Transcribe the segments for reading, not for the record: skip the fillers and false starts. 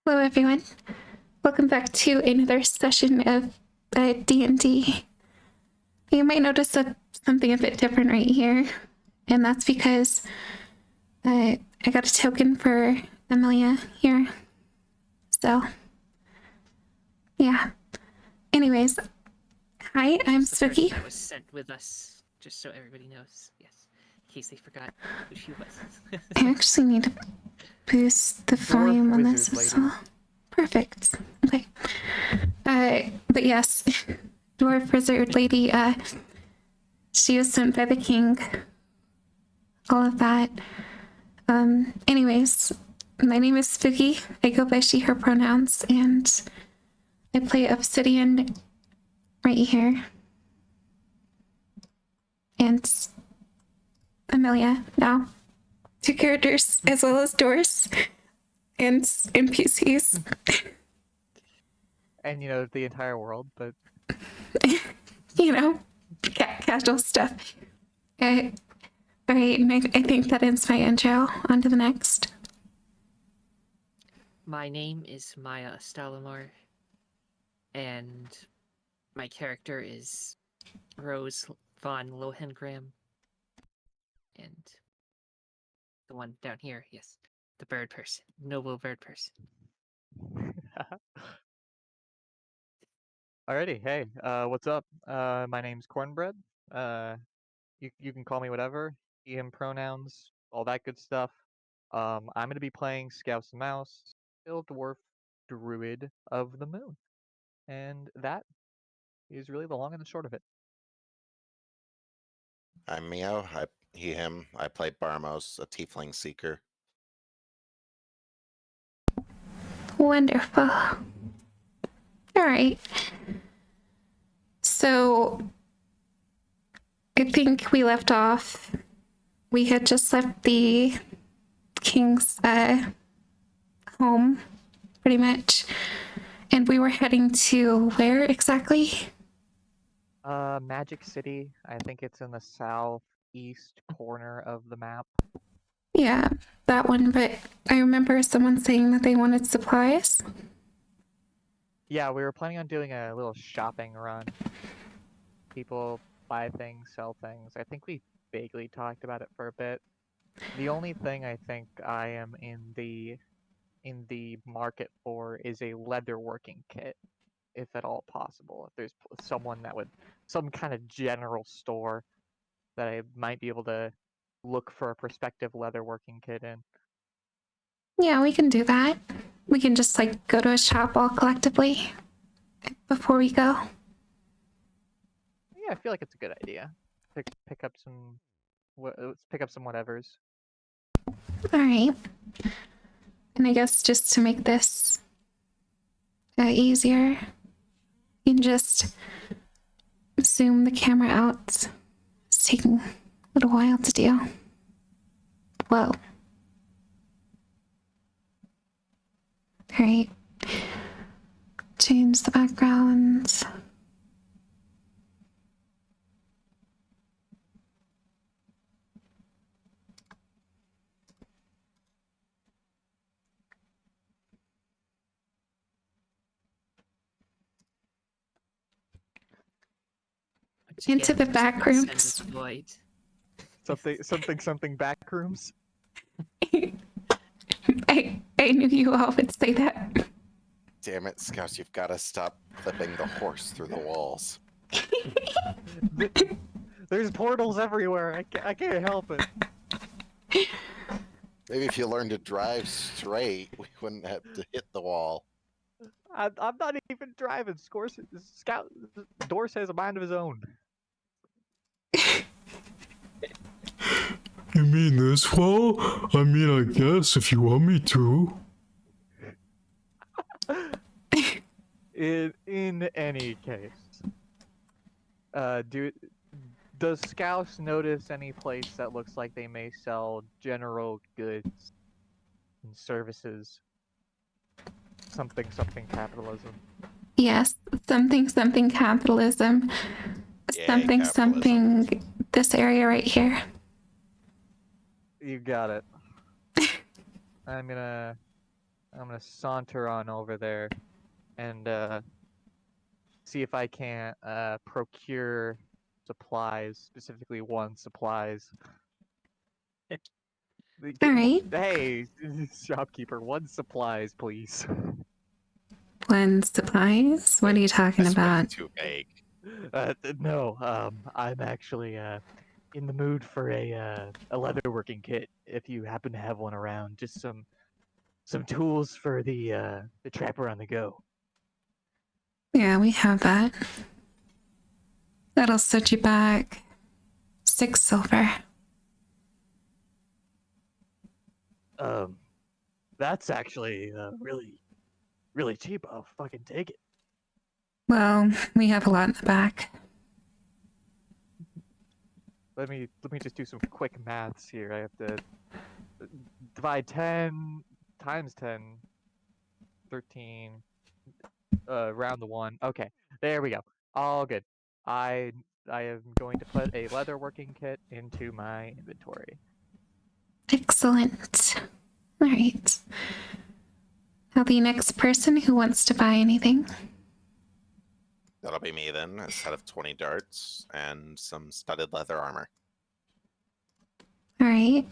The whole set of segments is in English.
Hello, everyone. Welcome back to another session of D&D. You might notice something a bit different right here, and that's because I got a token for Amelia here. So, yeah. Anyways, hi, I'm The person Spooky. that was sent with us, just so everybody knows. Yes, in case they forgot who she was. I actually need to boost the volume on this as well. Perfect. Okay. But yes, Dwarf Wizard Lady, she was sent by the king. All of that. Anyways, my name is Spooky. I go by she, her pronouns, and I play Obsidian right here. And Amelia now. Two characters, as well as doors and NPCs. And, the entire world, but... You know, casual stuff. All right, and I think that ends my intro. On to the next. My name is Maya Stalamar, and my character is Rose von Lohengram. And the one down here, yes, the bird person, noble bird person. Alrighty, hey, what's up? My name's Cornbread. You can call me whatever. He, him pronouns, all that good stuff. I'm gonna be playing Scouse the Mouse, Still Dwarf Druid of the Moon. And that is really the long and the short of it. I'm Mio. He, him. I play Barmos, a tiefling seeker. Wonderful. All right. So I think we left off. We had just left the king's home, pretty much. And we were heading to where exactly? Magic City. I think it's in the southeast corner of the map. Yeah, that one. But I remember someone saying that they wanted supplies. Yeah, we were planning on doing a little shopping run. People buy things, sell things. I think we vaguely talked about it for a bit. The only thing I think I am in the market for is a leatherworking kit, if at all possible. If there's someone that would, some kind of general store that I might be able to look for a prospective leatherworking kit in. Yeah, we can do that. We can just go to a shop all collectively before we go. Yeah, I feel like it's a good idea. Pick up some, let's pick up some whatevers. All right. And I guess just to make this easier, you can just zoom the camera out. It's taking a little while to do. Whoa. All right. Change the background. Into the back rooms. Something back rooms. I knew you all would say that. Damn it, Scouse, you've got to stop flipping the horse through the walls. There's portals everywhere. I can't help it. Maybe if you learned to drive straight, we wouldn't have to hit the wall. I'm not even driving. Dorse has a mind of his own. You mean this wall? I mean, I guess if you want me to. In any case, does Scouse notice any place that looks like they may sell general goods and services? Something capitalism. Yes, something capitalism. Yay, something capitalism. This area right here. You got it. I'm gonna I'm gonna saunter on over there and see if I can't procure supplies, specifically one supplies. All right. Hey, shopkeeper, one supplies, please. One supplies? What are you talking That's way about? too vague. No, I'm actually in the mood for a leatherworking kit. If you happen to have one around, just some tools for the trapper on the go. Yeah, we have that. That'll set you back 6 silver. That's actually really cheap. I'll fucking take it. Well, we have a lot in the back. Let me just do some quick maths here. I have to divide 10 times 10, 13, round the 1. Okay, there we go. All good. I am going to put a leatherworking kit into my inventory. Excellent. All right. Now, the next person who wants to buy anything. That'll be me then. A set of 20 darts and some studded leather armor. All right.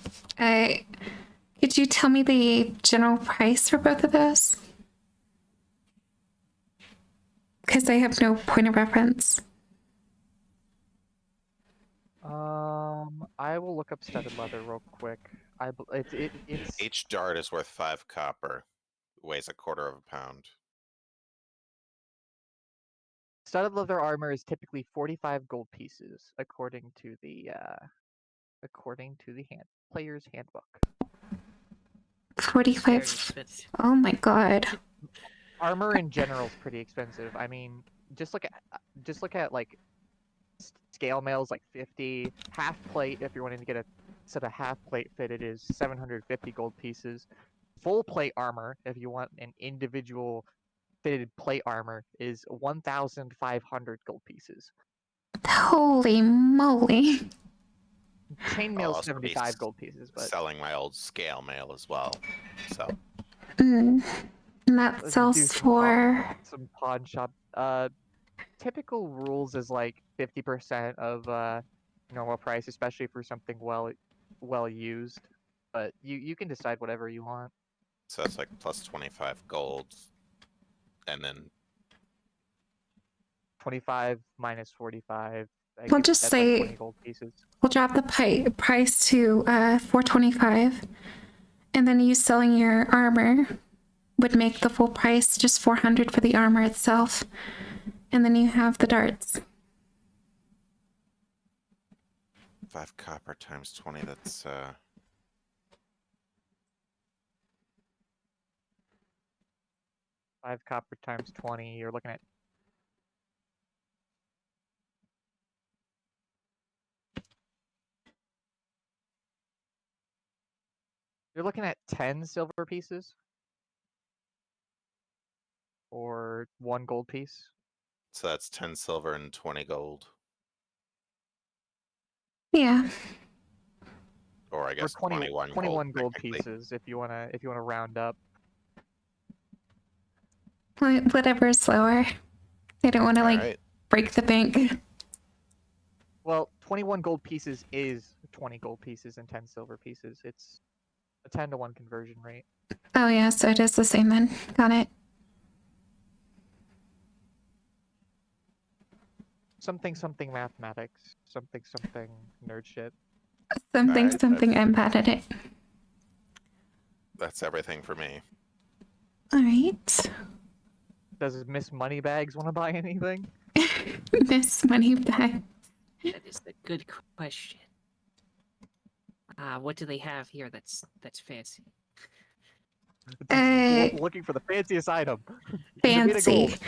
Could you tell me the general price for both of those? Because I have no point of reference. I will look up studded leather real quick. It's Each dart is worth 5 copper. Weighs a quarter of a pound. studded leather armor is typically 45 gold pieces, according to the player's handbook. Very 45. expensive. Oh my god. Armor in general is pretty expensive. I mean, just look at like scale mails like 50, half plate if you're wanting to get a set of half plate fitted is 750 gold pieces. Full plate armor, if you want an individual fitted plate armor, is 1,500 gold pieces. Holy moly. Chainmail I'll is also be 75 gold pieces, but selling my old scale mail as well. So And that let's sells do for. some pawn shop. Typical rules is like 50% of normal price, especially for something well used. But you can decide whatever you want. so that's like plus 25 gold. And then 25 minus 45. We'll just That's say- like 20 gold pieces. We'll drop the price to 425. And then you selling your armor would make the full price just 400 for the armor itself. And then you have the darts. 5 copper times 20, that's 5 copper times 20. You're looking at You're looking at 10 silver pieces or 1 gold piece. so that's 10 silver and 20 gold. Yeah. Or I Or guess 21 21 gold technically. pieces if you wanna round up. Whatever is slower. I don't want to like Alright. break the bank. Well, 21 gold pieces is 20 gold pieces and 10 silver pieces. It's a 10-to-1 conversion rate. Oh yeah, so it is the same then. Got it. Something mathematics. Something nerd shit. Something, Alright, something. I'm bad at it. That's everything for me. All right. Does Miss Moneybags want to buy anything? Miss Moneybag. That is a good question. What do they have here that's fancy? Just looking for the fanciest item. It's a bit of Fancy. gold.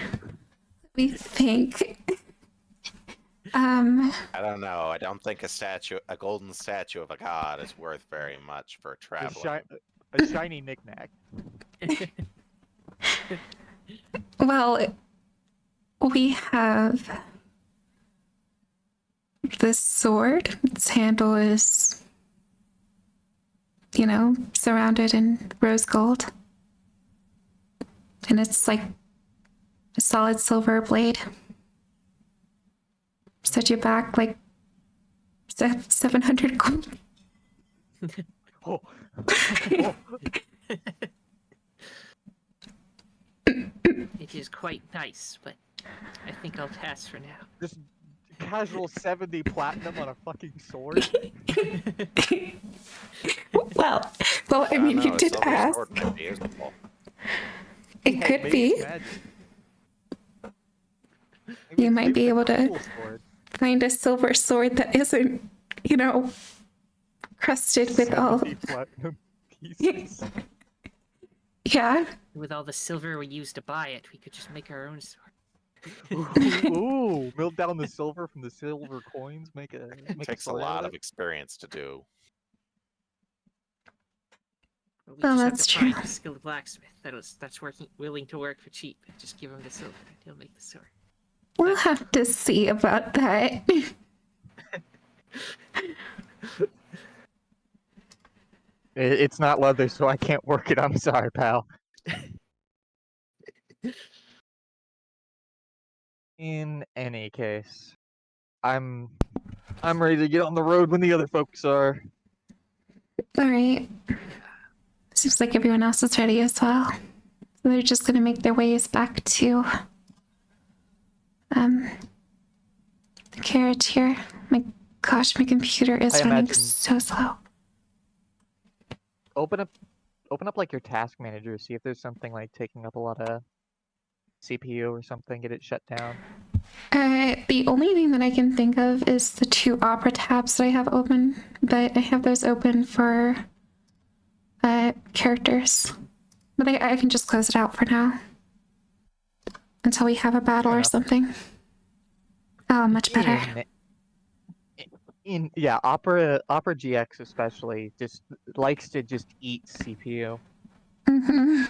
We think. I don't know. I don't think a golden statue of a god is worth very much for traveling. A shiny knickknack. Well, we have this sword. Its handle is, surrounded in rose gold. And it's like a solid silver blade. Set you back like 700 gold. Oh. Oh. It is quite nice, but I think I'll pass for now. Just casual 70 platinum on a fucking sword. Well, I mean, no, you a did silver ask. sword might be useful. It Yeah, could maybe be. magic. You might maybe be it's a able to cool sword. find a silver sword that isn't, crusted with all. 70 platinum pieces. Yeah. With all the silver we used to buy it, we could just make our own sword. Ooh, melt down the silver from the silver coins, make a It takes a sword out lot of of it. experience to do. But we Well, just have that's to true. find a skilled blacksmith that's willing to work for cheap. Just give him the silver, and he'll make the sword. We'll have to see about that. It's not leather, so I can't work it. I'm sorry, pal. In any case, I'm ready to get on the road when the other folks are. All right. Seems like everyone else is ready as well. So they're just gonna make their ways back to the carriage here. My gosh, my computer is I running imagine- so slow. Open up like your task manager, see if there's something like taking up a lot of CPU or something, get it shut down. The only thing that I can think of is the 2 opera tabs that I have open, but I have those open for characters. But I can just close it out for now until we have a battle Fair or enough. something. Oh, much better. Yeah, Opera GX especially just likes to just eat CPU. Mm-hmm.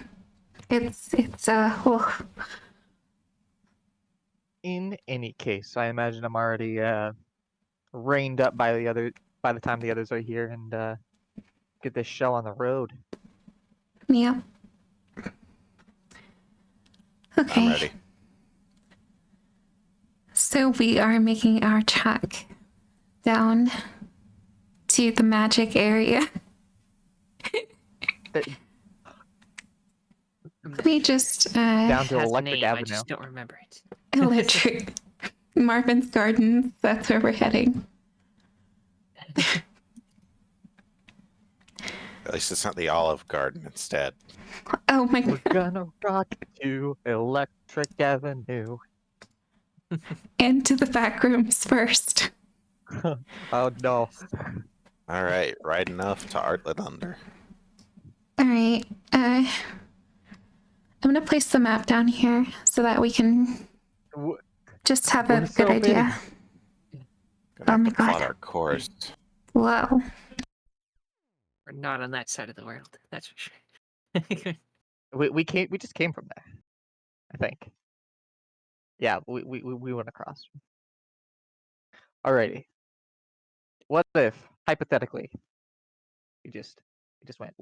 It's oh, In any case, I imagine I'm already reined up by the time the others are here and get this show on the road. yeah. Okay. I'm ready. So we are making our trek down to the magic area. Let me just Down to It has a Electric name, I Avenue. just don't remember it. electric Marvin's Gardens. That's where we're heading. At least it's not the Olive Garden instead. Oh my We're god. gonna rock to Electric Avenue. Into the back rooms first. Oh no. All right, right enough to Artlet Thunder. All right. I'm gonna place the map down here so that we can W- just have We're a so good big. idea. Gonna Oh have my to plot God. our course. Whoa. We're not on that side of the world, that's for sure. We just came from there, I think. Yeah, we went across. Alrighty. What if, hypothetically, we just went.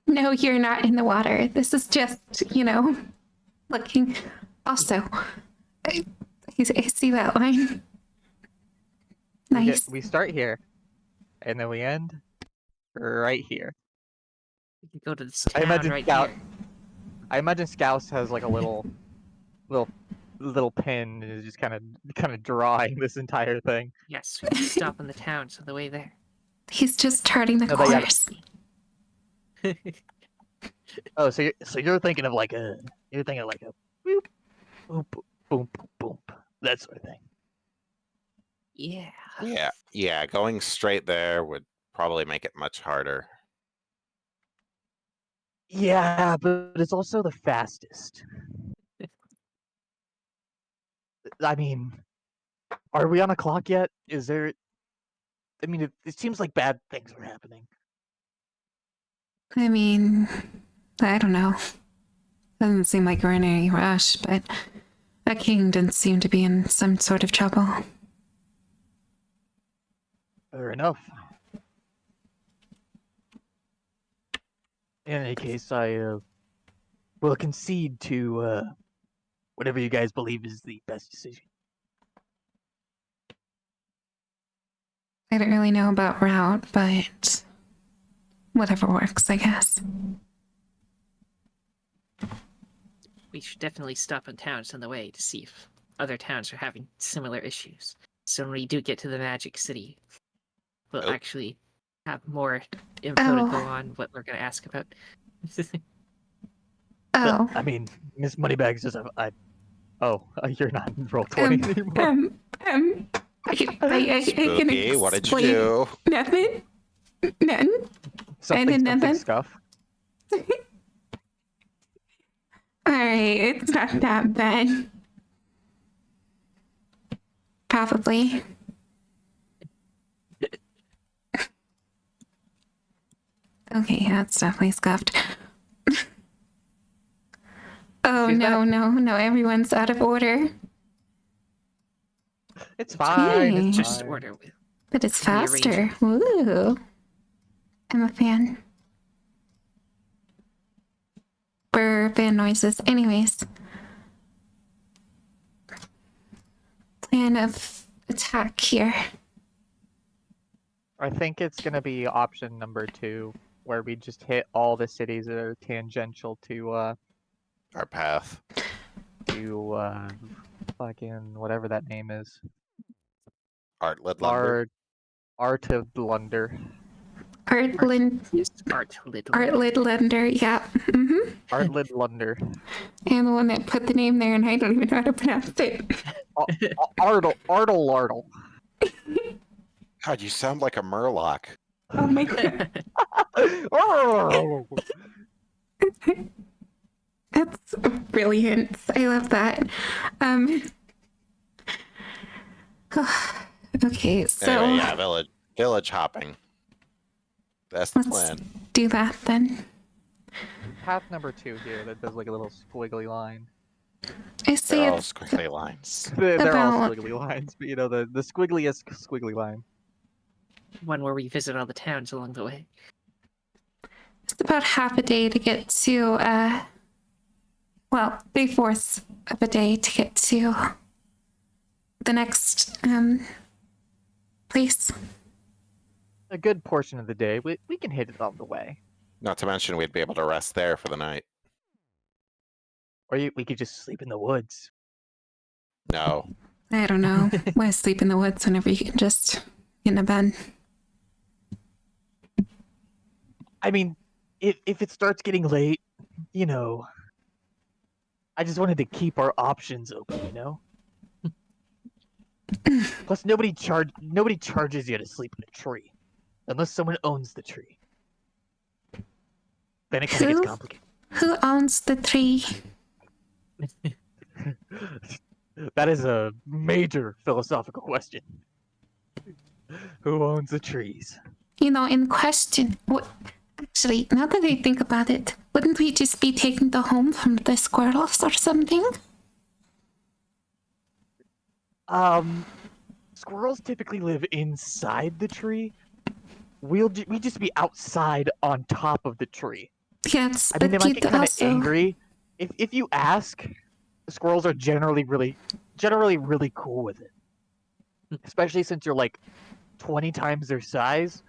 No, you're not in the water. This is just, looking. Also, I see that line. Nice. We start here, and then we end right here. We could go to this I town imagine right Scout- here. I imagine Scouse has like a little pin and is just kind of drawing this entire thing. Yes, we can stop in the towns on the way there. He's just charting the No, but yeah. course. Oh, so you're thinking of like a boop, boop, boom, boom, boom, that sort of thing. Yeah. Yeah, going straight there would probably make it much harder. Yeah, but it's also the fastest. I mean, are we on a clock yet? Is there? I mean, it seems like bad things are happening. I mean, I don't know. Doesn't seem like we're in any rush, but that king didn't seem to be in some sort of trouble. Fair enough. In any case, I will concede to whatever you guys believe is the best decision. I don't really know about route, but whatever works, I guess. We should definitely stop in towns on the way to see if other towns are having similar issues. So when we do get to the Magic City, we'll Oh. actually have more info to go Oh. on what we're going to ask about. Oh. I mean, Miss Moneybags does have. You're not in roll 20 anymore. I can Spooky, what did you explain do? nothing. None. Something nothing. scuff. Alright, it's not that bad. Probably. Okay, yeah, it's definitely scuffed. Oh, She's no, everyone's out of order. It's fine. Okay. It's Just fine. order with. But it's Rearrange faster. it. Woo. I'm a fan. Brr, fan noises. Anyways. Plan of attack here. I think it's gonna be option number 2, where we just hit all the cities that are tangential to Our path. fucking whatever that name is. Artlet Lumber. Art of Blunder. Artland Lender, yeah. Artlet Lunder. And the one that put the name there, and I don't even know how to pronounce it. Artle Lardle. God, you sound like a Murloc. Oh my god. Oh! That's brilliant. I love that. Okay, so Anyway, yeah, village hopping. That's the let's plan. do that then. Path number 2 here that does like a little squiggly line. I say They're all it's squiggly lines. They're all About- squiggly lines, but you know, the squiggliest squiggly line. One where we visit all the towns along the way. it's about half a day to get to, well, 3/4 of a day to get to the next, place. A good portion of the day, we can hit it on the way. Not to mention we'd be able to rest there for the night. Or we could just sleep in the woods. No. I don't know. Why sleep in the woods whenever you can just get in a bed? I mean, if it starts getting late, you know, I just wanted to keep our options open, you know? Plus, nobody charges you to sleep in a tree. Unless someone owns the tree. Then it kind of Who? gets complicated. Who owns the tree? That is a major philosophical question. Who owns the trees? You know, in question. What? Actually, now that I think about it, wouldn't we just be taking the home from the squirrels or something? Squirrels typically live inside the tree. We just be outside on top of the tree. Yes, I mean, they but might you'd get kind of also. angry. If you ask, the squirrels are generally really cool with it. Especially since you're like 20 times their size.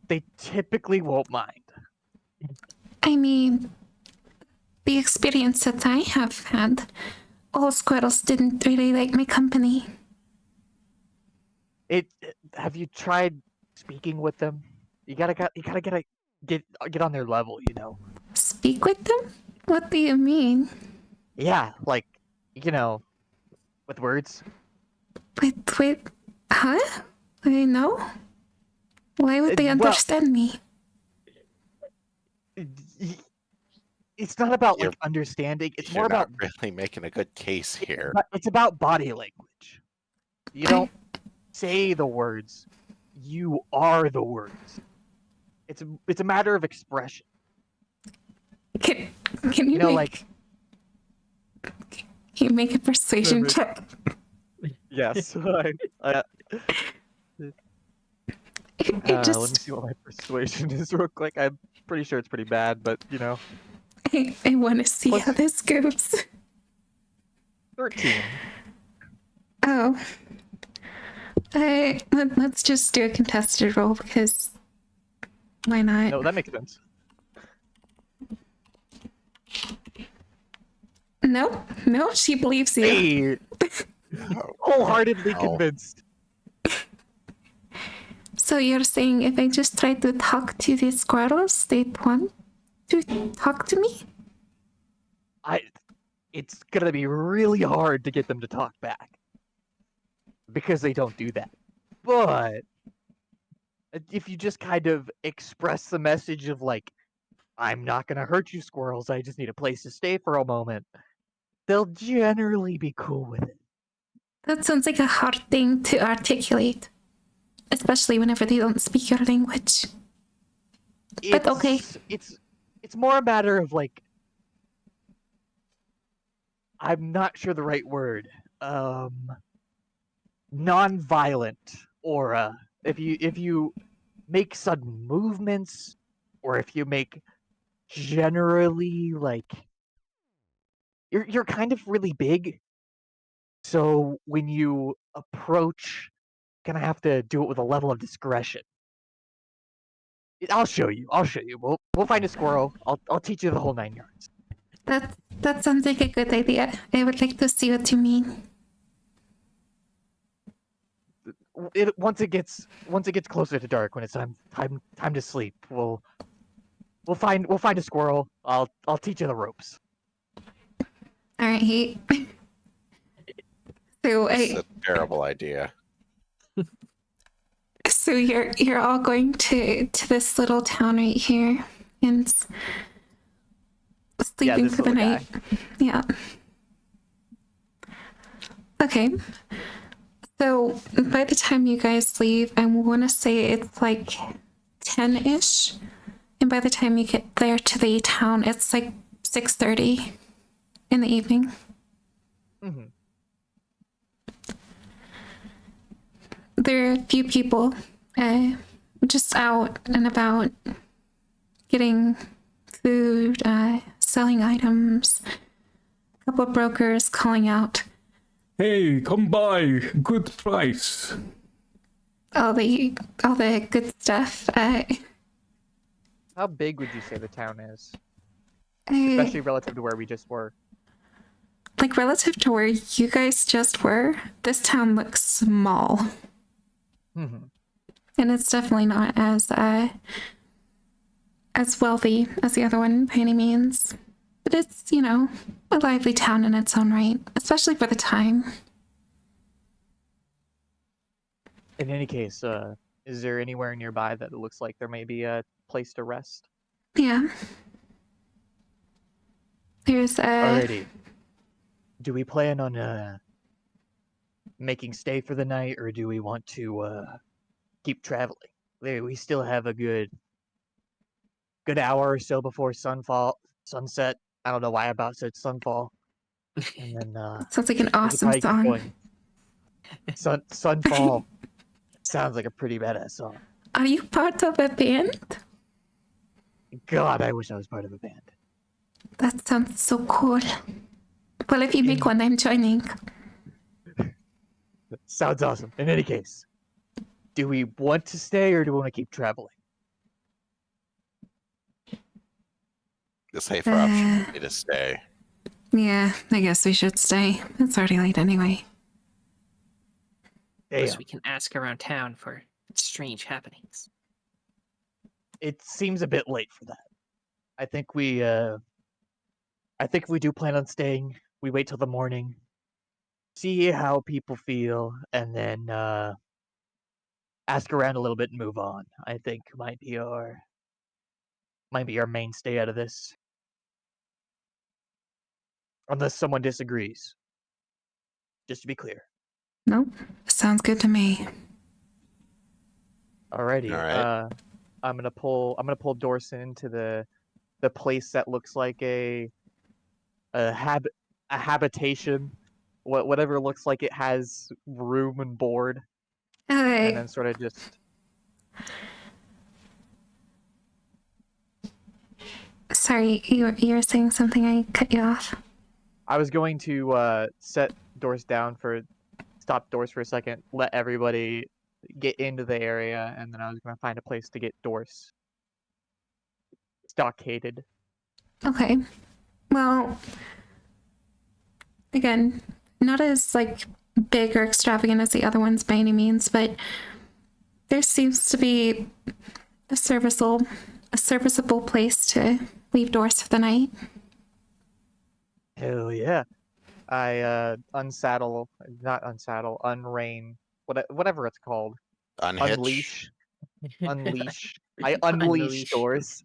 They typically won't mind. I mean, the experience that I have had, all squirrels didn't really like my company. Have you tried speaking with them? You gotta get on their level, you know. Speak with them? What do you mean? Yeah, like, you know, with words. Wait, huh? I know? Why would they Well- understand me? It's not about You're- like understanding. It's You're more about not really making a good case here. it's about body language. You don't say the words. You are the words. It's a matter of expression. Can you, You know, make, can you make a persuasion check? Yes. It Let me just, see what my persuasion is real quick. I'm pretty sure it's pretty bad, but you know, I want to see Plus- how this goes. 13. Oh. Let's just do a contested roll because why not? No, that makes sense. No, she believes you. Hey, wholeheartedly Wow. convinced. So you're saying if I just try to talk to the squirrels, they'd want to talk to me? It's gonna be really hard to get them to talk back because they don't do that. But if you just kind of express the message of like, I'm not gonna hurt you, squirrels. I just need a place to stay for a moment. They'll generally be cool with it. That sounds like a hard thing to articulate, especially whenever they don't speak your language. But okay. It's more a matter of like, I'm not sure the right word. Non-violent aura. If you make sudden movements, or if you make generally like you're kind of really big, so when you approach, gonna have to do it with a level of discretion. I'll show you. We'll find a squirrel. I'll teach you the whole 9 yards. That sounds like a good idea. I would like to see what you mean. Once it gets closer to dark, when it's time to sleep, we'll find a squirrel. I'll teach you the ropes. All right. So It's a terrible idea. So you're all going to this little town right here and sleeping this for the little night. Yeah. Okay. So by the time you guys leave, I want to say it's like 10-ish, and by the time you get there to the town, it's like 6:30 in the evening. Mm-hmm. There are a few people just out and about getting food, selling items, a couple of brokers calling out Hey, come by. Good price. all the good stuff. How big would you say the town is, especially relative to where we just were? Like relative to where you guys just were, this town looks small. Mm-hmm. And it's definitely not as wealthy as the other one by any means. But it's, a lively town in its own right, especially for the time. In any case, is there anywhere nearby that it looks like there may be a place to rest? Yeah. There's Alrighty. Do we plan on making stay for the night, or do we want to keep traveling? We still have a good hour or so before sunset. I don't know why I about said sunfall. And then sounds like an we could awesome probably keep song. going. Sunfall sounds like a pretty badass song. Are you part of a band? God, I wish I was part of a band. That sounds so cool. Well, if you make one, I'm joining. Sounds awesome. In any case, do we want to stay or do we want to keep traveling? The safer option would be to stay. Yeah, I guess we should stay. It's already late anyway. Plus, Damn. we can ask around town for strange happenings. It seems a bit late for that. I think we do plan on staying. We wait till the morning, see how people feel, and then ask around a little bit and move on. I think might be our mainstay out of this. Unless someone disagrees. Just to be clear. Nope. Sounds good to me. Alrighty. All right. I'm gonna pull Dorson to the place that looks like a habitation. Whatever looks like it has room and board. And then sort of just Sorry, you were saying something. I cut you off. I was going to set doors down for stop doors for a second, let everybody get into the area, and then I was going to find a place to get doors stockaded. Okay. Well, again, not as like big or extravagant as the other ones by any means, but there seems to be a serviceable place to leave doors for the night. Hell yeah. I unrein, whatever it's called. Unhitch. Unleash. I unleash doors.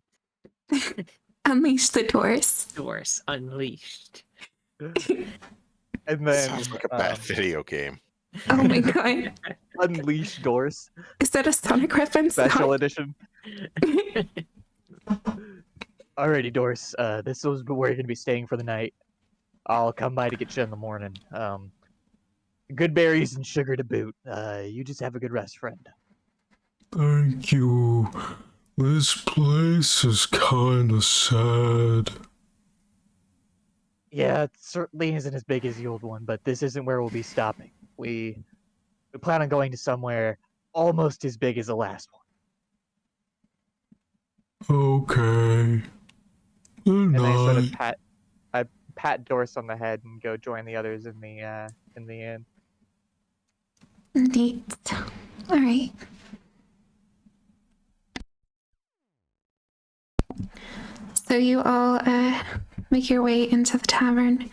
Unleash the doors. Doors unleashed. And then Sounds like a bad video game. Oh my god. unleash doors. Is that a Sonic reference? Special edition. Alrighty, Doris. This is where you're gonna be staying for the night. I'll come by to get you in the morning. Good berries and sugar to boot. You just have a good rest, friend. Thank you. This place is kinda sad. Yeah, it certainly isn't as big as the old one, but this isn't where we'll be stopping. We plan on going to somewhere almost as big as the last one. Okay. Good And I sort of night. pat Doris on the head and go join the others in the inn. Neat. All right. So you all make your way into the tavern.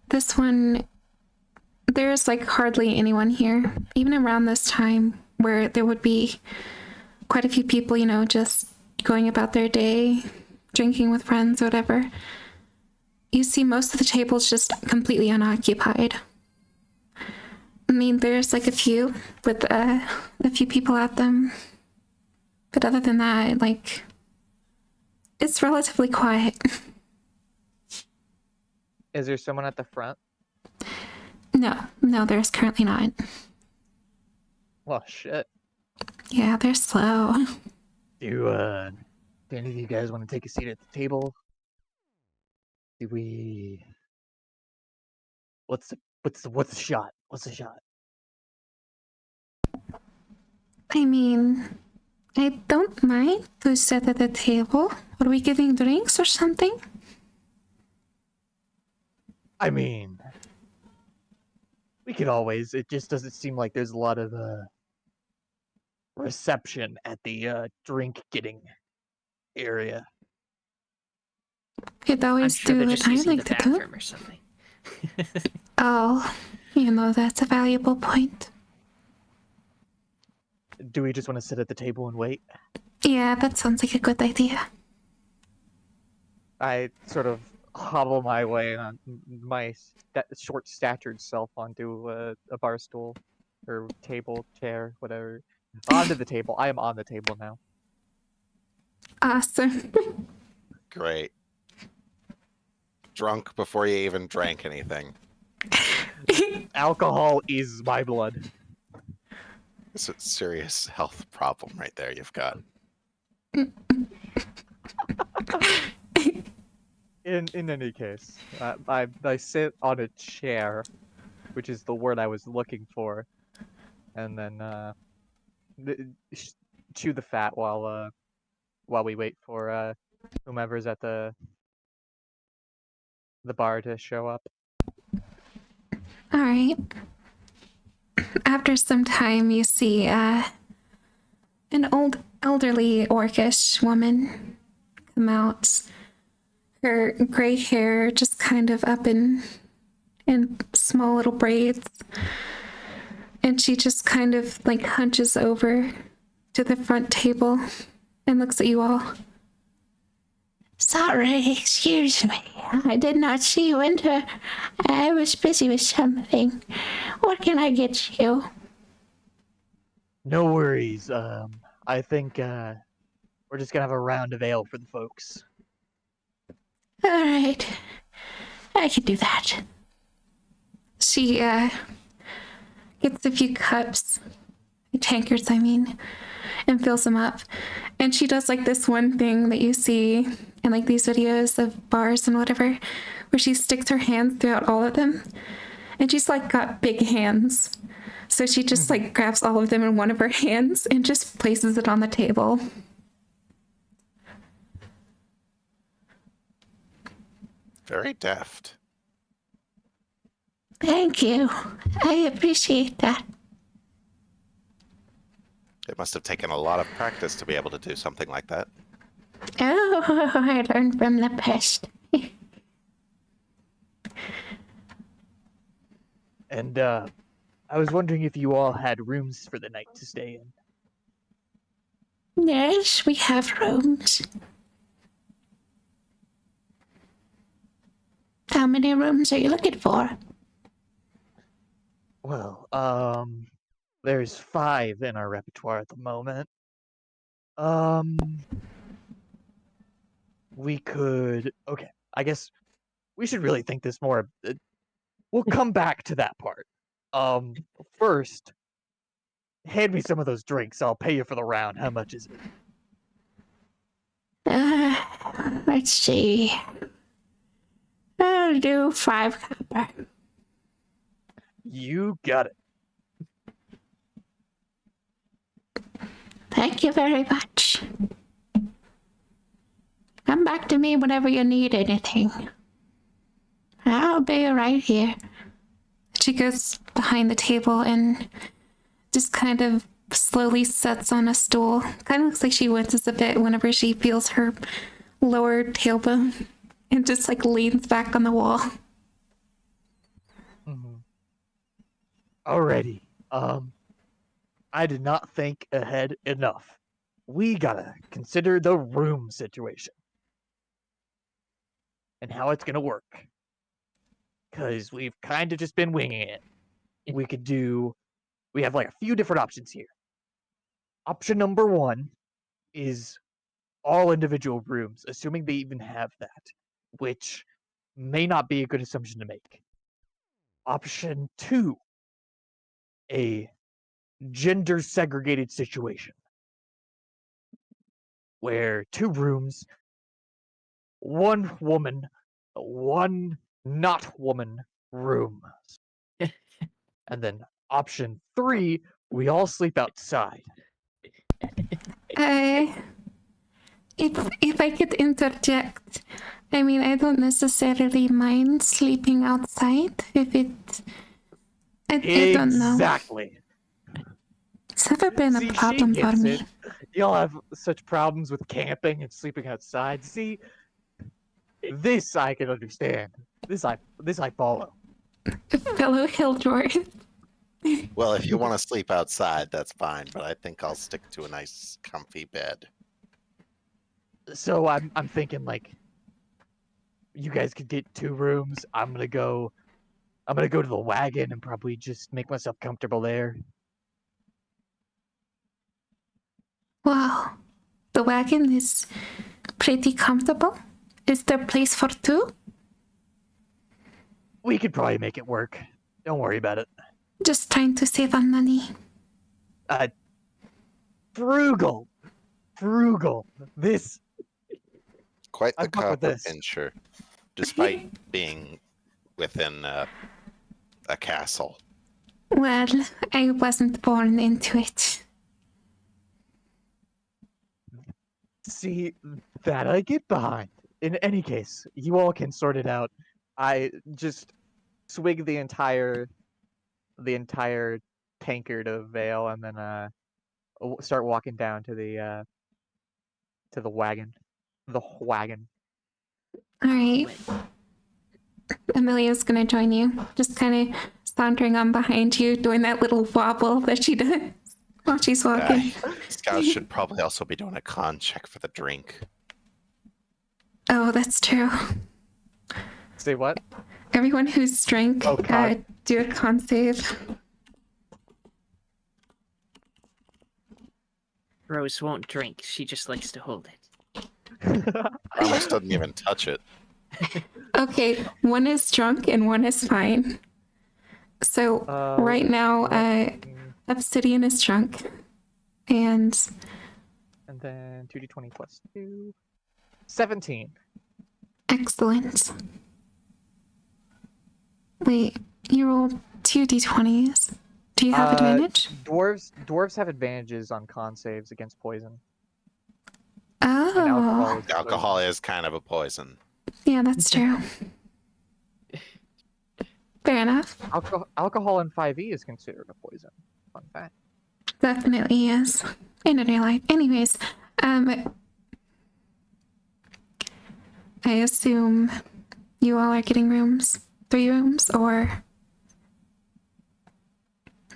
This one, there's like hardly anyone here. Even around this time, where there would be quite a few people, you know, just going about their day, drinking with friends, or whatever. You see most of the tables just completely unoccupied. I mean, there's like a few with a few people at them. But other than that, like, it's relatively quiet. Is there someone at the front? No, there's currently not. Well, shit. Yeah, they're slow. Do any of you guys want to take a seat at the table? Do we? What's the shot? What's the shot? I mean, I don't mind to sit at the table. Are we getting drinks or something? I mean, we could always. It just doesn't seem like there's a lot of reception at the drink getting area. Could I'm always sure do they're what just I using like the to do. bathroom or something. Oh, you know, that's a valuable point. Do we just want to sit at the table and wait? Yeah, that sounds like a good idea. I sort of hobble my way on my short-statured self onto a bar stool or table, chair, whatever. Onto the table. I am on the table now. Awesome. Great. Drunk before you even drank anything. Alcohol is my blood. It's a serious health problem right there you've got. In any case, I sit on a chair, which is the word I was looking for, and then chew the fat while we wait for whomever's at the bar to show up. All right. After some time, you see an elderly orcish woman come out. Her gray hair just kind of up in small little braids. And she just kind of like hunches over to the front table and looks at you all. Sorry, excuse me. I did not see you enter. I was busy with something. What can I get you? No worries. I think we're just gonna have a round of ale for the folks. All right. I can do that. She gets a few cups tankards, I mean, and fills them up. And she does like this one thing that you see in like these videos of bars and whatever, where she sticks her hands throughout all of them. And she's like got big hands. So she just like grabs all of them in one of her hands and just places it on the table. Very deft. Thank you. I appreciate that. It must have taken a lot of practice to be able to do something like that. Oh, I learned from the best. And I was wondering if you all had rooms for the night to stay in. Yes, we have rooms. How many rooms are you looking for? Well, there's 5 in our repertoire at the moment. We could. Okay, I guess we should really think this more. We'll come back to that part. First, hand me some of those drinks. I'll pay you for the round. How much is it? Let's see. I'll do 5 copper. You got it. Thank you very much. Come back to me whenever you need anything. I'll be right here. She goes behind the table and just kind of slowly sits on a stool. Kind of looks like she winces a bit whenever she feels her lower tailbone and just like leans back on the wall. Alrighty. I did not think ahead enough. We gotta consider the room situation and how it's gonna work. Because we've kind of just been winging it. We have like a few different options here. Option number 1 is all individual rooms, assuming they even have that, which may not be a good assumption to make. Option 2, a gender segregated situation where 2 rooms, 1 woman, 1 not woman room. And then option 3, we all sleep outside. If I could interject, I mean, I don't necessarily mind sleeping outside if it. I don't know. Exactly. It's never been See, a problem she for gets me. it. Y'all have such problems with camping and sleeping outside. See, this I can understand. This I follow. Fellow Hildor. Well, if you want to sleep outside, that's fine, but I think I'll stick to a nice, comfy bed. So I'm thinking like you guys could get 2 rooms. I'm gonna go to the wagon and probably just make myself comfortable there. Wow, the wagon is pretty comfortable. Is there place for 2? We could probably make it work. Don't worry about it. Just trying to save on money. Frugal. This Quite the I fuck with copper this. pincher, despite being within a castle. Well, I wasn't born into it. See, that I get behind. In any case, you all can sort it out. I just swig the entire tankard of ale and then start walking down to the wagon. The wagon. All right. Amelia's gonna join you, just kind of sauntering on behind you, doing that little wobble that she does while she's walking. Scouts should probably also be doing a con check for the drink. Oh, that's true. Say what? Everyone who's drank, Oh, con. do a con save. Rose won't drink. She just likes to hold it. Almost doesn't even touch it. Okay, one is drunk and one is fine. So right now, Obsidian is drunk. And And then 2d20 plus 2. 17. excellent. Wait, you rolled 2d20s. Do you have advantage? Dwarves have advantages on con saves against poison. And Oh, is Alcohol is kind of a poison. yeah, that's true. Fair enough. Alcohol in 5e is considered a poison. Fun fact. Definitely is. In real life. Anyways, I assume you all are getting rooms, 3 rooms, or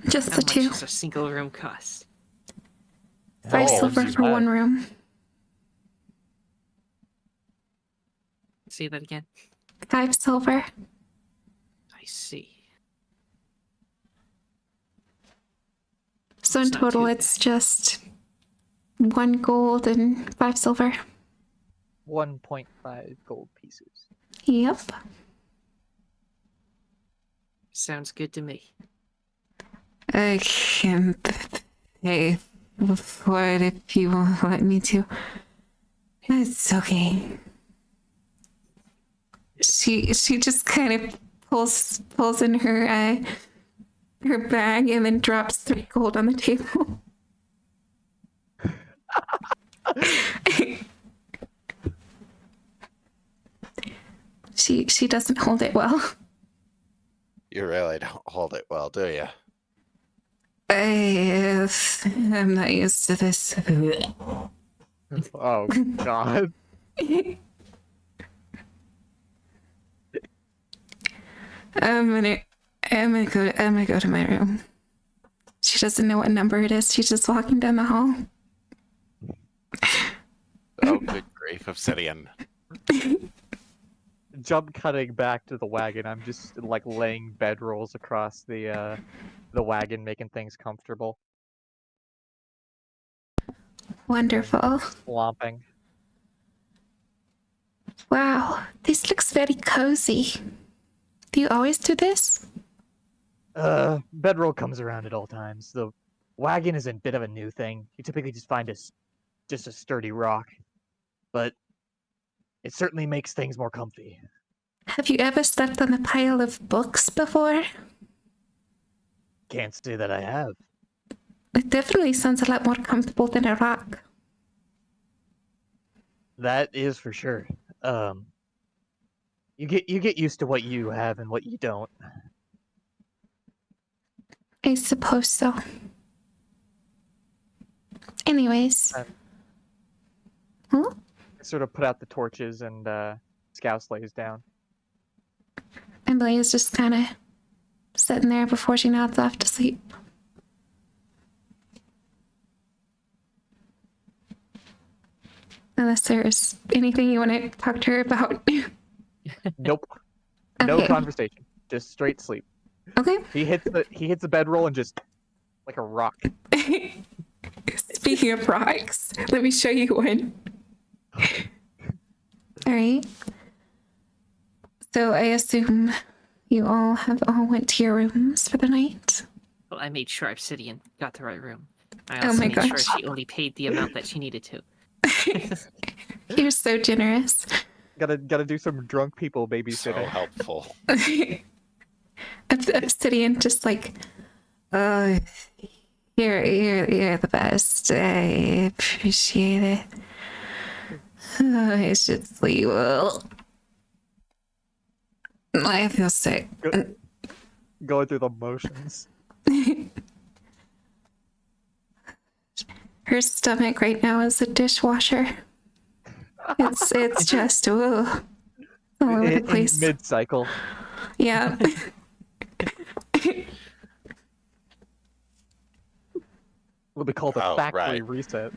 just How the much 2? does a single room cost? 5 Oh, silver you for have- 1 room. Say that again. 5 silver. I see. So in It's not total, too it's bad. just 1 gold and 5 silver. 1.5 gold pieces. Yep. Sounds good to me. I can pay for it if you want me to. It's okay. She just kind of pulls in her bag and then drops 3 gold on the table. She doesn't hold it well. You really don't hold it well, do you? I'm not used to this. Oh god. I'm gonna go to my room. She doesn't know what number it is. She's just walking down the hall. Oh, good grief, Obsidian. Jump cutting back to the wagon. I'm just like laying bedrolls across the wagon, making things comfortable. Wonderful. Slomping. Wow, this looks very cozy. Do you always do this? Bedroll comes around at all times. The wagon is a bit of a new thing. You typically just find just a sturdy rock, but it certainly makes things more comfy. Have you ever slept on a pile of books before? Can't say that I have. It definitely sounds a lot more comfortable than a rock. That is for sure. You get used to what you have and what you don't. I suppose so. Anyways. Huh? I sort of put out the torches and Scouse lays down. Emily is just kind of sitting there before she nods off to sleep. Unless there's anything you want to talk to her about. Nope. No Okay. conversation. Just straight sleep. Okay. He hits the bedroll and just like a rock. Speaking of rocks, let me show you one. All right. So I assume you all went to your rooms for the night. Well, I made sure Obsidian got the right room. I Oh also my made sure gosh. she only paid the amount that she needed to. You're so generous. Gotta do some drunk people So babysitting. helpful. Obsidian just like, oh, you're the best. I appreciate it. Oh, I should sleep well. I feel sick. Going through the motions. Her stomach right now is a dishwasher. It's just all over the place. Mid-cycle. Yeah. What we call the Oh, factory right. reset.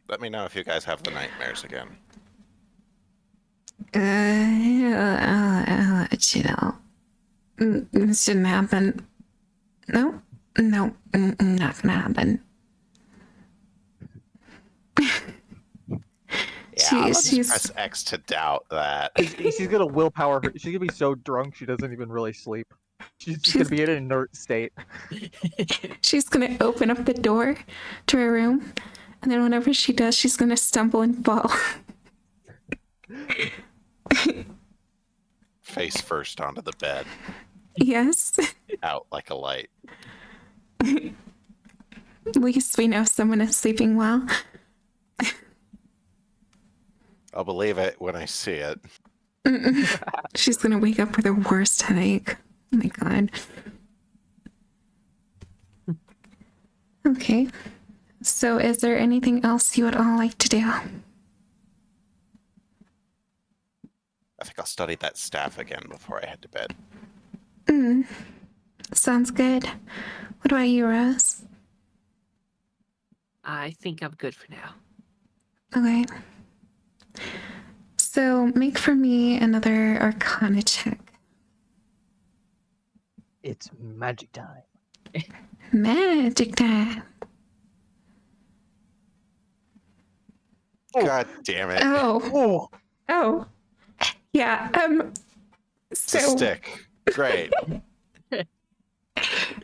Let me know if you guys have the nightmares again. I'll let you know. It shouldn't happen. No, not gonna happen. Yeah, let's she's press X to doubt that. She's gonna willpower her. She's gonna be so drunk she doesn't even really sleep. She's just gonna be in an inert state. She's gonna open up the door to her room, and then whenever she does, she's gonna stumble and fall. Face first onto the bed, Yes. out like a light. At least we know someone is sleeping well. I'll believe it when I see it. She's gonna wake up with her worst headache. Oh my god. Okay. So is there anything else you would all like to do? I think I'll study that staff again before I head to bed. Sounds good. What about you, Rose? I think I'm good for now. Okay. So make for me another Arcana check. It's magic time. Magic time. God damn it. Oh. Oh. Yeah. It's a So stick. Great.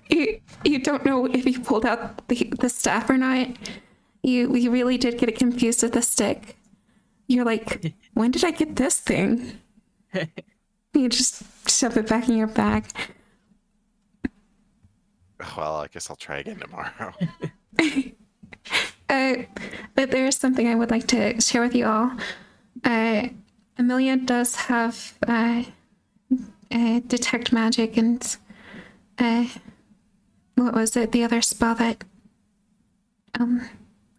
you don't know if you pulled out the staff or not. You really did get it confused with the stick. You're like, when did I get this thing? You just shove it back in your bag. Well, I guess I'll try again tomorrow. But there's something I would like to share with you all. Amelia does have detect magic and what was it? The other spell that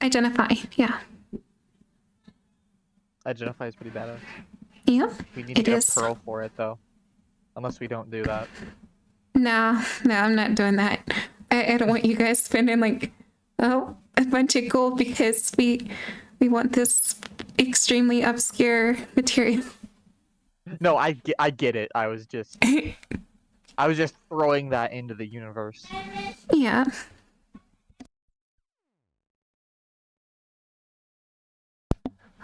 identify. Yeah. Identify is pretty badass. Yeah. We need to It get is. a pearl for it though. Unless we don't do that. No, I'm not doing that. I don't want you guys spending like a bunch of gold because we want this extremely obscure material. No, I get it. I was just throwing that into the universe. Yeah.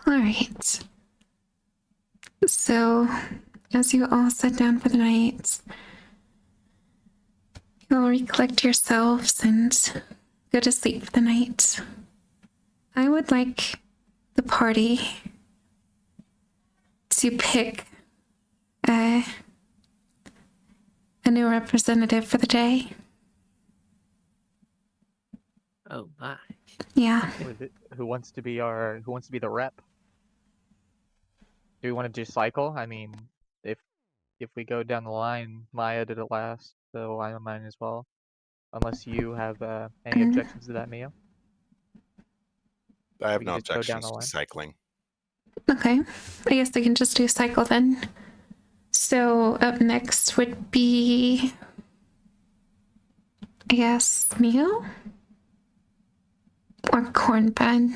All right. So, as you all sit down for the night, you all recollect yourselves and go to sleep for the night. I would like the party to pick a new representative for the day. Oh my. Yeah. Who wants to be the rep? Do we want to do cycle? I mean, if we go down the line, Maya did it last, so I might as well. Unless you have any objections to that, Mia. I have We no can just go down objections the to line. cycling. Okay. I guess I can just do cycle then. So up next would be, I guess, Mio? Or corn bun.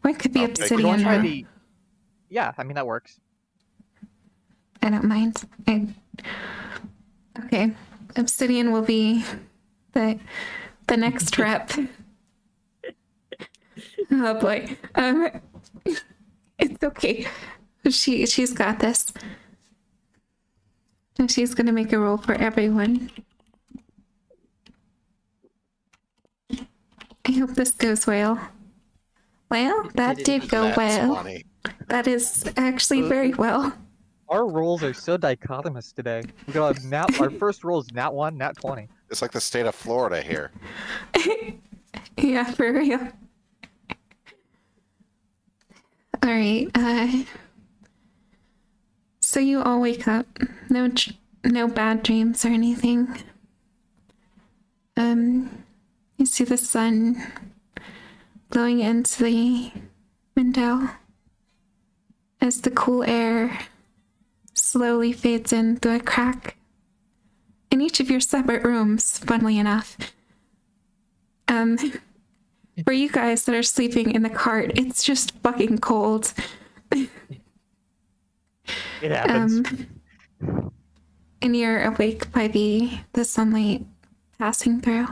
Or it could be Okay. Okay, we want obsidian. to try Or, the. Yeah, I mean that works. I don't mind. Okay. Obsidian will be the next rep. Oh boy. It's okay. She's got this. And she's gonna make a rule for everyone. I hope this goes well. Well, that did go That's well. funny. That is actually very well. Our rolls are so dichotomous today. We got our first roll is nat 1, nat 20. It's like the state of Florida here. Yeah, for real. All right. So you all wake up. No bad dreams or anything. You see the sun blowing into the window as the cool air slowly fades in through a crack in each of your separate rooms, funnily enough. For you guys that are sleeping in the cart, it's just fucking cold. It happens. And you're awake by the sunlight passing through.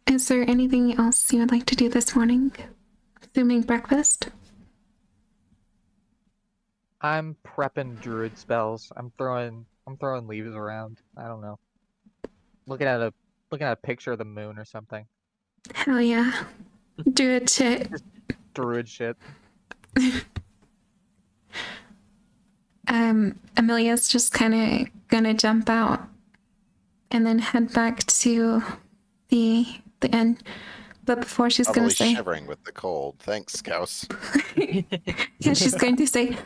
Is there anything else you would like to do this morning? Assuming breakfast? I'm prepping druid spells. I'm throwing leaves around. I don't know. Looking at a picture of the moon or something. Hell yeah. Do it shit. Druid shit. Amelia's just kind of gonna jump out and then head back to the inn. But before she's Probably gonna say, shivering with the cold. Thanks, Scouse. yeah, she's going to say,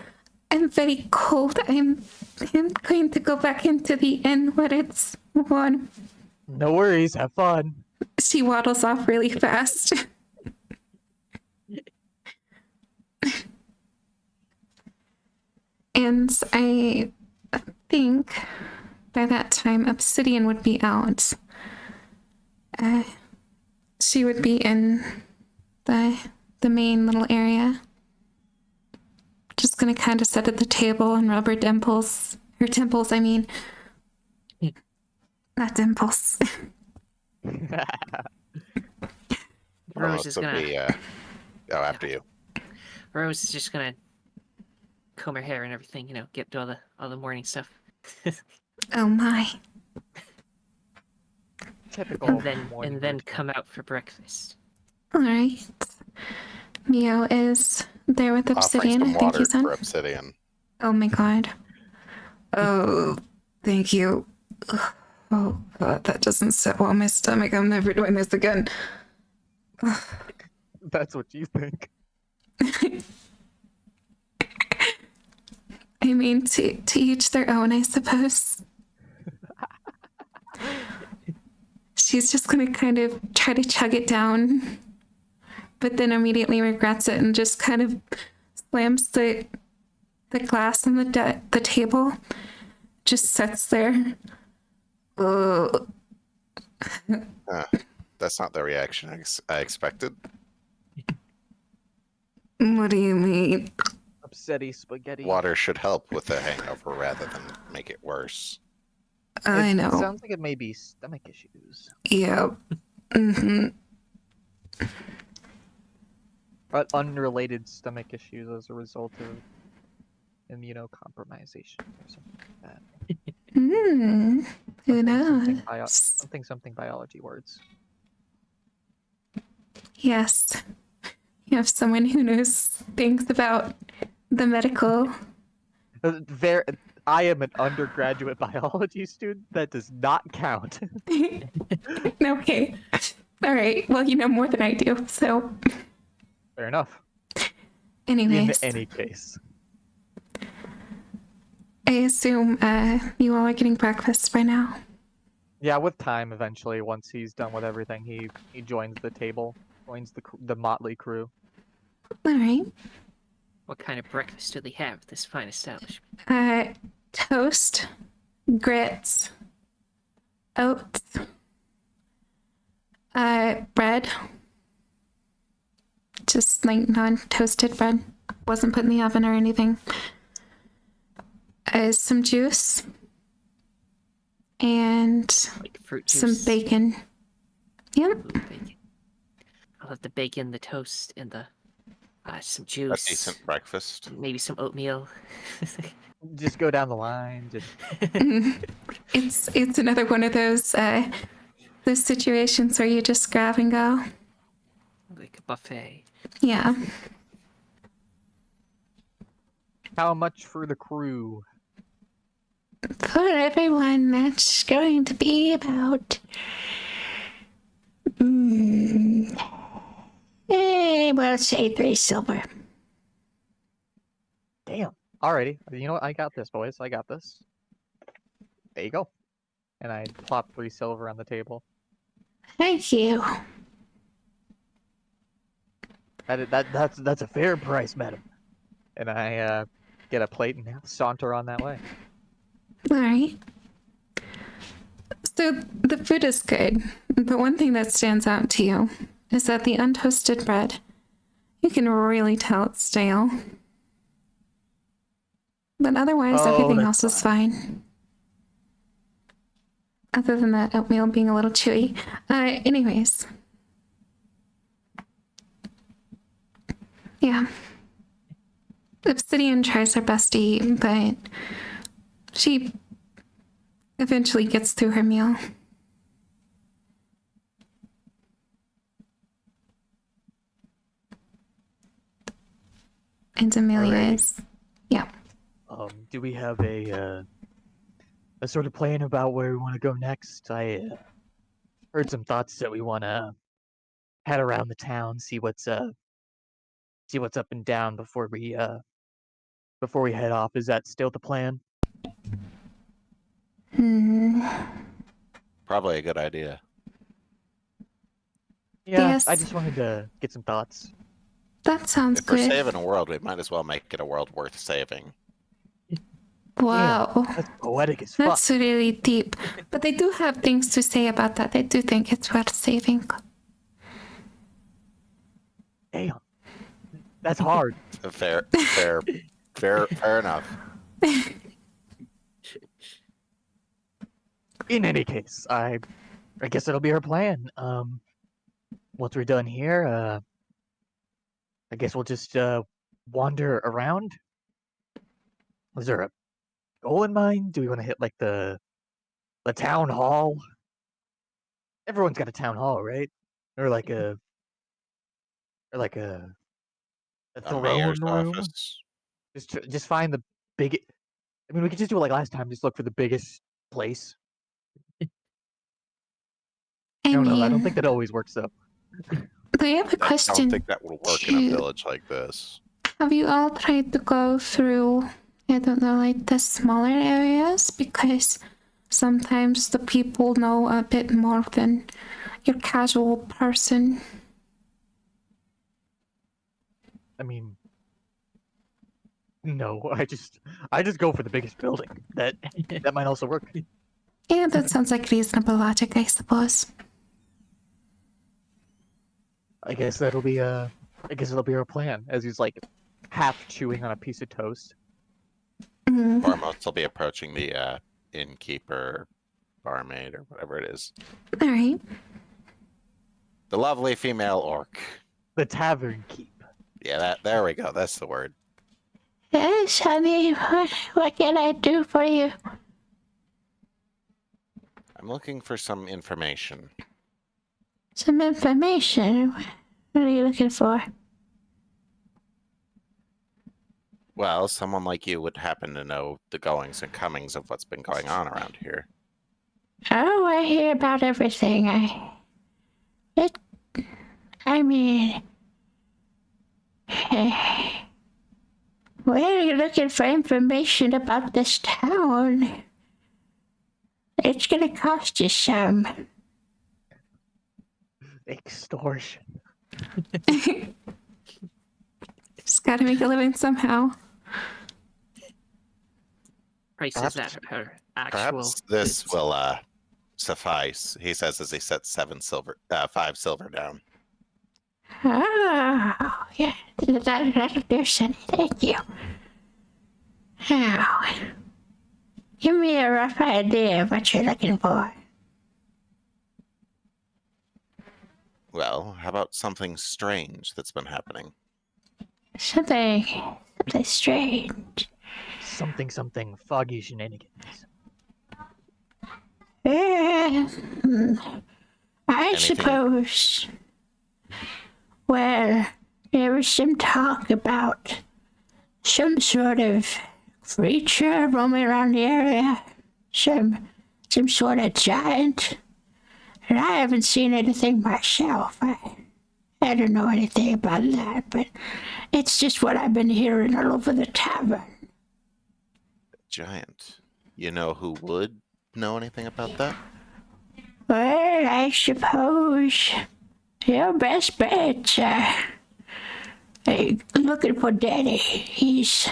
I'm very cold. I'm going to go back into the inn where it's warm. No worries. Have fun. She waddles off really fast. And I think by that time Obsidian would be out. She would be in the main little area. Just gonna kind of sit at the table and rub her temples. Her temples, I mean. Not dimples. Rose is gonna. After you. Rose is just gonna comb her hair and everything. You know, get to all the morning stuff. Oh my. Typical. and then come out for breakfast. Alright. Mio is there with Obsidian. Offering I some think you water said. for Obsidian. Oh my god. Oh, thank you. Oh god, that doesn't sit well in my stomach. I'm never doing this again. That's what you think. I mean, to each their own, I suppose. She's just gonna kind of try to chug it down, but then immediately regrets it and just kind of slams the glass on the table. Just sits there. That's not the reaction I expected. What do you mean? Upsetty spaghetti. Water should help with the hangover rather than make it worse. I It know. sounds like it may be stomach issues. Yeah. Mm-hmm. But unrelated stomach issues as a result of immunocompromisation or something like that. Who knows? Something biology words. Yes. You have someone who knows things about the medical. I am an undergraduate biology student. That does not count. Okay. All right. Well, you know more than I do. So, Fair enough. anyways, In any case. I assume you all are getting breakfast by now. Yeah, with time, eventually, once he's done with everything, he joins the table, joins the motley crew. All right. What kind of breakfast do they have at this fine establishment? Toast, grits, oats, bread. Just like non-toasted bread. Wasn't put in the oven or anything. Some juice. And Like fruit some juice? bacon. Yep. Ooh, bacon. I'll have the bacon, the toast, and the some A juice. decent breakfast. Maybe some oatmeal. Just go down the line. Just It's another one of those situations where you just grab and go. Like a buffet. Yeah. how much for the crew? For everyone, that's going to be about we'll say 3 silver. Damn. Alrighty. You know what? I got this, boys. I got this. There you go. And I plop 3 silver on the table. Thank you. That's a fair price, madam. And I get a plate and saunter on that way. All right. So the food is good, but one thing that stands out to you is that the untoasted bread, you can really tell it's stale. But otherwise, Oh, everything that's else is fine. Other than that oatmeal being a little chewy. Anyways. Yeah. Obsidian tries her best to eat, but she eventually gets through her meal. And Amelia Alrighty. is. Yeah. Do we have a sort of plan about where we want to go next? I heard some thoughts that we want to head around the town, see what's up and down before we head off. Is that still the plan? Probably a good idea. Yeah, Yes. I just wanted to get some thoughts. That sounds If we're good. saving a world, we might as well make it a world worth saving. Wow. That's poetic as fuck. That's really deep. But they do have things to say about that. They do think it's worth saving. Damn. That's hard. Fair enough. In any case, I guess that'll be our plan. Once we're done here, I guess we'll just wander around. Was there a goal in mind? Do we want to hit like the town hall? Everyone's got a town hall, right? Or like a A throne mayor's room. office. Just find the big. I mean, we could just do it like last time. Just look for the biggest place. I No, I don't mean, think that always works though. I have a I question. don't think that will work in a village like this. Have you all tried to go through, I don't know, like the smaller areas? Because sometimes the people know a bit more than your casual person. I mean, no. I just go for the biggest building. That might also work. Yeah, that sounds like reasonable logic, I suppose. I guess it'll be our plan. As he's like half chewing on a piece of toast. Foremost, will be approaching the innkeeper, barmaid, or whatever it is. All right. The lovely female orc. The tavern keep. Yeah, there we go. That's the word. Yes, honey. What can I do for you? I'm looking for some information. Some information. What are you looking for? Well, someone like you would happen to know the goings and comings of what's been going on around here. Oh, I hear about everything. I mean, where are you looking for information about this town? It's gonna cost you some. Extortion. Just gotta make a living somehow. Prices at her actual. Perhaps this will suffice. He says as he sets 5 silver down. Oh, yeah, that'll do, Sonny. Thank you. Now, give me a rough idea of what you're looking for. Well, how about something strange that's been happening? Something strange. Something foggy shenanigans. I Anything? suppose. Well, there was some talk about some sort of creature roaming around the area. Some sort of giant. And I haven't seen anything myself. I don't know anything about that, but it's just what I've been hearing all over the tavern. Giant. You know who would know anything about that? Well, I suppose your best bet's looking for Daddy. He's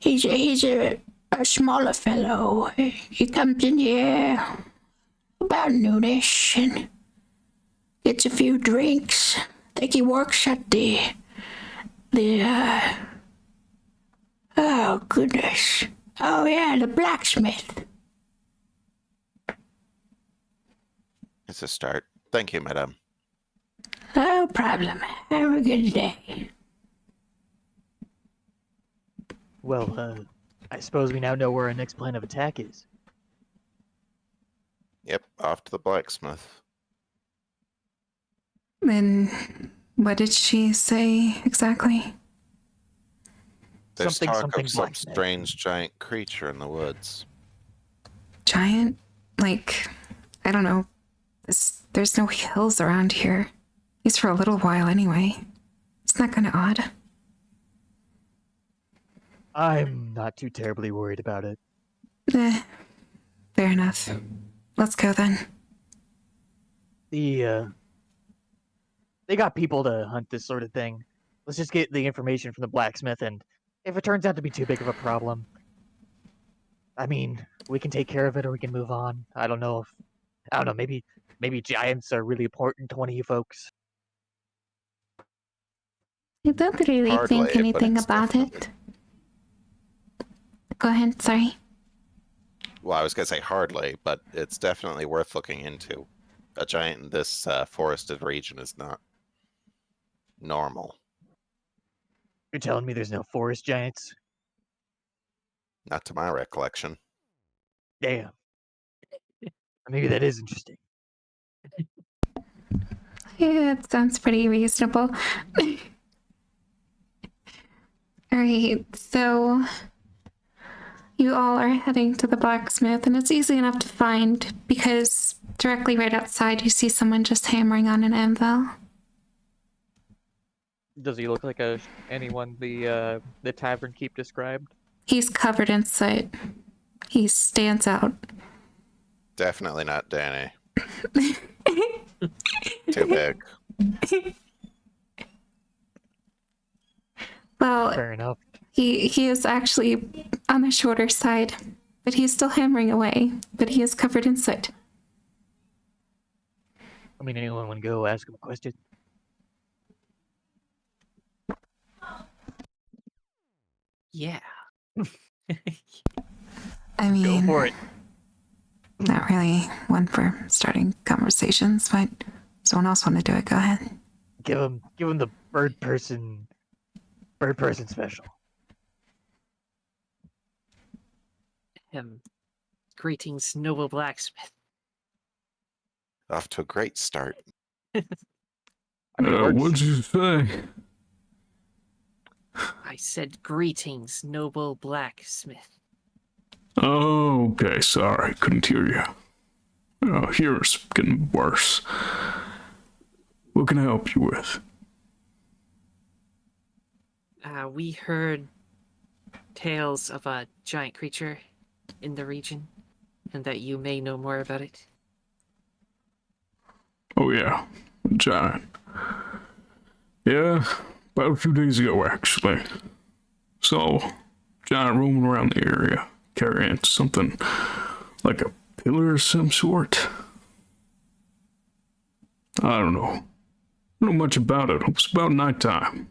a smaller fellow. He comes in here about noonish and gets a few drinks. I think he works at oh goodness. Oh yeah, the blacksmith. It's a start. Thank you, madame. No problem. Have a good day. Well, I suppose we now know where our next plan of attack is. Yep, off to the blacksmith. Then what did she say exactly? There's Something, talk something of some blacksmith. strange giant creature in the woods. Giant? Like, I don't know. There's no hills around here. At least for a little while anyway. Isn't that kind of odd? I'm not too terribly worried about it. Fair enough. Let's go then. They got people to hunt this sort of thing. Let's just get the information from the blacksmith, and if it turns out to be too big of a problem, I mean, we can take care of it or we can move on. I don't know, maybe giants are really important to one of you folks. I don't really Hardly, think but anything it's about definitely- it. Go ahead, sorry. Well, I was going to say hardly, but it's definitely worth looking into. A giant in this forested region is not normal. You're telling me there's no forest giants? Not to my recollection. Damn. Maybe that is interesting. Yeah, it sounds pretty reasonable. Alright, so you all are heading to the blacksmith, and it's easy enough to find because directly right outside you see someone just hammering on an anvil. Does he look like anyone the tavern keep described? He's covered in soot. He stands out. Definitely not Danny. Too big. Well, Fair enough. he is actually on the shorter side, but he's still hammering away, but he is covered in soot. I mean, anyone want to go ask him a question? Yeah. I mean, Go for it. not really one for starting conversations, but if someone else want to do it, go ahead. Give him the bird person special. Greetings, noble blacksmith. Off to a great start. I mean, it works. What'd you say? I said greetings, noble blacksmith. Oh, okay, sorry, couldn't hear you. Oh, here's getting worse. What can I help you with? We heard tales of a giant creature in the region, and that you may know more about it. Oh yeah, giant. Yeah, about a few days ago actually. So, giant roaming around the area, carrying something like a pillar of some sort. I don't know. I don't know much about it. It was about nighttime.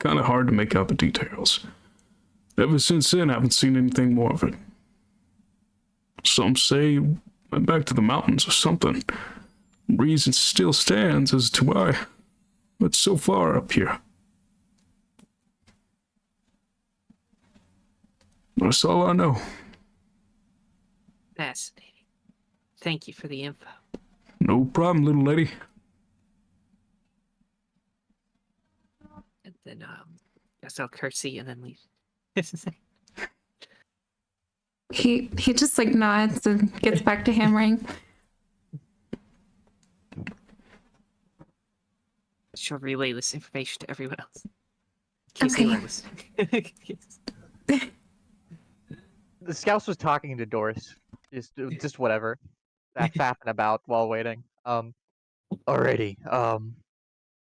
Kind of hard to make out the details. Ever since then, I haven't seen anything more of it. Some say it went back to the mountains or something. Reason still stands as to why it's so far up here. That's all I know. Fascinating. Thank you for the info. No problem, little lady. And then, guess I'll curtsy and then leave. He just like nods and gets back to hammering. She'll relay this information to everyone else. In case Okay. they were listening. The Scouse was talking to Doris. Just whatever. Fapping about while waiting. Alrighty.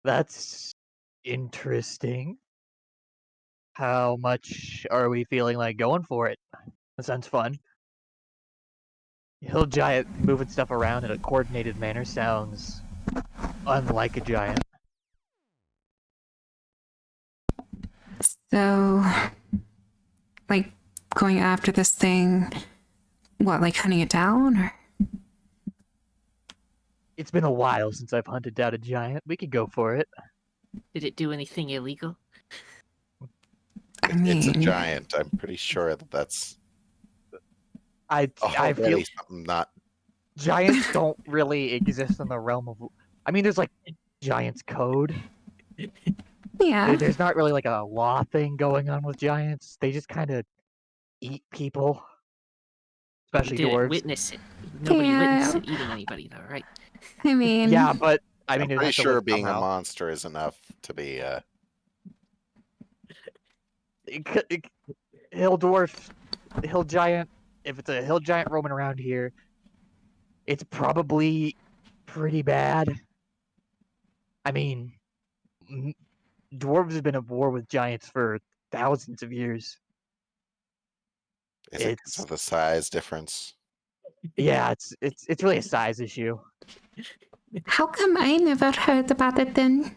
That's interesting. How much are we feeling like going for it? That sounds fun. Hill giant moving stuff around in a coordinated manner sounds unlike a giant. So, like, going after this thing, what, like hunting it down? Or It's been a while since I've hunted down a giant. We could go for it. Did it do anything illegal? I It's a mean, giant. I'm pretty sure that that's I feel already something not. giants don't really exist in the realm of. I mean, there's like giants code. yeah. There's not really like a law thing going on with giants. They just kind of eat people, We especially didn't dwarves. witness it. Nobody witnessed Yeah. it eating anybody, though, right? I mean, Yeah, but I I'm mean, it pretty has to sure live being a somehow. monster is enough to be. Hill dwarf, hill giant. If it's a hill giant roaming around here, it's probably pretty bad. I mean, dwarves have been at war with giants for thousands of years. Is it 'cause of the size difference? Yeah, it's really a size issue. how come I never heard about it then?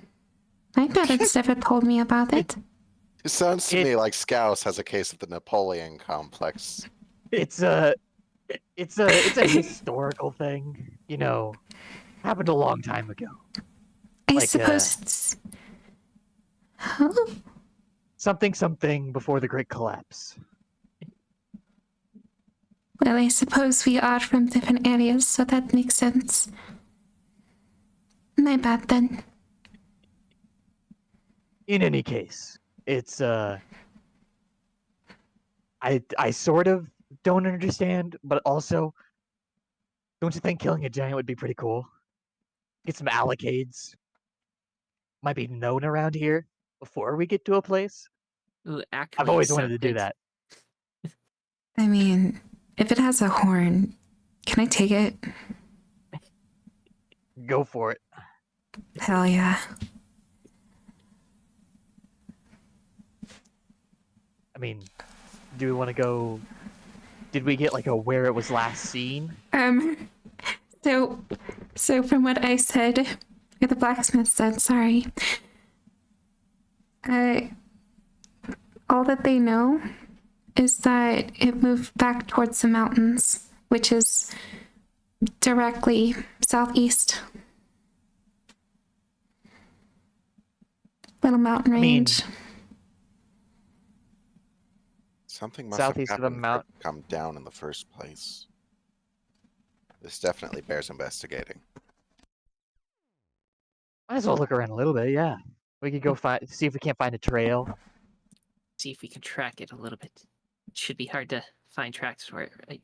My parents never told me about it. It sounds to It- me like Scouse has a case of the Napoleon complex. It's a it's a historical thing, you know. Happened a long time ago. I Like, suppose it's. Huh? Something before the Great Collapse. Well, I suppose we are from different areas, so that makes sense. My bad then. In any case, it's I sort of don't understand, but also, don't you think killing a giant would be pretty cool? Get some allicades. Might be known around here before we get to a place. Ooh, I've always accolades wanted sound to do good. that. I mean, if it has a horn, can I take it? Go for it. Hell yeah. I mean, do we want to go? Did we get like a where it was last seen? So from what I said, or the blacksmith said, sorry, all that they know is that it moved back towards the mountains, which is directly southeast. Little mountain I mean, range. Something must Southeast have of the happened for it mount. to come down in the first place. This definitely bears investigating. Might as well look around a little bit. Yeah, we could go see if we can't find a trail. See if we can track it a little bit. It should be hard to find tracks for it, right?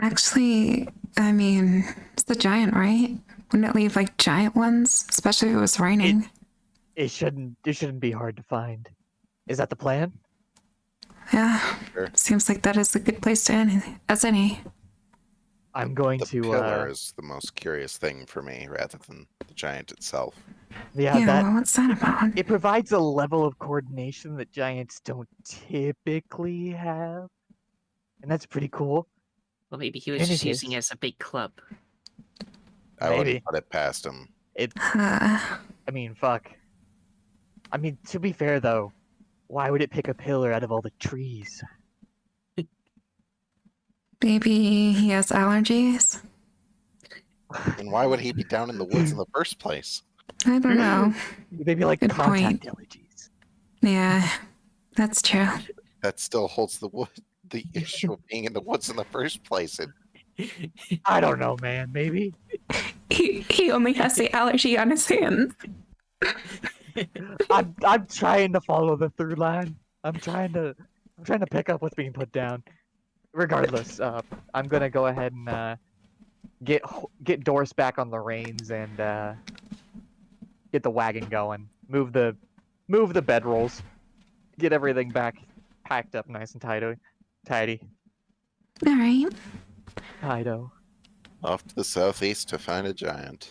Actually, I mean, it's the giant, right? Wouldn't it leave like giant ones, especially if it was raining? It shouldn't be hard to find. Is that the plan? Yeah, Sure. seems like that is a good place to end as any. I'm going The to pillar is the most curious thing for me, rather than the giant itself. yeah, Yeah, that well, what's that about? it provides a level of coordination that giants don't typically have. And that's pretty cool. Well, maybe he was In any just using it case. as a big club. I Maybe. wouldn't put it past him. Uh, I mean, fuck. I mean, to be fair though, why would it pick a pillar out of all the trees? maybe he has allergies? And why would he be down in the woods in the first place? I don't know. Maybe like Good contact point. allergies. Yeah, that's true. That still holds the issue of being in the woods in the first place. I don't know, man. Maybe. He only has the allergy on his hands. I'm trying to follow the through line. I'm trying to pick up what's being put down. Regardless, I'm gonna go ahead and get Doris back on the reins and get the wagon going. Move the bedrolls. Get everything back packed up nice and tidy. All right. Tido. Off to the southeast to find a giant.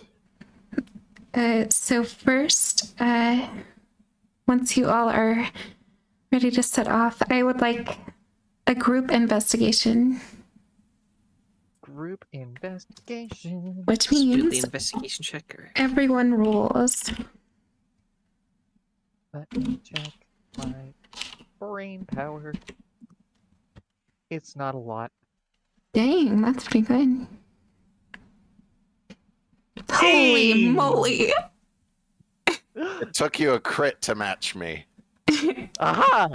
So first, once you all are ready to set off, I would like a group investigation, Group investigation. which Split the means investigation check, or everyone rolls. Let me check my brain power. It's not a lot. Dang, that's pretty good. Hey! Holy moly! It took you a crit to match me. Aha!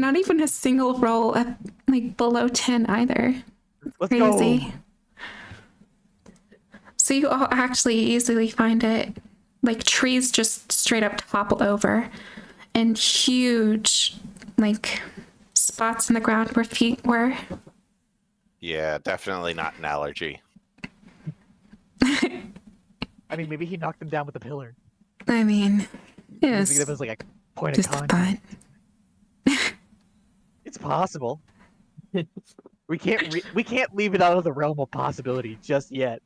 And not even a single roll at like below 10 either. Let's Crazy. go. So you all actually easily find it. Like trees just straight up topple over, and huge, like, spots in the ground where feet were. Yeah, definitely not an allergy. I mean, maybe he knocked them down with a pillar. I mean, it Maybe was that was like a point of just a contact. thought. It's possible. We can't leave it out of the realm of possibility just yet.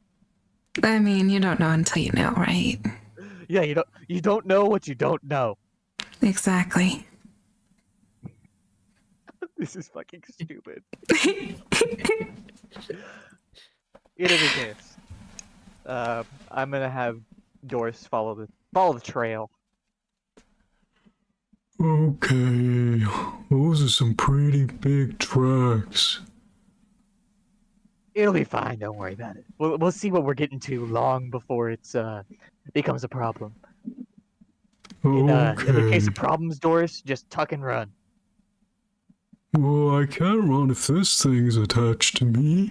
I mean, you don't know until you know, right? Yeah, you don't know what you don't know. Exactly. This is fucking stupid. In any case, I'm gonna have Doris follow the trail. Okay, those are some pretty big tracks. It'll be fine. Don't worry about it. We'll see what we're getting to long before it's becomes a problem. In the case Okay. of problems, Doris, just tuck and run. Well, I can't run if this thing's attached to me.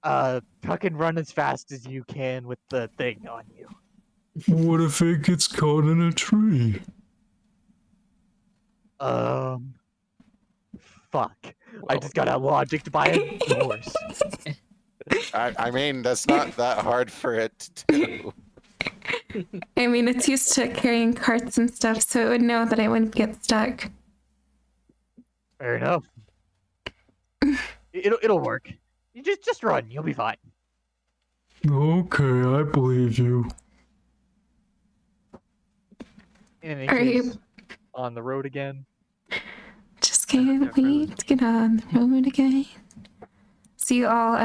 Tuck and run as fast as you can with the thing on you. What if it gets caught in a tree? Fuck. I just got outlogicked by a horse. I mean, that's not that hard for it to do. I mean, it's used to carrying carts and stuff, so it would know that I wouldn't get stuck. Fair enough. It'll work. You just run. You'll be fine. Okay, I believe you. In any Are case, you- on the road again. Just can't wait to get on the road again. So you all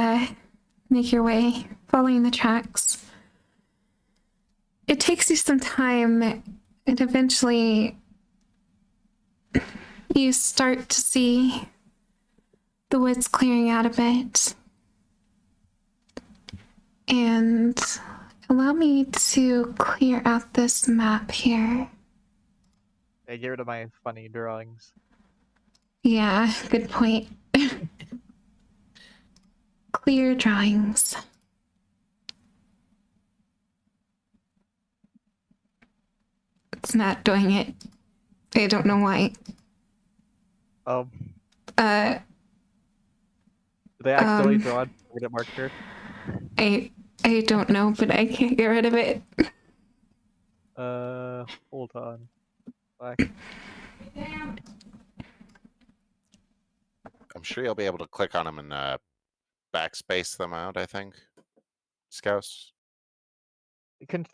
make your way, following the tracks. It takes you some time, and eventually you start to see the woods clearing out a bit. And allow me to clear out this map here. I get rid of my funny drawings. Yeah, good point. Clear drawings. It's not doing it. I don't know why. Did they accidentally draw a target marker? I don't know, but I can't get rid of it. Hold on. Black. I'm sure you'll be able to click on them and backspace them out, I think. Scouts. I can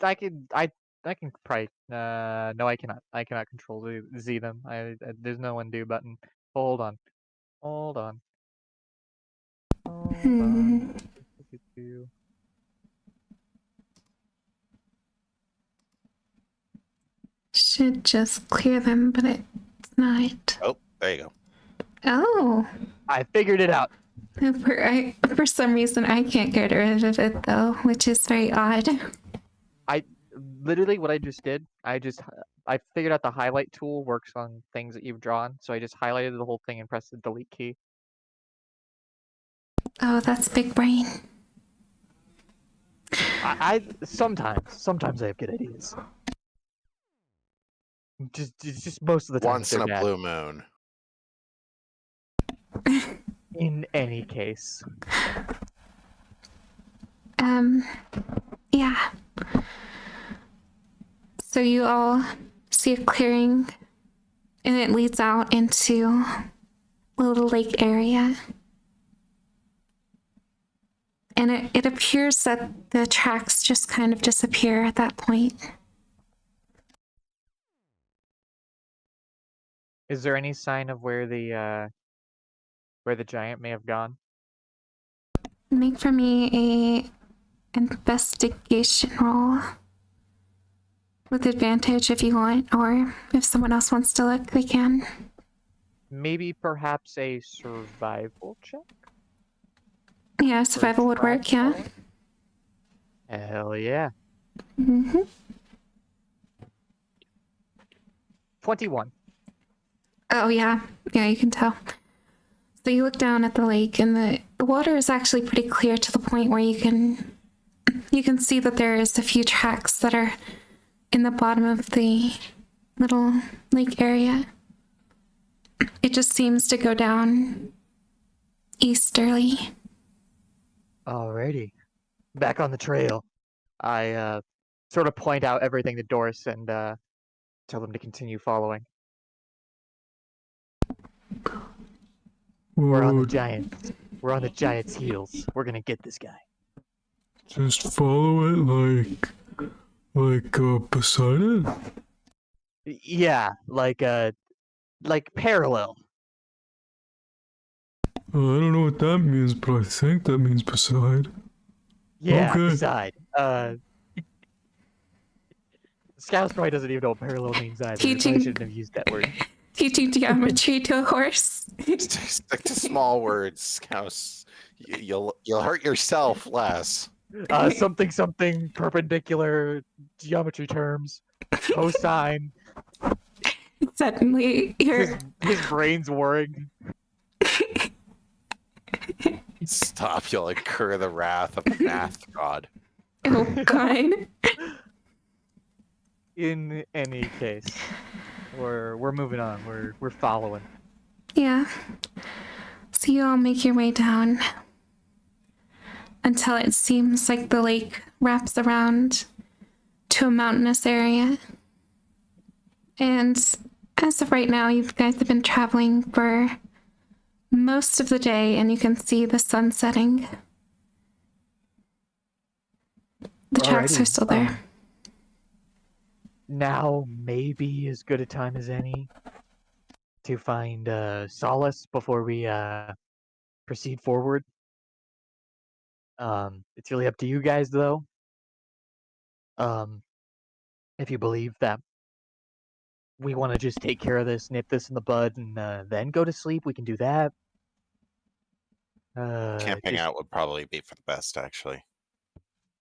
probably no, I cannot. I cannot control Z them. There's no undo button. Hold on. Hold on. Hold on. Should just clear them, but it's not. Oh, there you go. Oh. I figured it out. For some reason, I can't get rid of it, though, which is very odd. Literally what I just did, I figured out the highlight tool works on things that you've drawn, so I just highlighted the whole thing and pressed the delete key. Oh, that's big brain. I sometimes I have good ideas. Just most of the time. Once in they're a bad. blue moon. In any case. Yeah. So you all see a clearing, and it leads out into a little lake area. And it appears that the tracks just kind of disappear at that point. Is there any sign of where the giant may have gone? Make for me a investigation roll. With advantage if you want, or if someone else wants to look, they can. Maybe perhaps a survival check? Yeah, survival would work, yeah. Hell yeah. Mm-hmm. 21. Oh, yeah. Yeah, you can tell. So you look down at the lake, and the water is actually pretty clear to the point where you can see that there is a few tracks that are in the bottom of the little lake area. It just seems to go down easterly. Alrighty. Back on the trail. I sort of point out everything to Doris and tell them to continue following. We're on the Well, giants. We're on the giant's heels. We're gonna get this guy. just follow it beside it. Yeah, like parallel. I don't know what that means, but I think that means beside. Yeah, Okay. beside. Scouts probably doesn't even know what parallel means either. I probably Teaching- shouldn't have used that word. Teaching geometry to a horse. Stick to small words, Scouse. You'll hurt yourself less. Something perpendicular geometry terms. Cosine. Suddenly, you're His brain's whirring. Stop! You'll incur the wrath of the math god. oh god. In any case, we're moving on. We're following. Yeah. So you all make your way down until it seems like the lake wraps around to a mountainous area. And as of right now, you guys have been traveling for most of the day, and you can see the sun setting. The tracks are Alrighty, still there. Now maybe as good a time as any to find solace before we proceed forward. It's really up to you guys though. If you believe that we want to just take care of this, nip this in the bud, and then go to sleep, we can do that. Camping Just- out would probably be for the best, actually.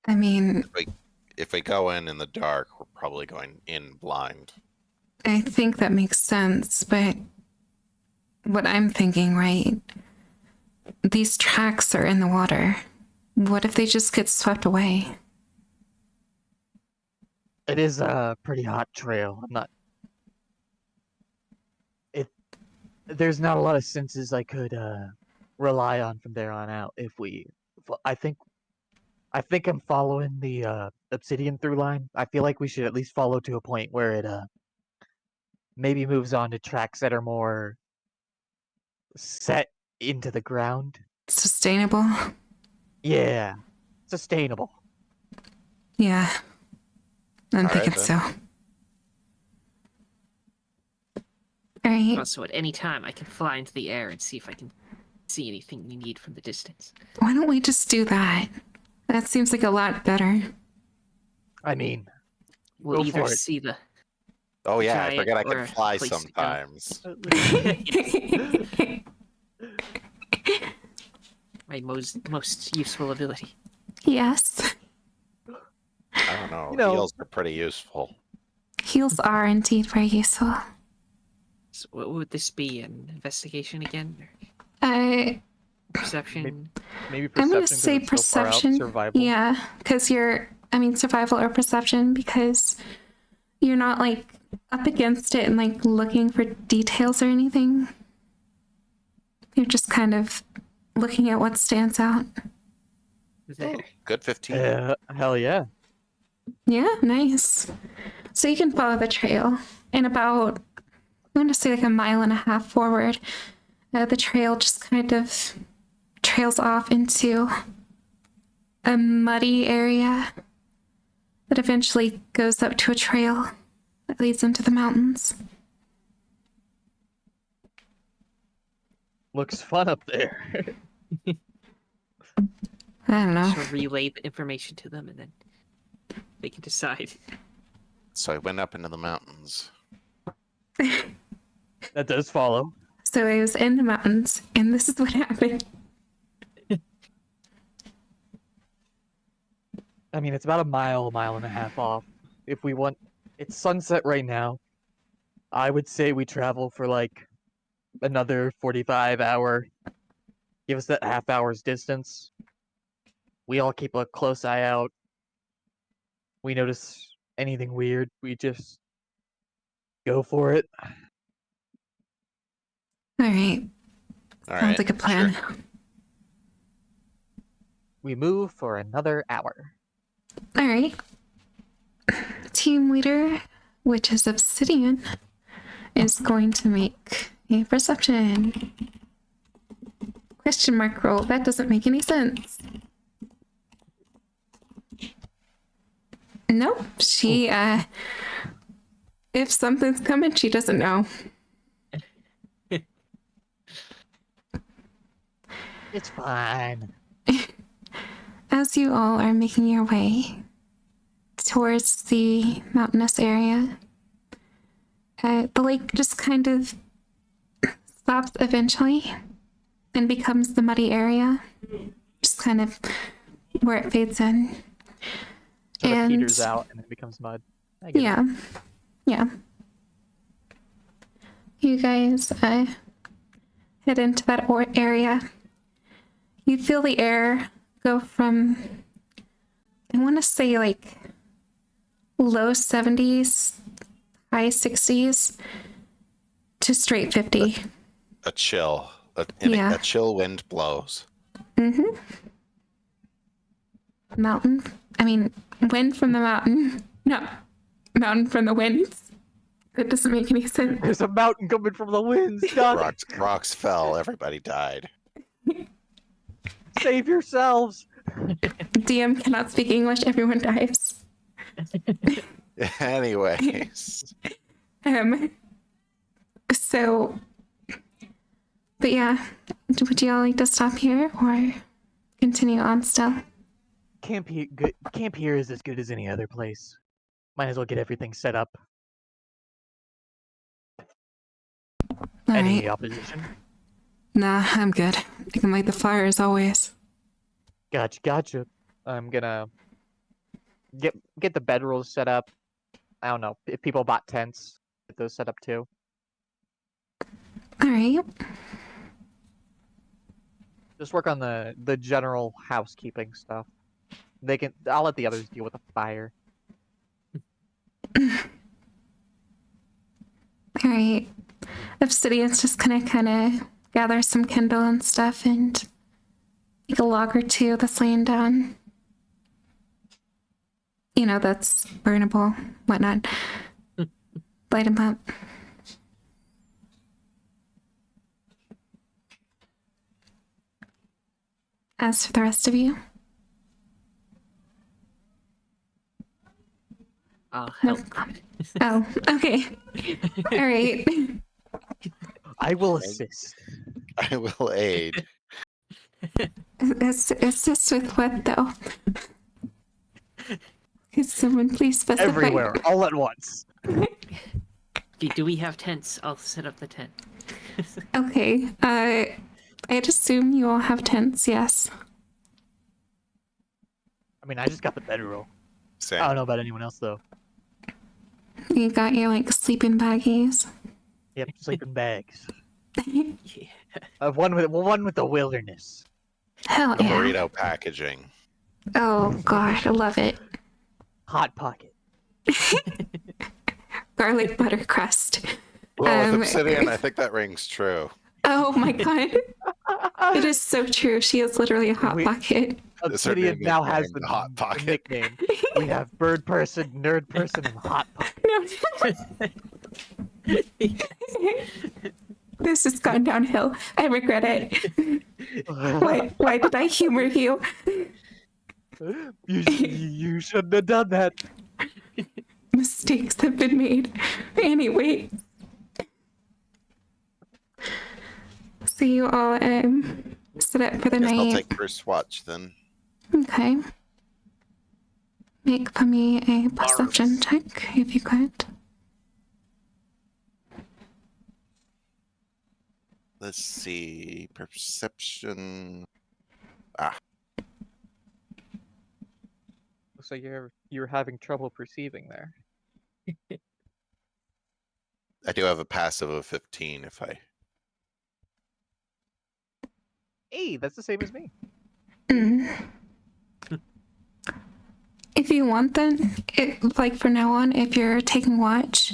I mean, If we go in the dark, we're probably going in blind. I think that makes sense, but what I'm thinking, right? These tracks are in the water. What if they just get swept away? It is a pretty hot trail. There's not a lot of senses I could rely on from there on out. I think I'm following the obsidian through line. I feel like we should at least follow to a point where it maybe moves on to tracks that are more set into the ground. Sustainable? Yeah, sustainable. Yeah. I'm All right, thinking then. so. Alright. Also, at any time, I can fly into the air and see if I can see anything we need from the distance. Why don't we just do that? That seems like a lot better. I mean, We'll Go either for it. see the Oh yeah, I giant forget I or can fly place to go. sometimes. my most useful ability. Yes. I don't know. You know- Heels are pretty useful. Heels are indeed very useful. So what would this be? An investigation again? Or I perception? maybe I'm perception. gonna 'cause say it's so far out, perception. survival. Yeah, because survival or perception, because you're not like up against it and like looking for details or anything. You're just kind of looking at what stands out. There. Good 15. Hell yeah. Yeah, nice. So you can follow the trail, and about, I'm going to say like a mile and a half forward, the trail just kind of trails off into a muddy area that eventually goes up to a trail that leads into the mountains. Looks fun up there. I don't know. She'll relay the information to them, and then they can decide. So I went up into the mountains. That does follow. So I was in the mountains, and this is what happened. I mean, it's about a mile and a half off. If we want, it's sunset right now. I would say we travel for like another 45 hour. Give us that half hour's distance. We all keep a close eye out. We notice anything weird, we just go for it. All right. All Sounds right. like a plan. sure. We move for another hour. All right. Team leader, which is Obsidian, is going to make a perception. Question mark roll. That doesn't make any sense. Nope. She, if something's coming, she doesn't know. It's fine. As you all are making your way towards the mountainous area, the lake just kind of stops eventually and becomes the muddy area, just kind of where it fades in. Sort of And- peters out and it becomes mud. I get it. Yeah. Yeah. You guys head into that area. You feel the air go from, I want to say, like low 70s, high 60s to straight 50. A chill. Yeah. A chill wind blows. Mm-hmm. Mountain. I mean, wind from the mountain. No, mountain from the winds. That doesn't make any sense. There's a mountain coming from the winds, Doc. Rocks fell. Everybody died. Save yourselves. DM cannot speak English. Everyone dies. Anyways. So, but yeah, would you all like to stop here or continue on still? Camp here is as good as any other place. Might as well get everything set up. All Any right. opposition? Nah, I'm good. I can light the fire as always. Gotcha. I'm gonna get the bedrolls set up. I don't know if people bought tents. Get those set up too. All right. Just work on the general housekeeping stuff. I'll let the others deal with the fire. All right. Obsidian's just gonna kind of gather some kindle and stuff and take a log or two that's laying down. You know, that's burnable, whatnot. Light them up. As for the rest of you, I'll no help. comment. Oh, okay. All right. I will assist. I will aid. Assist with what, though? Could someone please specify? Everywhere, all at once. Do we have tents? I'll set up the tent. Okay. I'd assume you all have tents, yes. I mean, I just got the bedroll. Same. I don't know about anyone else though. You got your, like, sleeping baggies. Yep, sleeping bags. Yeah. One with the wilderness. Hell The yeah. burrito packaging. Oh, God, I love it. Hot pocket. Garlic butter crust. Well, with Obsidian, I think that rings true. Oh my God. It is so true. She is literally a hot We- pocket. It's her Obsidian new now has nickname, the the Hot Pocket. nickname. We have bird person, nerd person, and hot pocket. No. This has gone downhill. I regret it. Why did I humor you? You shouldn't have done that. Mistakes have been made. Anyway. So you all set up for the Guess I'll night. take first watch then. Okay. Make for me a perception check, if you could. Let's see. Perception. So you're having trouble perceiving there. I do have a passive of 15 if I Hey, that's the same as me. If you want, then, like for now on, if you're taking watch,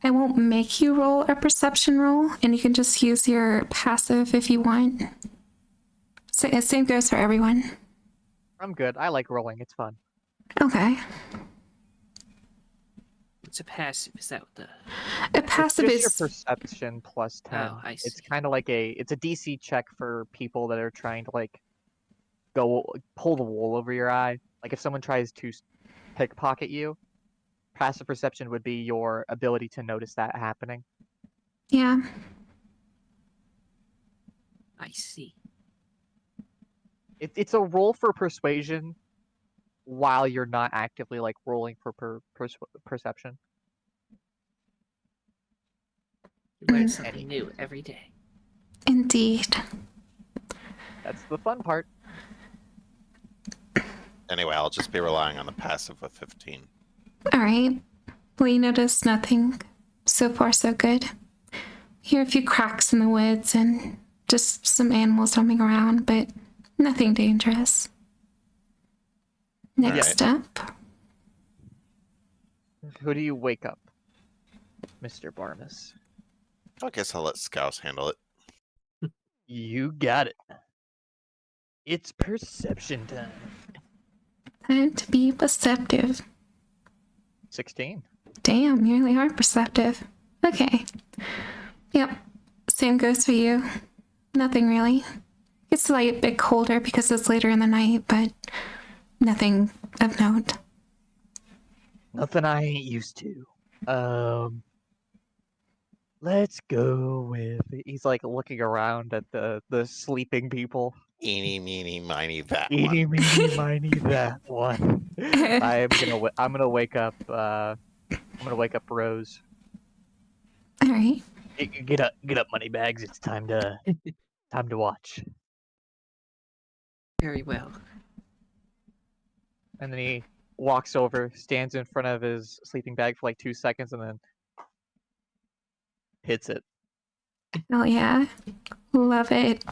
I won't make you roll a perception roll, and you can just use your passive if you want. So, same goes for everyone. I'm good. I like rolling. It's fun. Okay. What's a passive? Is that what the? A passive it's just is your perception plus 10. Oh, I see. It's kind of like it's a DC check for people that are trying to like go pull the wool over your eye. Like if someone tries to pickpocket you, passive perception would be your ability to notice that happening. yeah. I see. It's a roll for persuasion while you're not actively like rolling for perception. You learn something new every day. Indeed. That's the fun part. Anyway, I'll just be relying on the passive with 15. All right. Well, you notice nothing. So far, so good. Hear a few cracks in the woods and just some animals roaming around, but nothing dangerous. Next up. Who do you wake up? Mr. Barnes. I guess I'll let Scouse handle it. You got it. It's perception time. Time to be perceptive. 16. Damn, you really are perceptive. Okay. Yep. Same goes for you. Nothing really. It's like a bit colder because it's later in the night, but nothing of note. Nothing I ain't used to. Let's go with. He's like looking around at the sleeping people. Eeny, meeny, miny, that Eeny, one. meeny, miny, that one. I'm gonna wake up. I'm gonna wake up Rose. All right. Get up, Moneybags. It's time to watch. Very well. And then he walks over, stands in front of his sleeping bag for like 2 seconds, and then hits it. Oh yeah. Love it.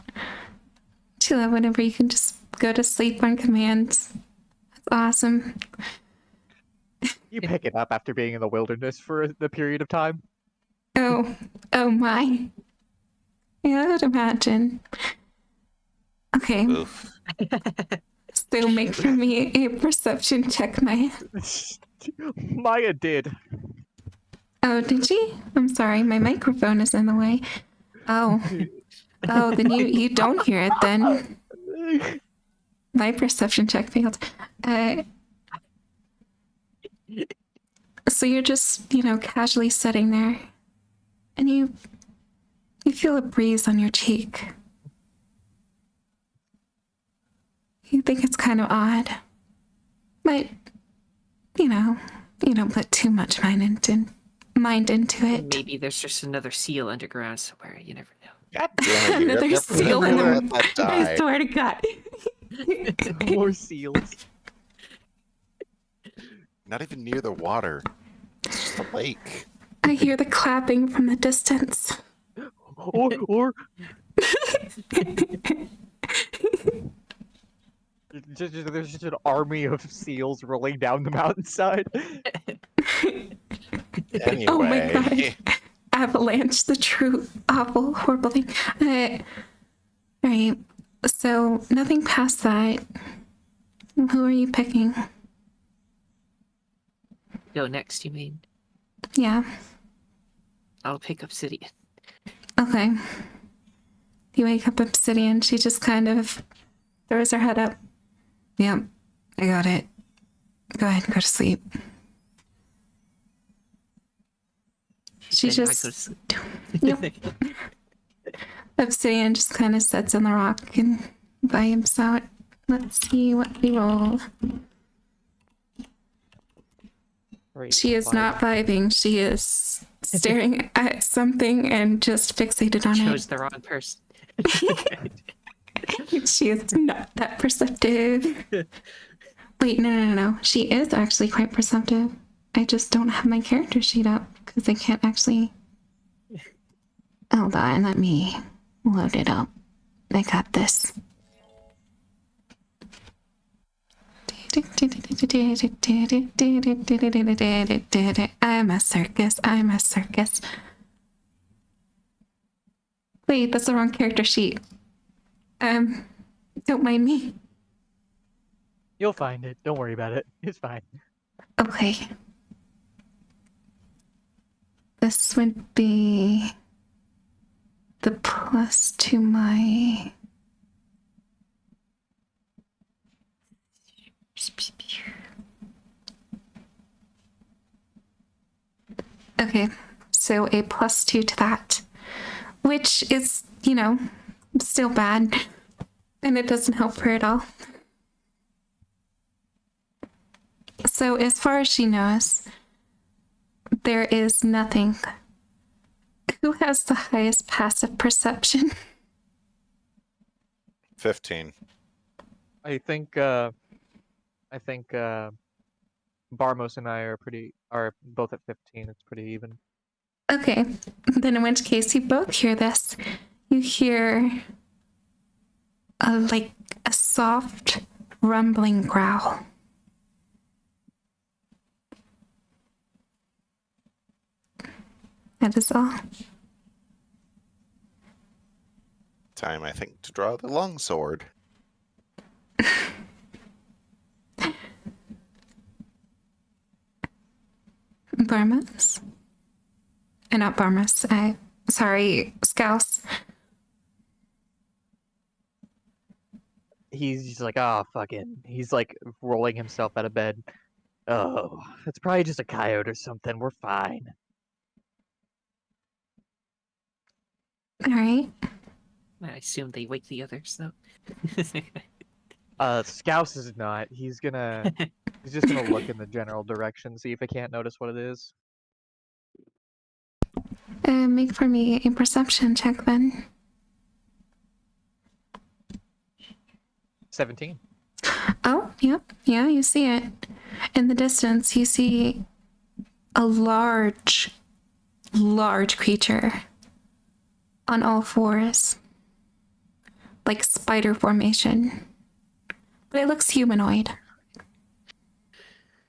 Do you love whenever you can just go to sleep on command? That's awesome. You pick it up after being in the wilderness for the period of time. Oh my. Yeah, I would imagine. Okay. Oof. So make for me a perception check, Maya. Maya did. Oh, did she? I'm sorry, my microphone is in the way. Oh, then you don't hear it then. My perception check failed. So you're just, casually sitting there, and you feel a breeze on your cheek. You think it's kind of odd, but you don't put too much mind into it. Maybe there's just another seal underground somewhere. You never know. God damn it, Another you're seal in everywhere the- at that I die. swear to God. More seals. Not even near the water. It's just a lake. I hear the clapping from the distance. Or there's just an army of seals rolling down the mountainside. Anyway. Oh my God. Avalanche, the true awful, horrible thing. Alright, so nothing past that. Who are you picking? Go next, you mean? Yeah, I'll pick Obsidian. okay. You wake up Obsidian, she just kind of throws her head up. Yep, I got it. Go ahead and go to sleep. She Then I go to just... sleep. Yep. Obsidian just kind of sits on the rock and vibes out. Let's see what we roll. She is not vibing. She is staring at something and just fixated on Chose the wrong person. it. She is not that perceptive. Wait, no. She is actually quite perceptive. I just don't have my character sheet up because I can't actually... Hold on, let me load it up. I got this. I'm a circus. I'm a circus. Wait, that's the wrong character sheet. Don't mind me. You'll find it. Don't worry about it. It's fine. Okay. This would be the plus to my. Okay, so a +2 to that, which is, still bad, and it doesn't help her at all. So, as far as she knows, there is nothing. Who has the highest passive perception? 15. I think Barmos and I are both at 15. It's pretty even. Okay, then in which case you both hear this. You hear a soft rumbling growl. That is all. Time, I think, to draw the longsword. Barmas? Not Barmas. Sorry, Scouse. He's like, oh, fucking. He's like rolling himself out of bed. Oh, it's probably just a coyote or something. We're fine. All right. I assume they wake the others, though. Scouse is not. He's just gonna look in the general direction, see if he can't notice what it is. Make for me a perception check then. 17. Oh, yep. Yeah, you see it. In the distance, you see a large creature on all fours. Like spider formation. But it looks humanoid.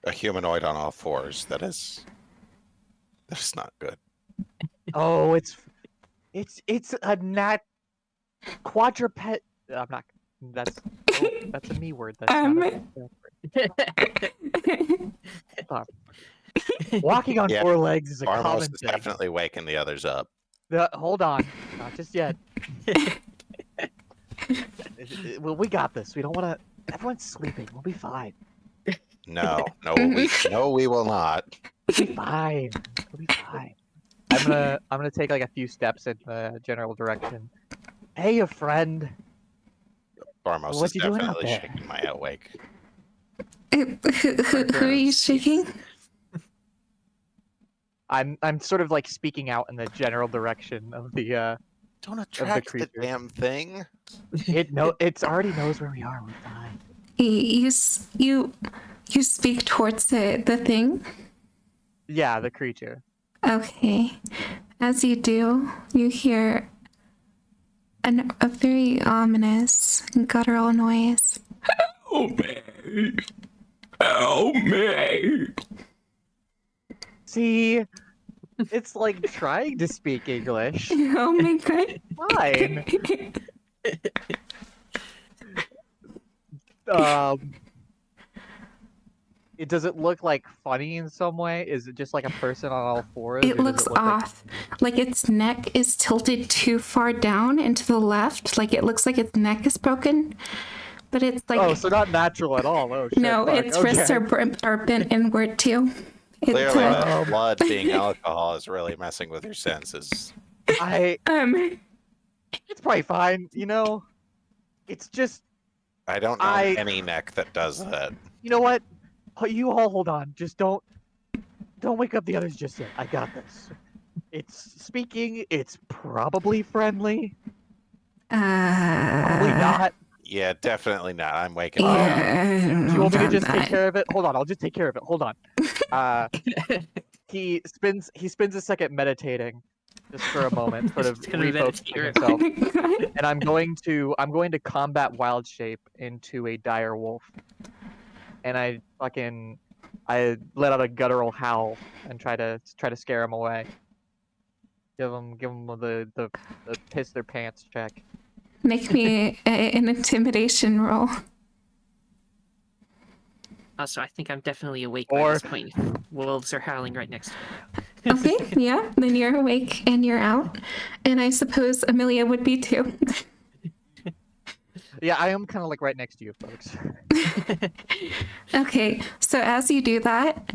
A humanoid on all fours. That's not good. Oh, it's a nat quadruped. I'm not. That's a me word. That's not a walking on Yeah, four legs is a Barmos common is thing. definitely waking the others up. Hold on, not just yet. Well, we got this. We don't want to. Everyone's sleeping. We'll be fine. No, we will not. We'll be fine. We'll be fine. I'm gonna take like a few steps in the general direction. Hey, a friend. Barmos What is you doing out definitely there? shaking my awake. Who are you shaking? I'm sort of like speaking out in the general direction of the Don't attract the creature. damn thing. It's already knows where we are. We're fine. You speak towards the thing? Yeah, the creature. Okay. As you do, you hear a very ominous guttural noise. Help me! Help me! See, it's like trying to speak English. Oh my god. Fine. Does it look like funny in some way? Is it just like a person on all fours? It or does looks look off. Like its neck is tilted too far down and to the left. Like it looks like its neck is broken. But it's like. Oh, so not natural at all. Oh, shit. No, fuck. its wrists Okay. are bent inward too. Clearly, Oh. blood being alcohol is really messing with your senses. It's probably fine, It's just, I don't know any neck that does that. you know what? You all hold on. Just don't wake up the others just yet. I got this. It's speaking. It's probably friendly. Probably not. Yeah, definitely not. I'm waking up. Do you want me to just take care of it? Hold on. I'll just take care of it. Hold on. He spends a second meditating, just for a moment, sort of Just gonna meditate refocusing real Oh himself. my god. And I'm going to combat wild shape into a dire wolf. And I let out a guttural howl and try to scare him away. Give him the piss their pants check. Make me an intimidation roll. Also, I think I'm definitely awake Or- by this point. Wolves are howling right next to me. Okay, yeah, then you're awake and you're out. And I suppose Amelia would be too. Yeah, I am kind of like right next to you, folks. Okay, so as you do that,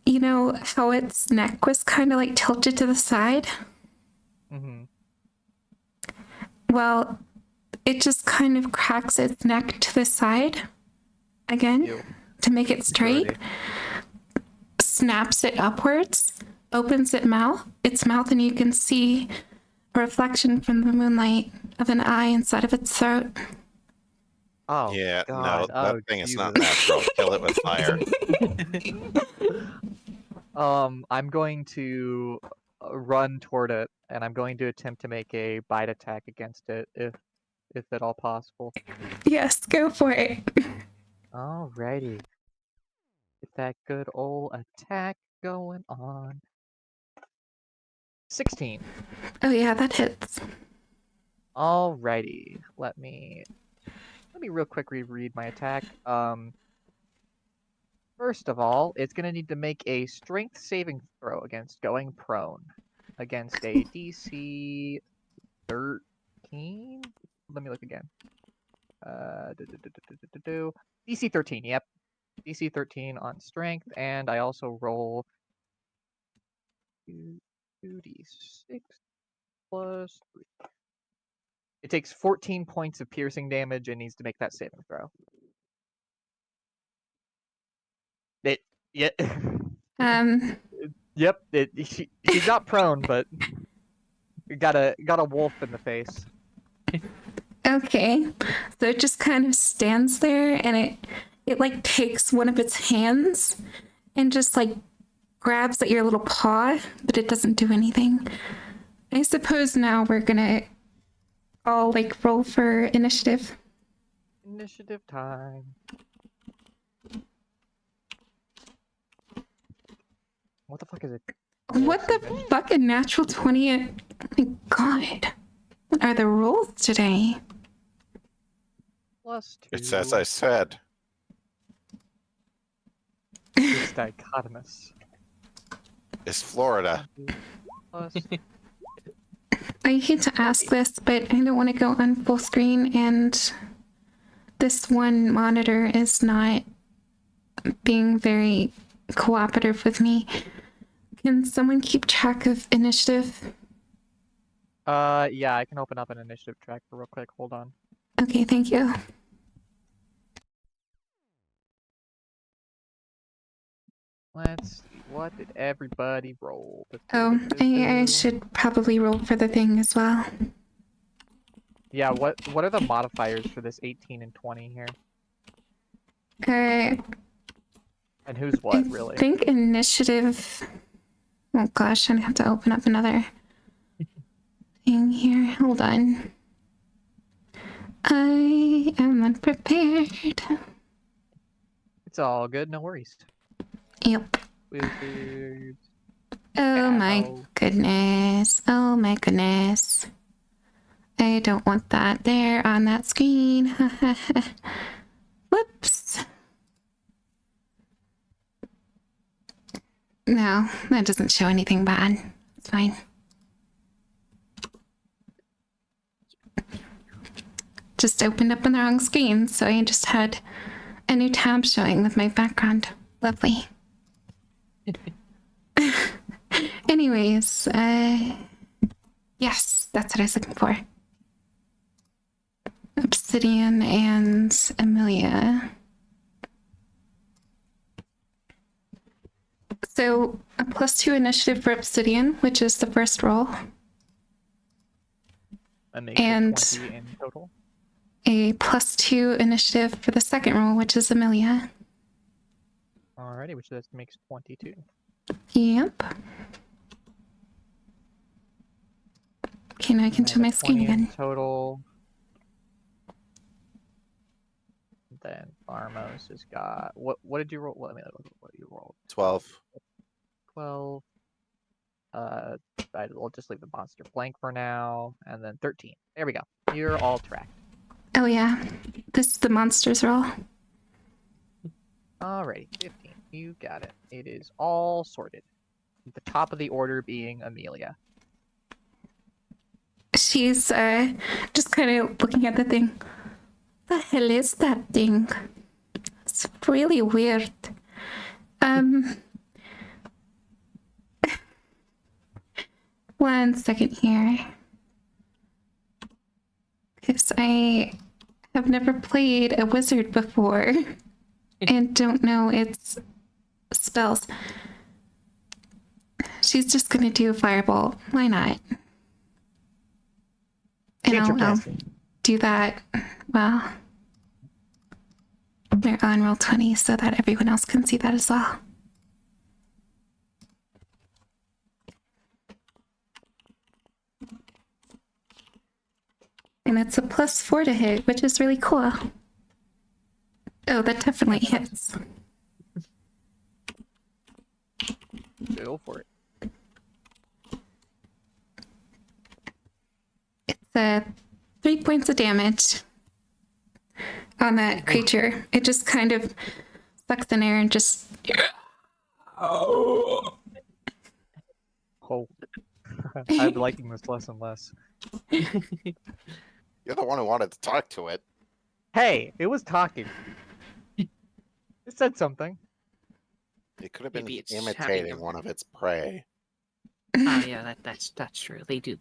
you know how its neck was kind of like tilted to the side? Mm-hmm. Well, it just kind of cracks its neck to the side again Ew. to make it straight, Dirty. snaps it upwards, opens its mouth, and you can see a reflection from the moonlight of an eye inside of its throat. Oh, Yeah, God. no, that Oh, thing is not Jesus. natural. Kill it with fire. I'm going to run toward it, and I'm going to attempt to make a bite attack against it, if at all possible. Yes, go for it. Alrighty. Get that good old attack going on. 16. Oh yeah, that hits. Alrighty. Let me real quick reread my attack. First of all, it's gonna need to make a strength saving throw against going prone. Against a DC 13? Let me look again. DC 13, yep. DC 13 on strength, and I also roll 2d6 plus 3. It takes 14 points of piercing damage and needs to make that saving throw. Yeah. Yep. She's not prone, but got a wolf in the face. Okay, so it just kind of stands there, and it like takes one of its hands and just like grabs at your little paw, but it doesn't do anything. I suppose now we're gonna all like roll for initiative. Initiative time. What the fuck is it? What the fucking natural 20? Oh my god. What are the rules today? Plus 2. It's as I said. It's dichotomous. It's Florida. Plus I hate to ask this, but I don't want to go on full screen, and this one monitor is not being very cooperative with me. Can someone keep track of initiative? yeah, I can open up an initiative tracker real quick. Hold on. Okay, thank you. Let's see. What did everybody roll? Oh, I should probably roll for the thing as well. Yeah, what are the modifiers for this 18 and 20 here? I And who's what, really? think initiative. Oh gosh, I have to open up another thing here. Hold on. I am unprepared. It's all good, no worries. Yep. Wizards. Oh my Ow. goodness. Oh my goodness. I don't want that there on that screen. Whoops. No, that doesn't show anything bad. It's fine. Just opened up on the wrong screen, so I just had a new tab showing with my background. Lovely. Anyways, yes, that's what I was looking for. Obsidian and Amelia. So a +2 initiative for Obsidian, which is the first roll, That makes And- it 20 in total. a +2 initiative for the second roll, which is Amelia. Alrighty, which that makes 22. Yep. Okay, now I can show my screen 20 in again. total. Then Farmos has got what did you roll? Let me look at what you rolled. 12. 12. We'll just leave the monster blank for now, and then 13. There we go. You're all tracked. Oh yeah, this is the monsters roll. Alrighty, 15. You got it. It is all sorted. At the top of the order being Amelia. She's just kind of looking at the thing. The hell is that thing? It's really weird. One second here. Because I have never played a wizard before and don't know its spells. She's just gonna do a fireball. Why not? And Cantrip I'll casting. do that. Well, they're on roll 20 so that everyone else can see that as well. And it's a +4 to hit, which is really cool. Oh, that definitely hits. Go for it. It's 3 points of damage on that creature. It just kind of sucks in air and just. Oh. I'm liking this less and less. You're the one who wanted to talk to it. Hey, it was talking. It said something. It could have been Maybe it's having imitating a- one of its prey. Oh yeah, that's true.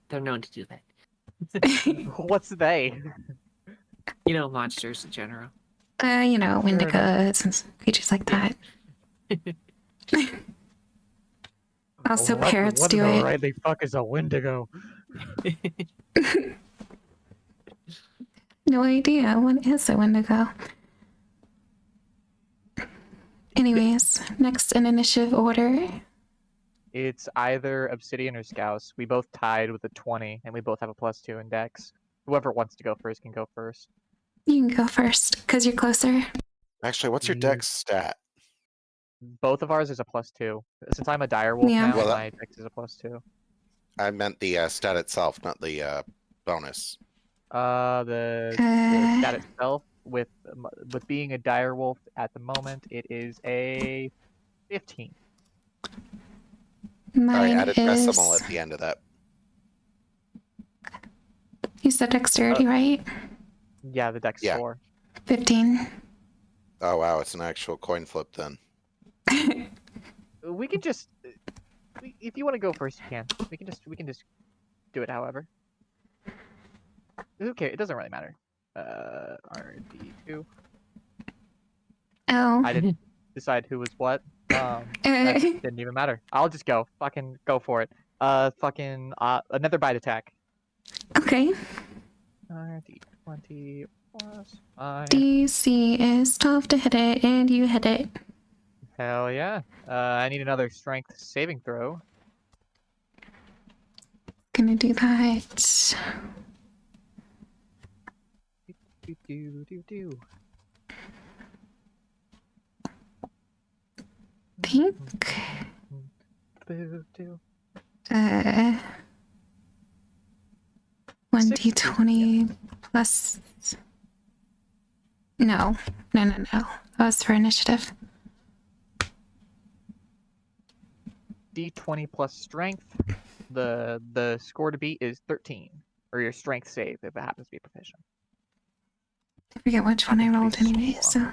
They're known to do that. What's they? You know, monsters in general. You know, Fair enough. Wendigos and creatures like that. Also, parrots do it. Right, the fuck is a Wendigo? No idea. What is a Wendigo? Anyways, next in initiative order. It's either Obsidian or Scouse. We both tied with a 20, and we both have a +2 in Dex. Whoever wants to go first can go first. You can go first, because you're closer. Actually, what's your Mm. dex stat? Both of ours is a +2. Since I'm a direwolf Yeah. now, Well, my Dex is a +2. I meant the stat itself, not the bonus. The Uh, stat itself, with being a direwolf at the moment, it is a 15. I Mine added is. decimal at the end of that. You said dexterity, right? Yeah, the Dex Yeah. 4. 15. Oh wow, it's an actual coin flip then. We can just, if you want to go first, you can. We can just do it. However, who cares? It doesn't really matter. RD2. Oh. I didn't decide who was what. That didn't even matter. I'll just go. Fucking go for it. Another bite attack. Okay. RD20 plus 5. DC is 12 to hit it, and you hit it. Hell yeah. I need another strength saving throw. Gonna do that. Do. Think. Do. 1d20 plus. No. That was for initiative. D20 plus strength. The score to beat is 13, or your strength save if it happens to be proficient. I forget which one I rolled anyway, so.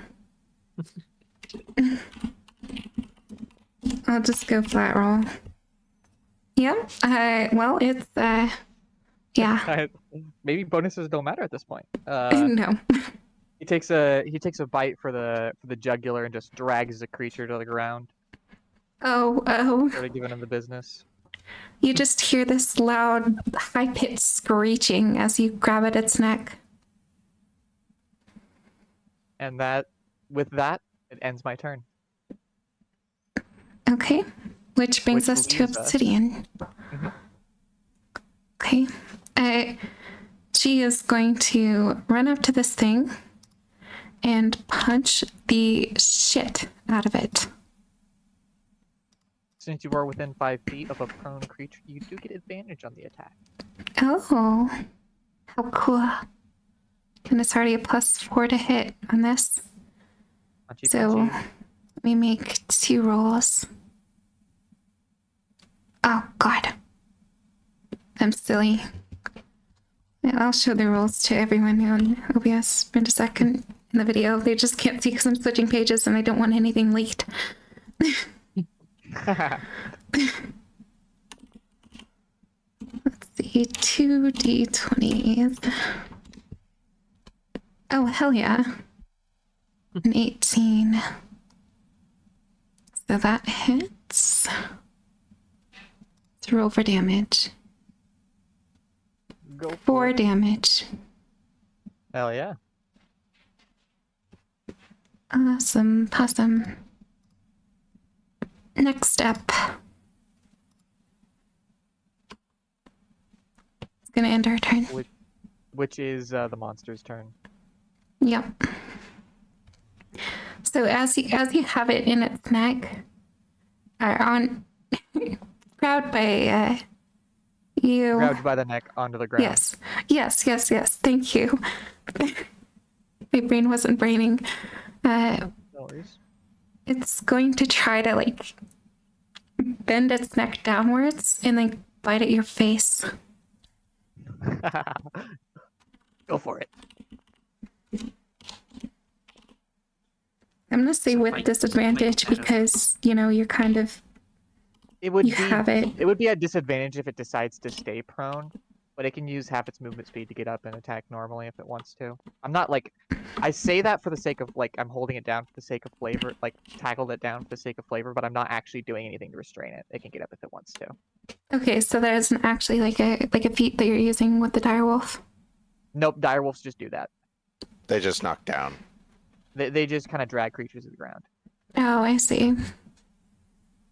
I'll just go flat roll. Yep. Well, it's yeah. Maybe bonuses don't matter at this point. No. He takes a bite for the jugular and just drags the creature to the ground. Oh. Sort of giving him the business. You just hear this loud, high-pitched screeching as you grab at its neck. And with that, it ends my turn. Okay. Which brings Which us to leaves us- obsidian. Mhm. Okay. She is going to run up to this thing and punch the shit out of it. Since you are within 5 feet of a prone creature, you do get advantage on the attack. Oh, how cool. And it's already a +4 to hit on this. Punchy, So punchy. let me make 2 rolls. Oh, God. I'm silly. Yeah, I'll show the rolls to everyone on OBS in a second in the video. They just can't see because I'm switching pages and I don't want anything leaked. Let's see, 2d20s. Oh, hell yeah. An 18. So that hits. Let's roll for damage. Go for 4 it. damage. Hell yeah. Awesome possum. Next up. It's gonna end our turn. Which is the monster's turn. Yep. So as you have it in its neck, on grabbed by you. Grabbed by the neck onto the ground. Yes. Thank you. My brain wasn't braining. No worries. It's going to try to like bend its neck downwards and like bite at your face. Go for it. I'm gonna say So with bite- disadvantage bite- because you're kind of It would you be have it. It would be at disadvantage if it decides to stay prone, but it can use half its movement speed to get up and attack normally if it wants to. I'm not like I say that for the sake of like I'm holding it down for the sake of flavor, like tackled it down for the sake of flavor, but I'm not actually doing anything to restrain it. It can get up if it wants to. Okay, so there isn't actually like a feat that you're using with the direwolf. Nope, direwolves just do that. They just knock down. They just kind of drag creatures to the ground. Oh, I see.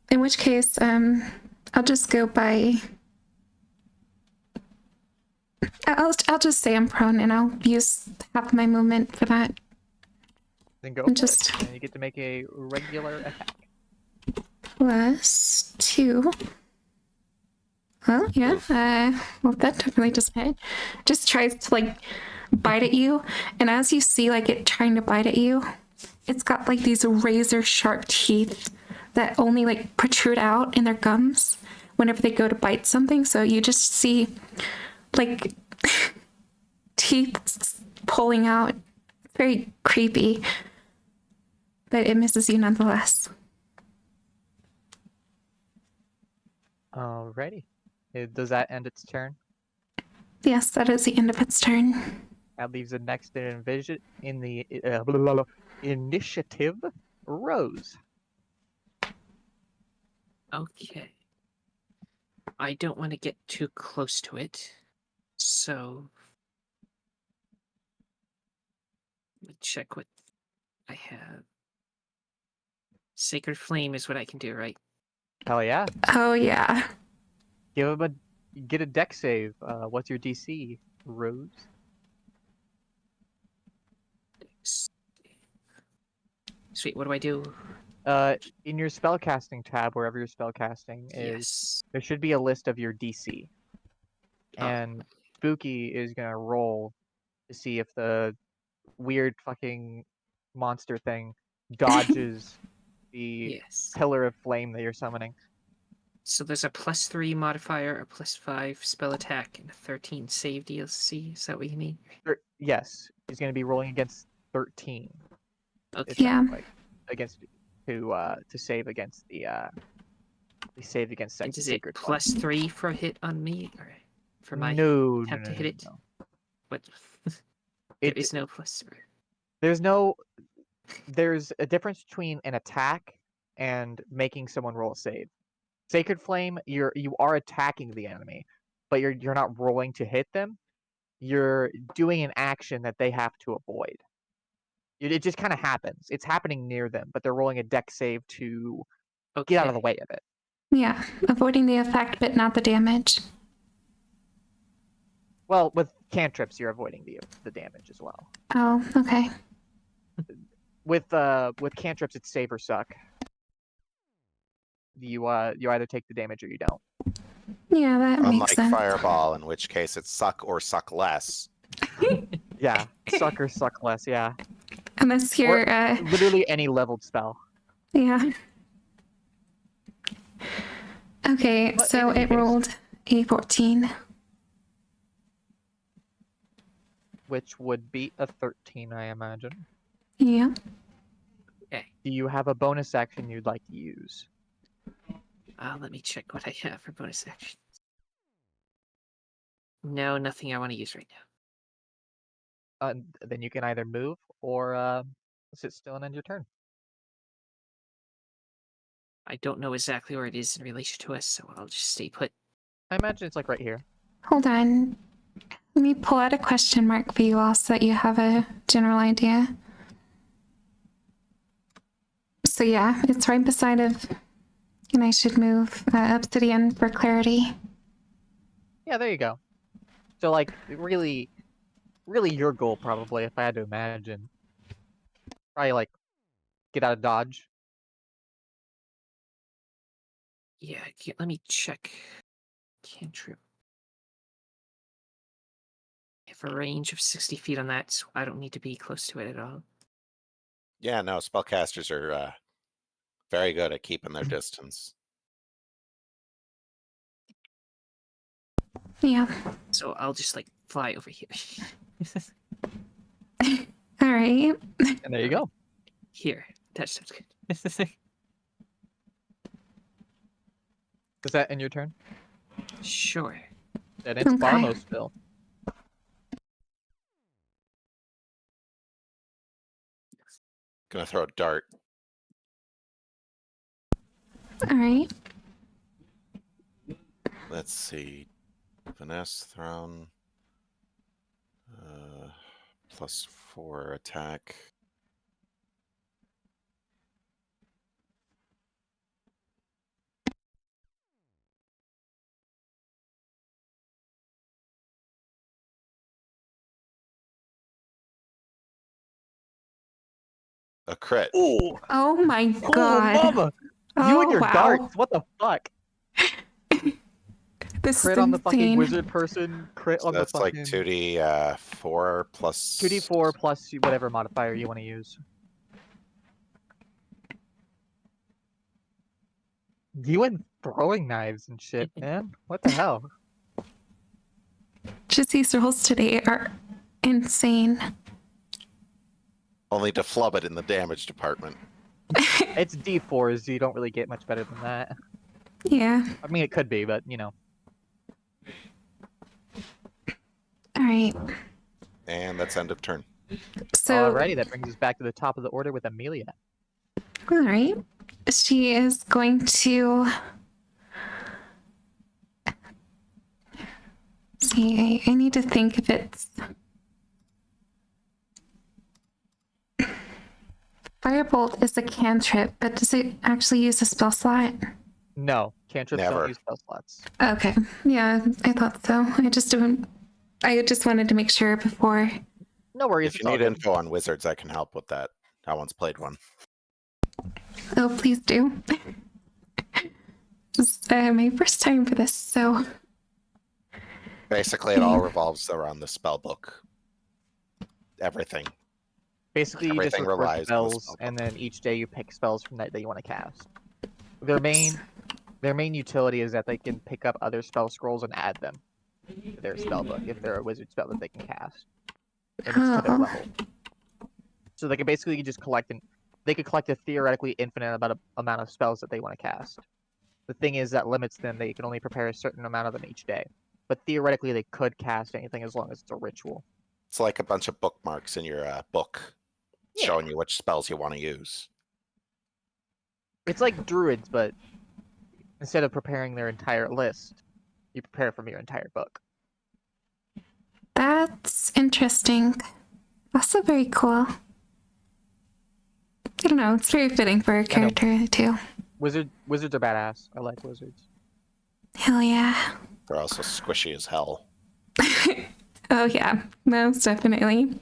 In which case, I'll just go by. I'll just say I'm prone, and I'll use half my movement for that. Then go And for just- it. And you get to make a regular attack. +2. Well, yeah. Well, that definitely doesn't hit. Just tries to like bite at you, and as you see like it trying to bite at you, it's got like these razor sharp teeth that only like protrude out in their gums whenever they go to bite something. So you just see like teeth pulling out. Very creepy, but it misses you nonetheless. Alrighty. Does that end its turn? Yes, that is the end of its turn. That leaves the next in the initiative, Rose. Okay. I don't want to get too close to it, so let me check what I have. Sacred Flame is what I can do, right? Hell yeah. Oh yeah. Get a deck save. What's your DC, Rose? Sweet, what do I do? In your spellcasting tab, wherever your spellcasting is, Yes. there should be a list of your DC. Oh. And Spooky is gonna roll to see if the weird fucking monster thing dodges the Yes. pillar of flame that you're summoning. So there's a +3 modifier, a +5 spell attack, and a 13 save DLC. Is that what you mean? Yes, he's gonna be rolling against 13. Okay. It Yeah. sounds like against to save against the save against And is it sacred flame. +3 for a hit on me, or for my no, attempt to hit it? no. What? There It- is no +3. There's a difference between an attack and making someone roll a save. Sacred Flame, you are attacking the enemy, but you're not rolling to hit them. You're doing an action that they have to avoid. It just kind of happens. It's happening near them, but they're rolling a deck save to Okay. get out of the way of it. Yeah. Avoiding the effect, but not the damage. Well, with cantrips, you're avoiding the damage as well. Oh, okay. With cantrips, it's save or suck. You either take the damage or you don't. Yeah, that makes Unlike sense. Fireball, in which case it's suck or suck less. Yeah, suck or suck less. Yeah, Unless you're, literally any leveled spell. yeah. Okay, But so in any it case- rolled a 14. Which would be a 13, I imagine. Yeah. Okay. Do you have a bonus action you'd like to use? Let me check what I have for bonus actions. No, nothing I want to use right now. Then you can either move or sit still and end your turn. I don't know exactly where it is in relation to us, so I'll just stay put. I imagine it's like right here. Hold on. Let me pull out a question mark for you all so that you have a general idea. So yeah, it's right beside of, and I should move obsidian for clarity. Yeah, there you go. So like, really your goal probably, if I had to imagine, probably like get out of dodge. Yeah, let me check. Cantrip. I have a range of 60 feet on that, so I don't need to be close to it at all. Yeah, no, spellcasters are very good at keeping their distance. Yeah. So I'll just like fly over here. All right. And there you go. Here, that sounds good. Does that end your turn? Sure. Then it's Okay. Barlow's still. Gonna throw a dart. All right. Let's see. Finesse thrown. +4 attack. A crit. Ooh! Oh my Oh, god. mama! You Oh, and your wow. darts! What the fuck? This Crit is on the fucking insane. wizard person. Crit So on the that's like fucking 2d4 plus 2d4 plus whatever modifier you want to use. You and throwing knives and shit, man. What the hell? Just these rolls today are insane. Only to flub it in the damage department. It's d4s, you don't really get much better than that. Yeah. I mean, it could be, but you know. All right. And that's end of turn. So, Alrighty, that brings us back to the top of the order with Amelia. all right. She is going to see. I need to think if it's Firebolt is a cantrip, but does it actually use a spell slot? No, cantrips Never. don't use spell slots. Okay. Yeah, I thought so. I just wanted to make sure before. No worries, If it's you all need good. info on wizards, I can help with that. I once played one. Oh, please do. This is my first time for this, so Basically, it all revolves around the spell book. Everything. Basically, you just Everything record relies on the spells, spell and book. then each day you pick spells from that you want to cast. Their main utility is that they can pick up other spell scrolls and add them to their spell book if they're a wizard spell that they can cast. And it's to their Oh. level. So they can basically just they could collect a theoretically infinite amount of spells that they want to cast. The thing is that limits them; they can only prepare a certain amount of them each day. But theoretically, they could cast anything as long as it's a ritual. It's like a bunch of bookmarks in your book, Yeah. showing you which spells you want to use. It's like druids, but instead of preparing their entire list, you prepare from your entire book. That's interesting. Also very cool. I don't know, it's very fitting for a character too. Wizards are badass. I like wizards. Hell yeah. They're also squishy as hell. Oh yeah, most definitely.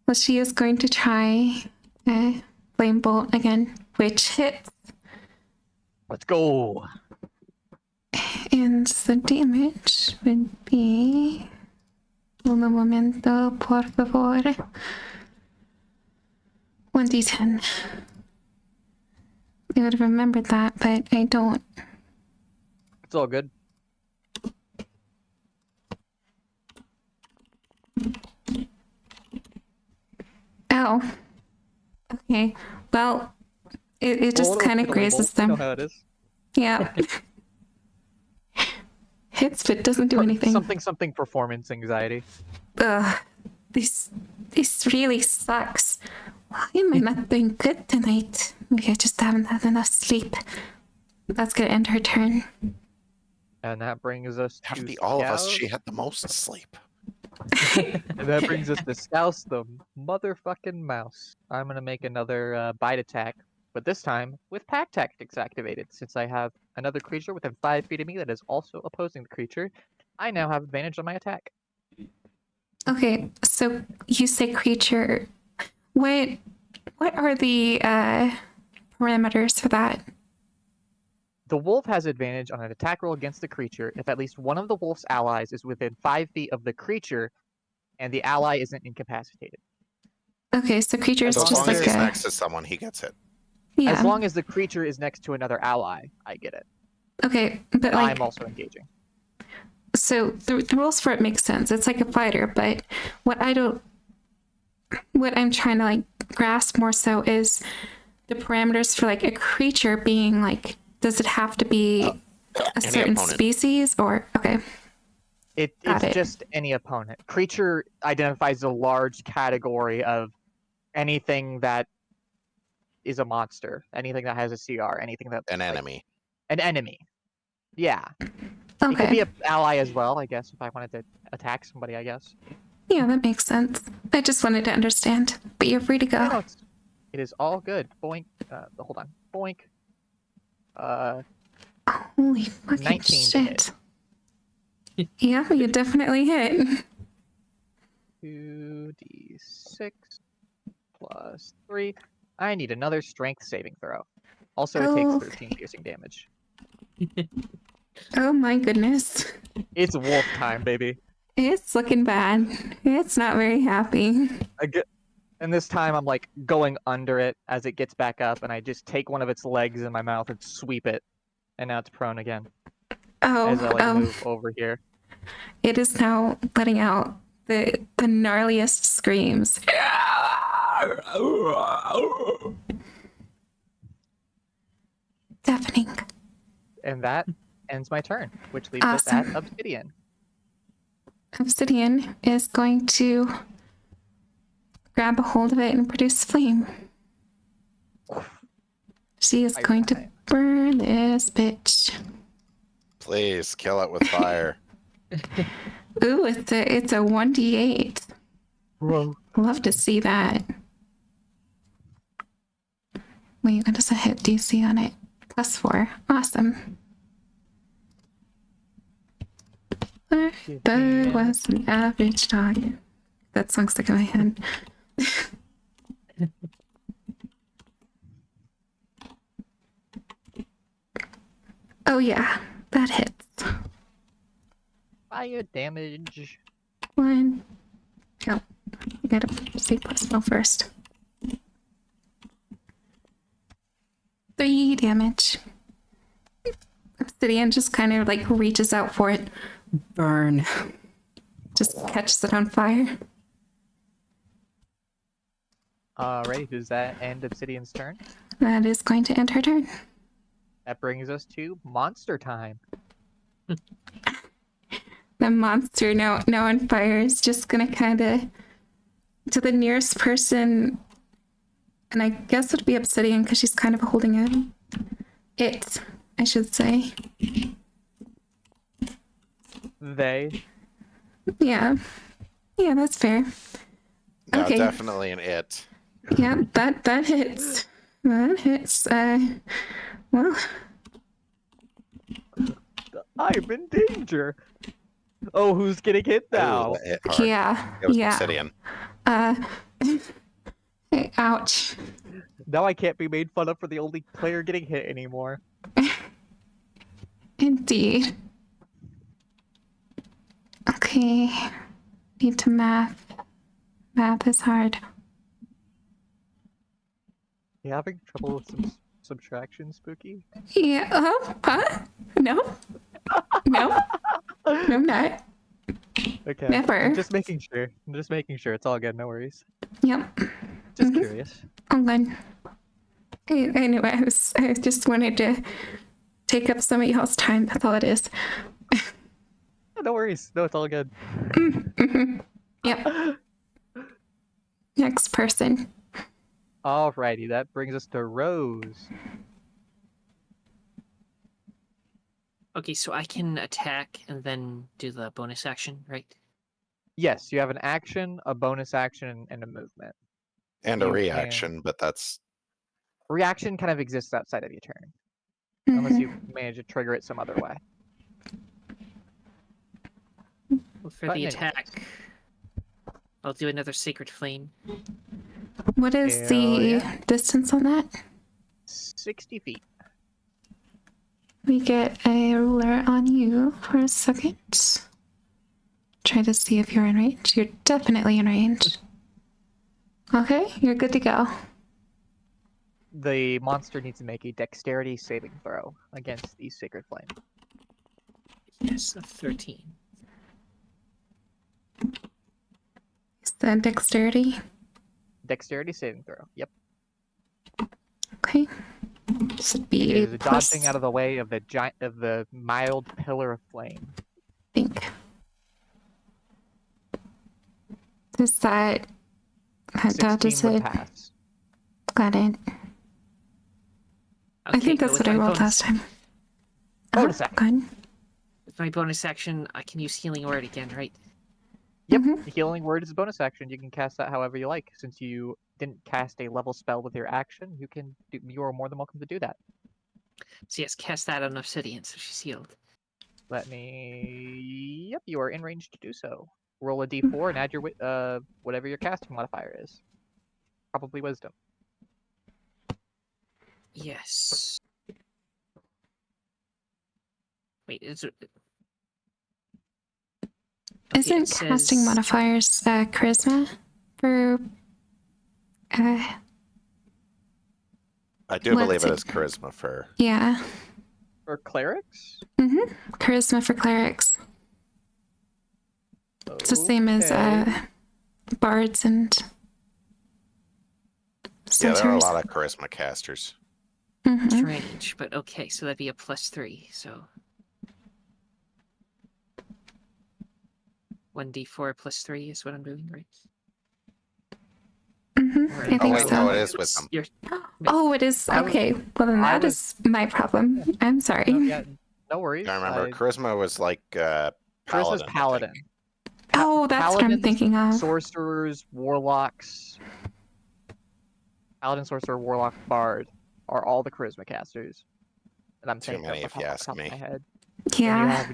Well, she is going to try flame bolt again, which hits, Let's go. and the damage would be. Un momento, por favor. 1d10. I would have remembered that, but I don't. It's all good. Oh. Okay. Well, it just Roll kind of fiddly grazes bolt. You know them. how it is. Yeah. Hits, but doesn't do anything. Something performance anxiety. Ugh. This really sucks. Why am I not doing good tonight? Maybe I just haven't had enough sleep. That's gonna end her turn. And that brings us Out to of the all of us, Scouse. she had the most sleep. And that brings us to Scouse the motherfucking mouse. I'm gonna make another bite attack, but this time with pack tactics activated. Since I have another creature within 5 feet of me that is also opposing the creature, I now have advantage on my attack. Okay, so you say creature. What are the parameters for that? The wolf has advantage on an attack roll against the creature if at least one of the wolf's allies is within 5 feet of the creature and the ally isn't incapacitated. Okay, so creature is As So as just long as like he's a next to someone, he gets hit. yeah. As long as the creature is next to another ally, I get it. Okay, but And like I'm also engaging. so the rules for it make sense. It's like a fighter, but what I'm trying to like grasp more so is the parameters for like a creature being like, does it have to be a certain opponent. species or okay? Got It's it. just any opponent. Creature identifies a large category of anything that is a monster, anything that has a CR, anything that An like, enemy. an enemy. Yeah. It could be Okay, an ally as well, I guess, if I wanted to attack somebody, I guess. yeah, that makes sense. I just wanted to understand, but you're free to go. Yeah, no, it is all good. Boink. Hold on. Boink. Holy fucking 19 to hit. shit! Yeah, you definitely hit. 2d6 plus 3. I need another strength saving throw. Also, it takes Oh. 13 piercing damage. Oh my goodness. It's wolf time, baby. It's looking bad. It's not very happy. And this time I'm like going under it as it gets back up, and I just take one of its legs in my mouth and sweep it, and now it's prone again. As I like move over here. It is now letting out the gnarliest screams. Deafening. And that ends my turn, which leaves us at Awesome. Obsidian. Obsidian is going to grab a hold of it and produce flame. She is going to burn this bitch. Please kill it with fire. Ooh, it's a 1d8. Bro. Love to see that. Wait, what does a hit DC on it? +4. Awesome. That was an average target. That song stuck in my head. Oh yeah, that hits. Fire damage. 1. Oh, I gotta say +1 first. 3 damage. Obsidian just kind of like reaches out for it. Burn. Just catches it on fire. Alright, does that end Obsidian's turn? That is going to end her turn. That brings us to monster time. The monster now on fire is just gonna kind of to the nearest person, and I guess it would be Obsidian because she's kind of holding it, I should say. They. Yeah, that's fair. No, Okay. definitely an it. Yeah, that hits. That hits. Well, I'm in danger. Oh, who's getting hit Ooh, now? that hit hard. Yeah. It was Yeah. Obsidian. Ouch. Now I can't be made fun of for the only player getting hit anymore. Indeed. Okay. Need to math. Math is hard. You having trouble with some subtraction, Spooky? Yeah. Huh? No. No. No, I'm not. Okay. Never. I'm just making sure. I'm just making sure. It's all good. No worries. Yep. Just Mhm. curious. I'm good. I knew I just wanted to take up some of y'all's time. That's all it is. No worries. No, it's all good. Mhm. Yep. Next person. Alrighty, that brings us to Rose. Okay, so I can attack and then do the bonus action, right? Yes, you have an action, a bonus action, and a movement. And a You can- reaction, but that's Reaction kind of exists outside of your turn, unless Mhm. you manage to trigger it some other way. Well, for But the anyways. attack, I'll do another Sacred Flame. What is Hell the yeah. distance on that? 60 feet. We get a ruler on you for a second. Try to see if you're in range. You're definitely in range. Okay, you're good to go. The monster needs to make a dexterity saving throw against the Sacred Flame. Yes, a 13. Is that dexterity? Dexterity saving throw. Yep. Okay. Should It be is plus, dodging out of the way of the mild pillar of flame. I think. Is that 16 dodges would it? pass. Got it. I think but that's with what I my rolled bonus- last time. Bonus action. Good. With my bonus action, I can use Healing Word again, right? Yep, Mhm. Healing Word is a bonus action. You can cast that however you like. Since you didn't cast a level spell with your action, you are more than welcome to do that. So yes, cast that on Obsidian, so she's healed. Let me. Yep, you are in range to do so. Roll a d4 and add your whatever your casting modifier is. Probably Wisdom. Yes. Wait, is it... Okay, Isn't it casting says- modifiers charisma for I do What's believe it it? is charisma for yeah. For clerics? Charisma for clerics. It's the same as Okay. bards and yeah, there are a centaurs. lot of charisma casters. Mhm. Strange, but okay, so that'd be a +3, so... 1d4 +3 is what I'm doing, right? Or I think Oh, wait, so. no, it is Wisdom. You're... Oh, it is. I was- Okay. Well, then I that is my problem. I'm sorry. No, yeah, no worries. I remember charisma was like Charisma's paladin. I think. paladin. Oh, that's what I'm Paladins, thinking of. Sorcerers, warlocks, paladin, sorcerer, warlock, bard are all the charisma casters. And I'm Too thinking many, off if you the ask top of me. my head. Yeah.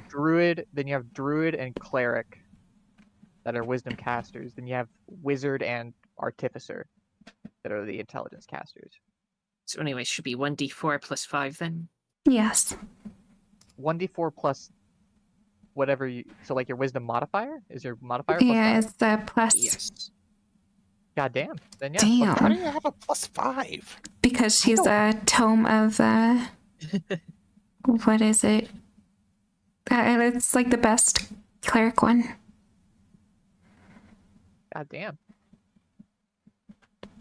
Then you have druid and cleric that are wisdom casters. Then you have wizard and artificer that are the intelligence casters. So anyway, should be 1d4 +5 then? Yes. 1d4 plus whatever you. So like your wisdom modifier is your modifier Yeah, plus 5? it's the plus. Yes. God damn. Then yeah. Damn. How do you have a +5? Because she's don't- a tome of what is it? It's like the best cleric one. God damn.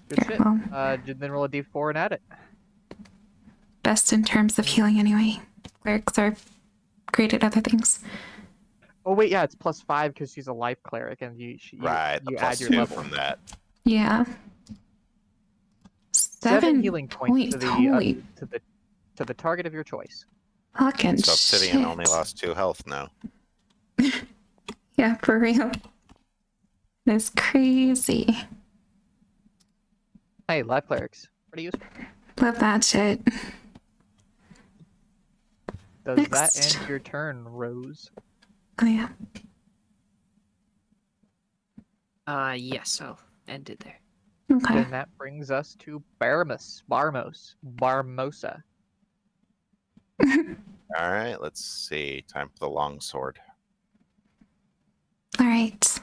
Good Here, shit. well, Then roll a d4 and add it. best in terms of healing anyway. Clerics are great at other things. Oh wait, yeah, it's +5 because she's a life cleric, and you Right, the you add your +2 level. from that. Yeah. 7 healing points Holy to the target of your choice. fucking So Obsidian shit. only lost 2 health now. Yeah, for real. That's crazy. Hey, life clerics, pretty useful. Love that shit. Does Next. that end your turn, Rose? Oh yeah. Yes, I'll end it there. Okay. Then that brings us to Barmosa. All right, let's see. Time for the longsword. All right.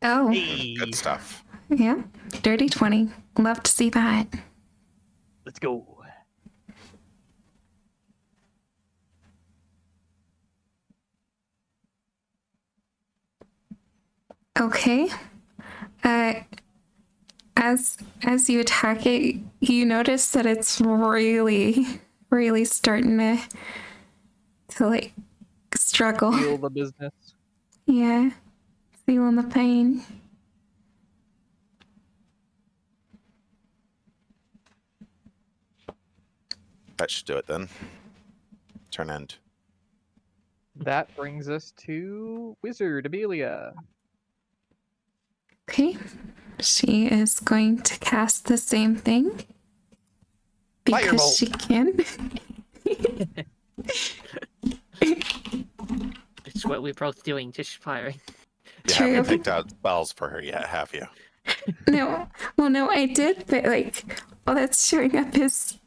Oh, Good stuff. yeah. Dirty 20. Love to see that. Let's go. Okay. Uh, as you attack it, you notice that it's really starting to like struggle. Feel the business. Yeah. Feeling the pain. That should do it then. Turn end. That brings us to Wizard Amelia. Okay. She is going to cast the same thing. Because Firebolt. she can. It's what we're both doing, just firing. You True. haven't picked out spells for her yet, have you? No. Well, no, I did, but like, all that's showing up is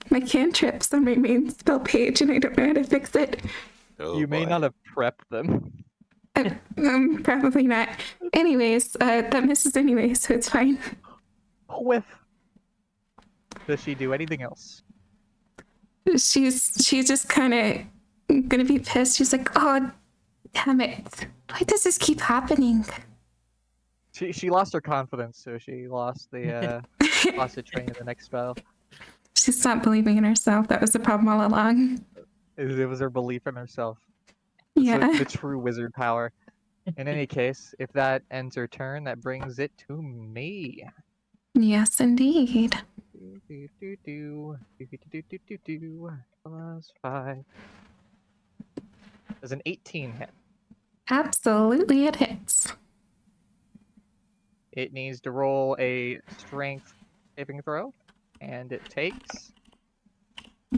my cantrips on my main spell page, and I don't know how to fix it. Oh, You may boy. not have prepped them. Probably not. Anyways, that misses anyway, so it's fine. Whiff. Does she do anything else? She's just kind of gonna be pissed. She's like, "Oh, damn it! Why does this keep happening?" She lost her confidence, so she lost the lost the train in the next spell. She stopped believing in herself. That was the problem all along. It was her belief in herself. It's Yeah. the true wizard power. In any case, if that ends her turn, that brings it to me. Yes, indeed. Plus 5. Does an 18 hit? Absolutely, it hits. It needs to roll a strength saving throw, and it takes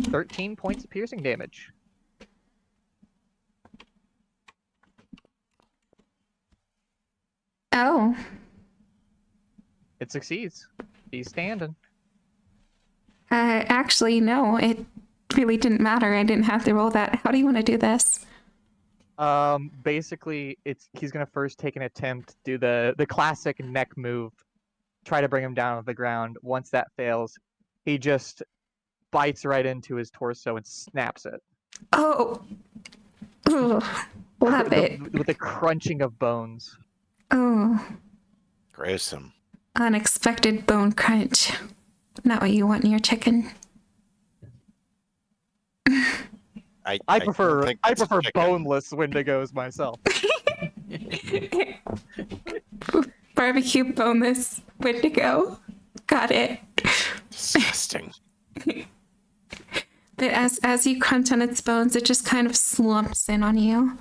13 points of piercing damage. Oh, It succeeds. He's standing. actually, no. It really didn't matter. I didn't have to roll that. How do you want to do this? Basically, he's gonna first take an attempt to do the classic neck move, try to bring him down to the ground. Once that fails, he just bites right into his torso and snaps it. Oh, ugh, love it. With the crunching of bones. Oh, Gruesome. unexpected bone crunch. Not what you want in your chicken. I don't prefer think that's a chicken. boneless Wendigos myself. Barbecue boneless Wendigo. Got it. Disgusting. But as you crunch on its bones, it just kind of slumps in on you.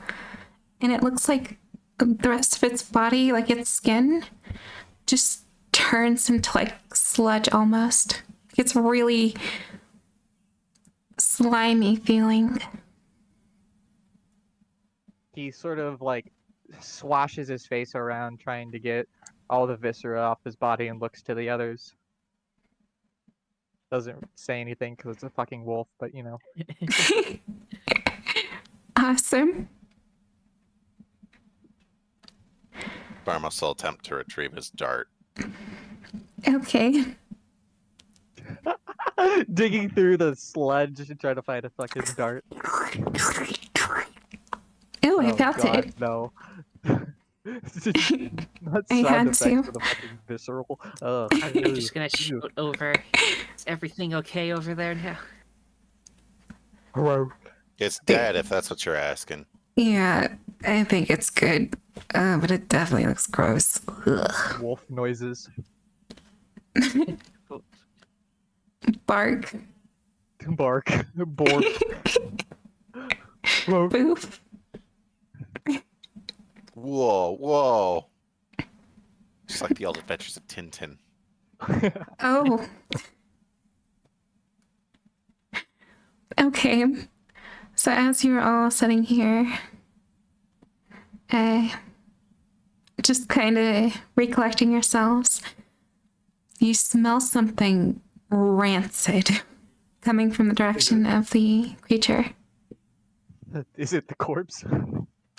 And it looks like the rest of its body, like its skin, just turns into like sludge almost. It's really slimy feeling. He sort of like swashes his face around trying to get all the viscera off his body and looks to the others. Doesn't say anything because it's a fucking wolf, but you know. Awesome. Barmos will attempt to retrieve his dart. Okay. Digging through the sludge to try to find a fucking dart. Oh, I felt God, it. no. Not I sound had effects to. for the fucking visceral. Ugh. I'm just gonna shoot over. Is everything okay over there now? Hello. It's dead, if that's what you're asking. Yeah, I think it's good. But it definitely looks gross. Ugh. Wolf noises. Bark. Bark. Bork. Whoa. Boof. Whoa, whoa. Just like the old adventures of Tintin. Oh. Okay. So as you're all sitting here, just kind of recollecting yourselves, you smell something rancid coming from the direction of the creature. Is it the corpse?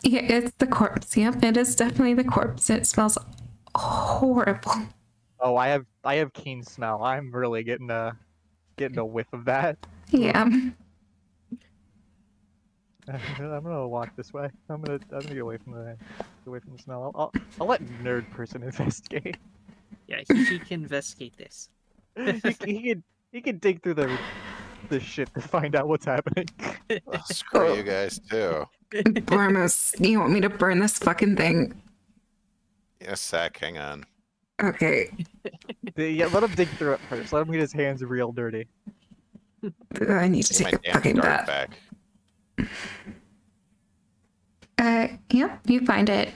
Yeah, it's the corpse. Yep, it is definitely the corpse. It smells horrible. Oh, I have keen smell. I'm really getting a whiff of that. Yeah. I'm gonna walk this way. I'm gonna get away from the smell. I'll let nerd person investigate. Yeah, he can investigate this. He can dig through the shit to find out what's happening. Screw you guys too. Barmos, you want me to burn this fucking thing? Yes, Sack, hang on. Okay. Yeah, let him dig through it first. Let him get his hands real dirty. I need to Take my take a damn fucking dart bath. back. Yep, you find it.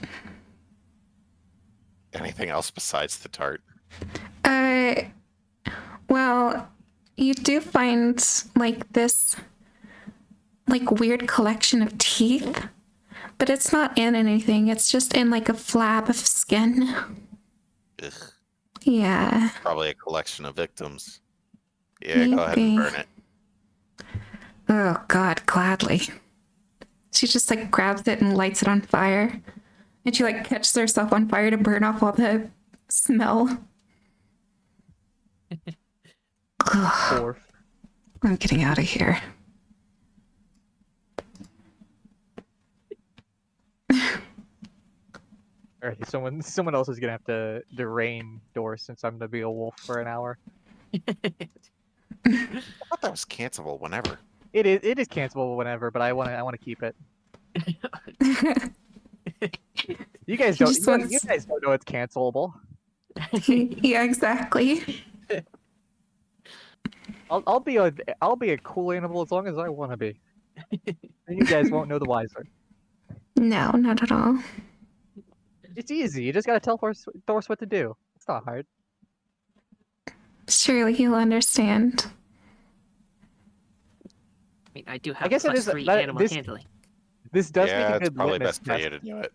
Anything else besides the tart? Well, you do find like this like weird collection of teeth, but it's not in anything. It's just in like a flab of skin. Ugh, Yeah. probably a collection of victims. Yeah, go ahead and Maybe. burn it. Oh god, gladly. She just like grabs it and lights it on fire. And she like catches herself on fire to burn off all the smell. Ugh, Orf. I'm getting out of here. Alright, someone else is gonna have to rein Doris since I'm gonna be a wolf for an hour. I thought that was cancelable whenever. It is cancelable whenever, but I wanna keep it. You guys He don't just you wants- guys don't know it's cancelable. Yeah, exactly. I'll be a cool animal as long as I wanna be. And you guys won't know the wiser. No, not at all. It's easy. You just gotta tell Doris what to do. It's not hard. Surely he'll understand. I mean, I do have guess it is- +3 that- animal this- handling. This does Yeah, make a it's good probably litmus best for you test. to do it.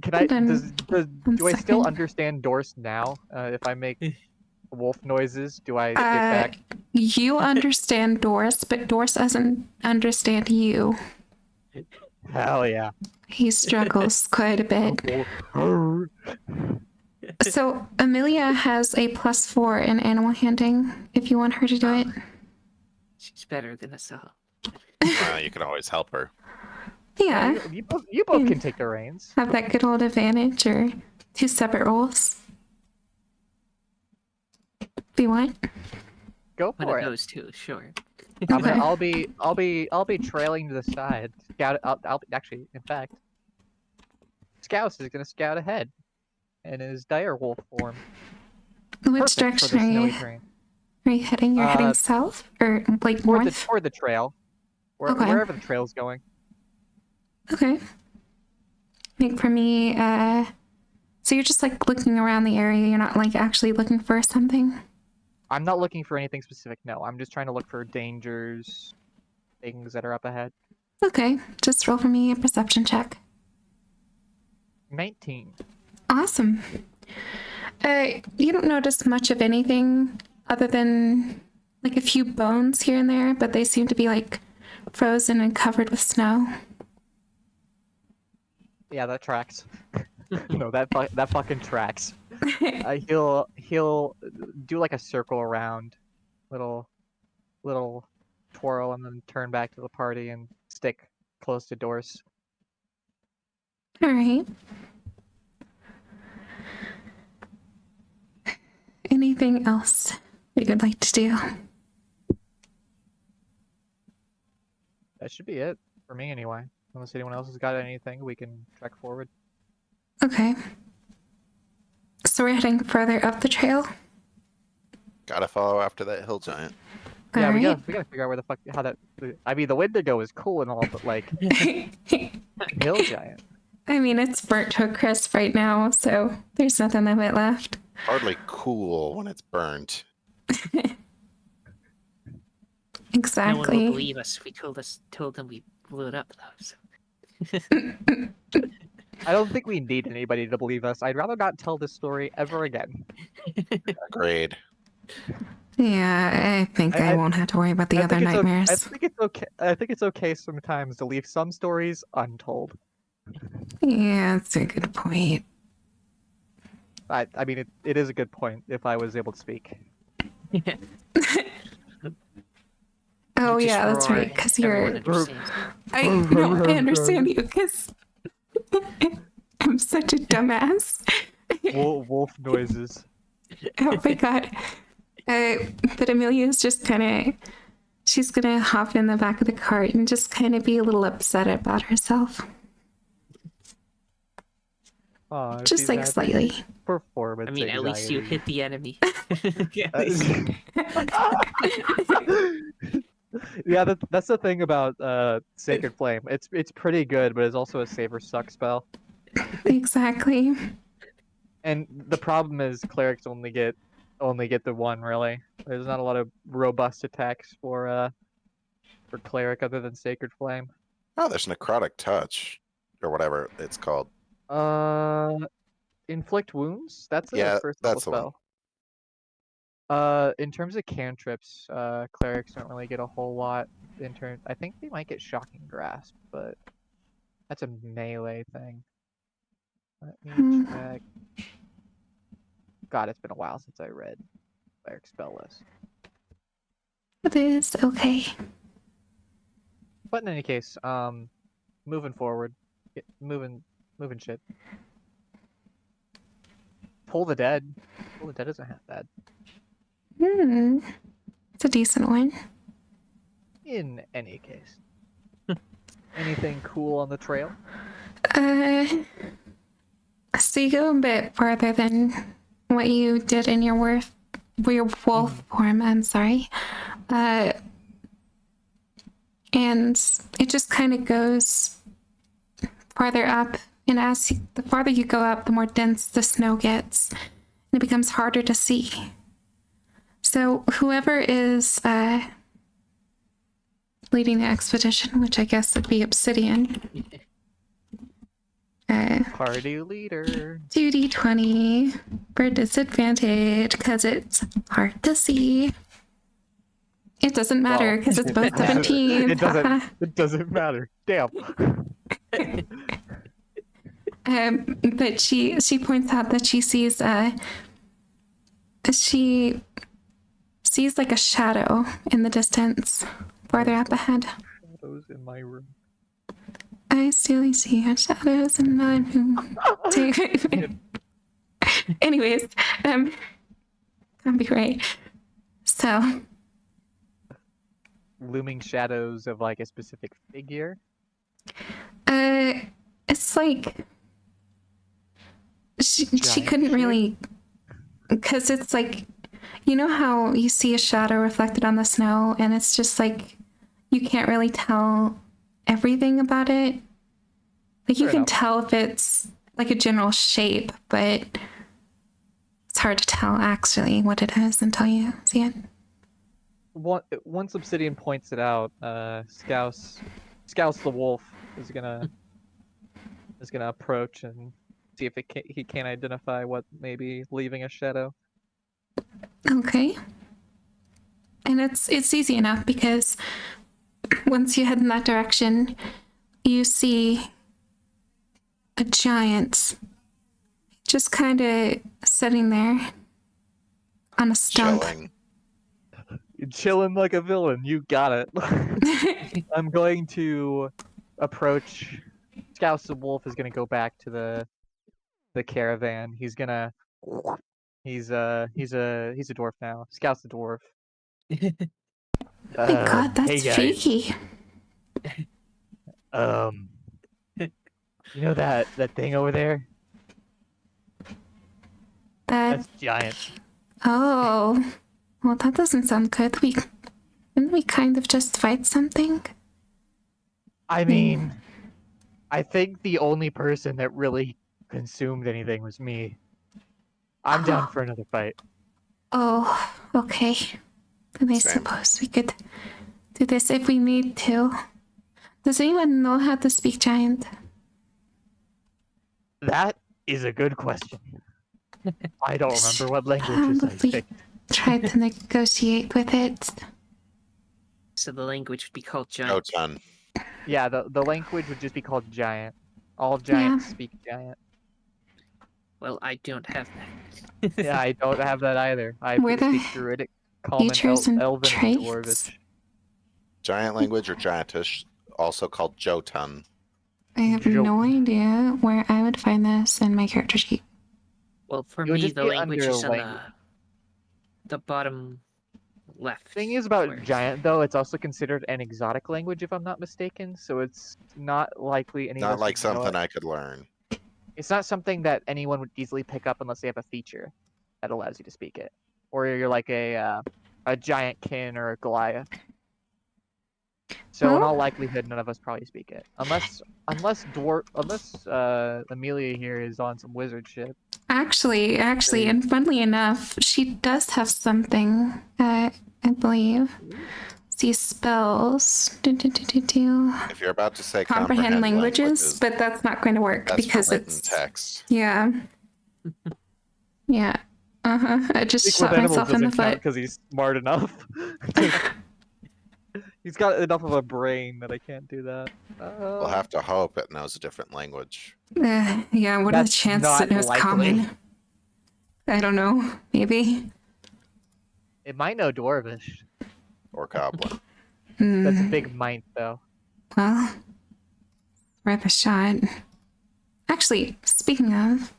Can I? Then Do I still second. understand Doris now? If I make wolf noises, do I get back? You understand Doris, but Doris doesn't understand you. Hell yeah! He struggles quite a bit. Oh, So Amelia has a +4 in animal handling if you want her to do it. She's better than us all. Well, you can always help her. Yeah, you both can take the reins. have that good old advantage or 2 separate roles. If you want. Go One for of it. those two, sure. Okay. I'll be trailing to the side. I'll actually, in fact, Scout is gonna scout ahead, in his dire wolf form. Which Perfect for direction the are snowy you? terrain. Are you heading? You're heading south or like north? Toward the trail, Okay. wherever the trail's going. Okay. Like for me, so you're just like looking around the area. You're not like actually looking for something. I'm not looking for anything specific. No, I'm just trying to look for dangers, things that are up ahead. Okay, just roll for me a perception check. 19. Awesome. You don't notice much of anything other than like a few bones here and there, but they seem to be like frozen and covered with snow. Yeah, that tracks. No, that fucking tracks. He'll do like a circle around, little twirl, and then turn back to the party and stick close to Doris. All right. Anything else you would like to do? That should be it for me anyway. Unless anyone else has got anything, we can trek forward. Okay. So we're heading further up the trail. Gotta follow after that hill giant. Yeah, we Alright. gotta figure out where the fuck how that. I mean, the Wendigo is cool and all, but like hill giant. I mean, it's burnt to a crisp right now, so there's nothing of it left. Hardly cool when it's burnt. No one will Exactly. believe us if we told them we blew it up, though. So. I don't think we need anybody to believe us. I'd rather not tell this story ever again. Agreed. Yeah, I think I I- won't have to worry about the I other think it's nightmares. I think it's okay. I think it's okay sometimes to leave some stories untold. Yeah, that's a good point. I mean, it is a good point if I was able to speak. Oh You just yeah, that's roar, right. Because everyone you're, understands. I no, I understand you. Because I'm such a dumbass. Wolf noises. Oh my god. But Amelia's just kind of, she's gonna hop in the back of the cart and just kind of be a little upset about herself, Aw, just she's like had slightly. performance I mean, at least you anxiety. hit the enemy. Yeah, that's the thing about Sacred Flame. It's pretty good, but it's also a save or suck spell. Exactly. And the problem is clerics only get the one really. There's not a lot of robust attacks for cleric other than Sacred Flame. Oh, there's necrotic touch, or whatever it's called. Inflict wounds. That's a Yeah, first level that's the one. spell. In terms of cantrips, clerics don't really get a whole lot. I think they might get shocking grasp, but that's a melee thing. Let me Hmm. check. God, it's been a while since I read cleric spell list. It is okay. But in any case, moving forward, moving shit. Pull the Dead. Pull the Dead isn't half bad. Hmm. It's a decent one. In any case. Anything cool on the trail? So you go a bit farther than what you did in your wolf form. I'm sorry. And it just kind of goes farther up. And the farther you go up, the more dense the snow gets, and it becomes harder to see. So whoever is leading the expedition, which I guess would be Obsidian, Party leader. 2d20 for disadvantage because it's hard to see. It doesn't matter because it's both 17. It doesn't matter. Damn. But she points out that she sees like a shadow in the distance farther up ahead. Shadows in my room. I still see your shadows in my room. Anyways, can't be right. So Looming shadows of like a specific figure. it's like she Giant couldn't shape? really, because it's like, you know how you see a shadow reflected on the snow and it's just like you can't really tell everything about it. Like you Fair can enough. tell if it's like a general shape, but it's hard to tell actually what it is until you see it. Once Obsidian points it out, Scouse the wolf is gonna approach and see if he can identify what may be leaving a shadow. Okay. And it's easy enough because once you head in that direction, you see a giant just kind of sitting there on a stump. Chilling. You're chilling like a villain. You got it. I'm going to approach. Scouse the wolf is gonna go back to the caravan. He's a dwarf now. Scouse the dwarf. My God, Hey that's guys. cheeky. You know that thing over there? That's giant. Oh, well, that doesn't sound good. Didn't we kind of just fight something? I mean, I think the only person that really consumed anything was me. I'm down for another fight. Oh, okay. Then I Same. suppose we could do this if we need to. Does anyone know how to speak giant? That is a good question. I don't remember what languages I Probably picked. try to negotiate with it. So the language would be called giant. Jotun. Yeah, the language would just be called giant. All giants speak giant. Well, I don't have that. Yeah, I don't have that either. I Were there speak Druidic, Common, features and Elven, and traits? Dwarvish. Giant language or giantish, also called Jotun. I have Joke. no idea where I would find this in my character sheet. Well, for It would me, just the be language under is on language. the bottom left. Thing is about corner. giant, though, it's also considered an exotic language, if I'm not mistaken. So it's not likely any of Not us like would know something it. I could learn. It's not something that anyone would easily pick up unless they have a feature that allows you to speak it, or you're like a giant kin or a Goliath. So in Well- all likelihood, none of us probably speak it, unless Amelia here is on some wizard shit. Actually, and funnily enough, she does have something, I believe. See spells. If you're about to say Comprehend languages, but that's not going to work that's because written it's text. yeah. Yeah. I just Speak shot with animals myself in the doesn't count foot. because he's smart enough. He's got enough of a brain that I can't do that. We'll have to hope it knows a different language. Yeah, what are the That's chances not it knows likely. common? I don't know. Maybe. It might know Dwarvish. Or goblin. That's a big might, though. Well, worth a shot. Actually, speaking of,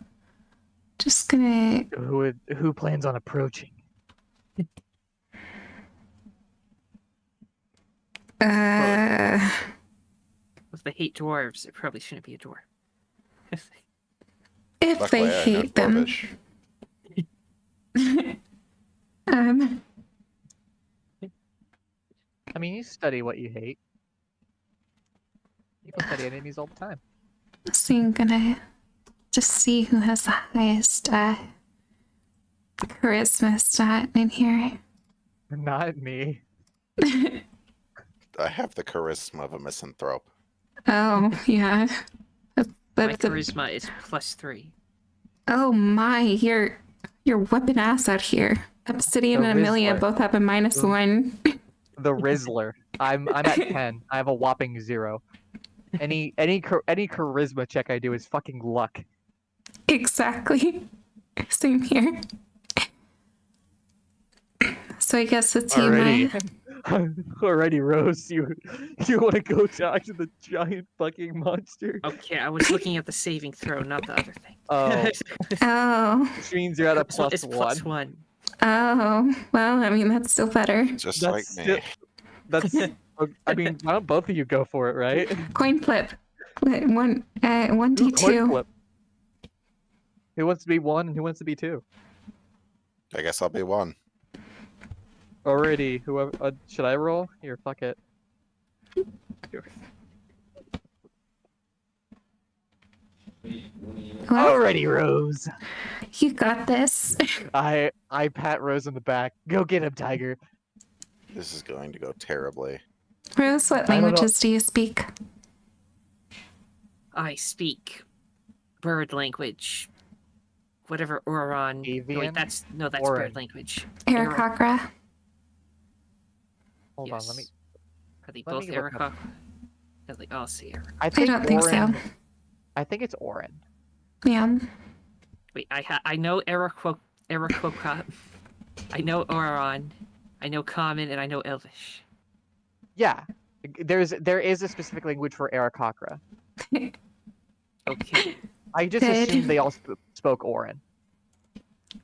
just gonna. Who plans on approaching? If they hate dwarves, it probably shouldn't be a dwarf. If Luckily, they I know hate them. Dwarvish. I mean, you study what you hate. People study enemies all the time. So I'm gonna just see who has the highest charisma stat in here. Not me. I have the charisma of a misanthrope. Oh, yeah. My That's a, charisma is +3. oh my, you're whipping ass out here. Obsidian The and Amelia Rizzler. both have a -1. The Rizzler. I'm at 10. I have a whopping 0. Any charisma check I do is fucking luck. Exactly. Same here. So I guess it's you, Already. Maya. Already, Rose. You want to go talk to the giant fucking monster? Okay, I was looking at the saving throw, not the other thing. Oh, Oh. which means you're at a This one plus is one. +1. Oh. Well, I mean, that's still better. Just That's like still- me. That's. I mean, why don't both of you go for it, right? Coin flip. One Coin 1d2. flip. Who wants to be 1 and who wants to be 2? I guess I'll be one. Already, whoever. Should I roll? Here, fuck it. Well, Already, Rose. you got this. I pat Rose on the back. Go get him, Tiger. This is going to go terribly. Rose, what I don't know. languages do you speak? I speak bird language. Whatever Oron. No, Avian? wait, that's Oran. bird language. Aarakocra? Hold Yes. on, let me. Are they let both me look up. Arakok? Yeah, they all say Arakok. I think don't think so. Orin- I think it's Orin. Yeah. Wait, I know Arakok. I know Oron. I know Common, and I know Elvish. Yeah, there is a specific language for Aarakocra. Okay. I just Good. assumed they all spoke Orin.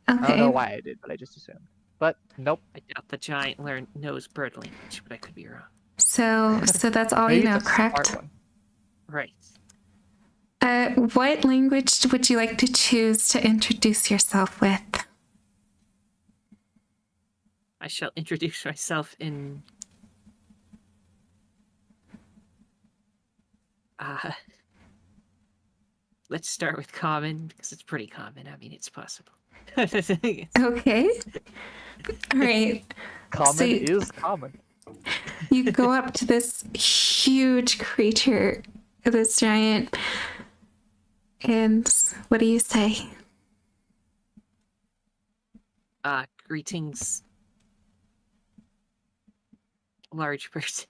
I don't know Okay. why I did, but I just assumed. But nope. I doubt the giant knows bird language, but I could be wrong. So that's all Maybe you know, it's a smart correct? one. Right. What language would you like to choose to introduce yourself with? I shall introduce myself in. Let's start with common because it's pretty common. I mean, it's possible. Okay. All right. Common So- is common. You go up to this huge creature, this giant, and what do you say? Greetings, large person.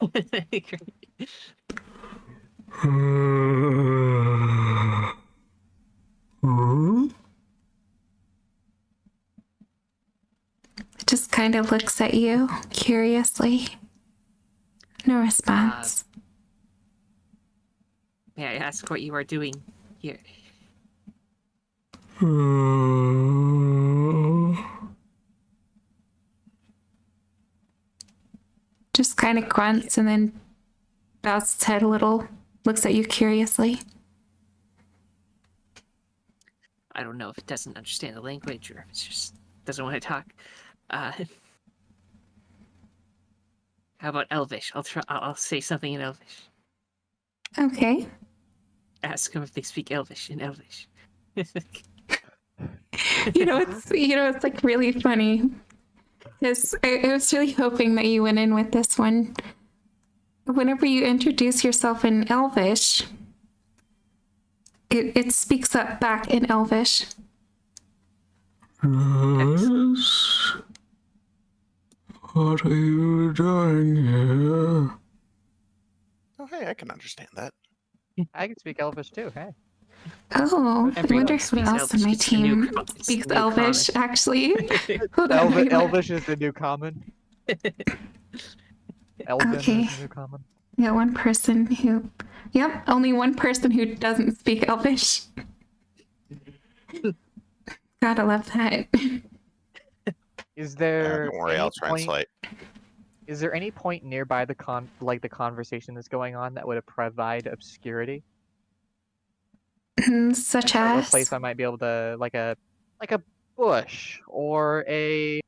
It just kind of looks at you curiously. No response. May I ask what you are doing here? Just kind of grunts and then bows its head a little, looks at you curiously. I don't know if it doesn't understand the language or if it just doesn't want to talk. How about Elvish? I'll say something in Elvish. Okay. Ask them if they speak Elvish in Elvish. It's like really funny. Because I was really hoping that you went in with this one. Whenever you introduce yourself in Elvish, it speaks up back in Elvish. Yes. What are you doing here? Oh, hey, I can understand that. I can speak Elvish too. Hey. Oh, I Everyone wonder who speaks else on Elvish. my It's the new team it's speaks the new Elvish, common. actually. Hold on. wait, Elvish is the new common. Elven Okay. is the new common. Yeah, one person who... Yep, only one person who doesn't speak Elvish. Gotta love that. Is there Don't worry, any I'll point? translate. Is there any point nearby the conversation that's going on that would provide obscurity? Such A as... place I might be able to like a bush or a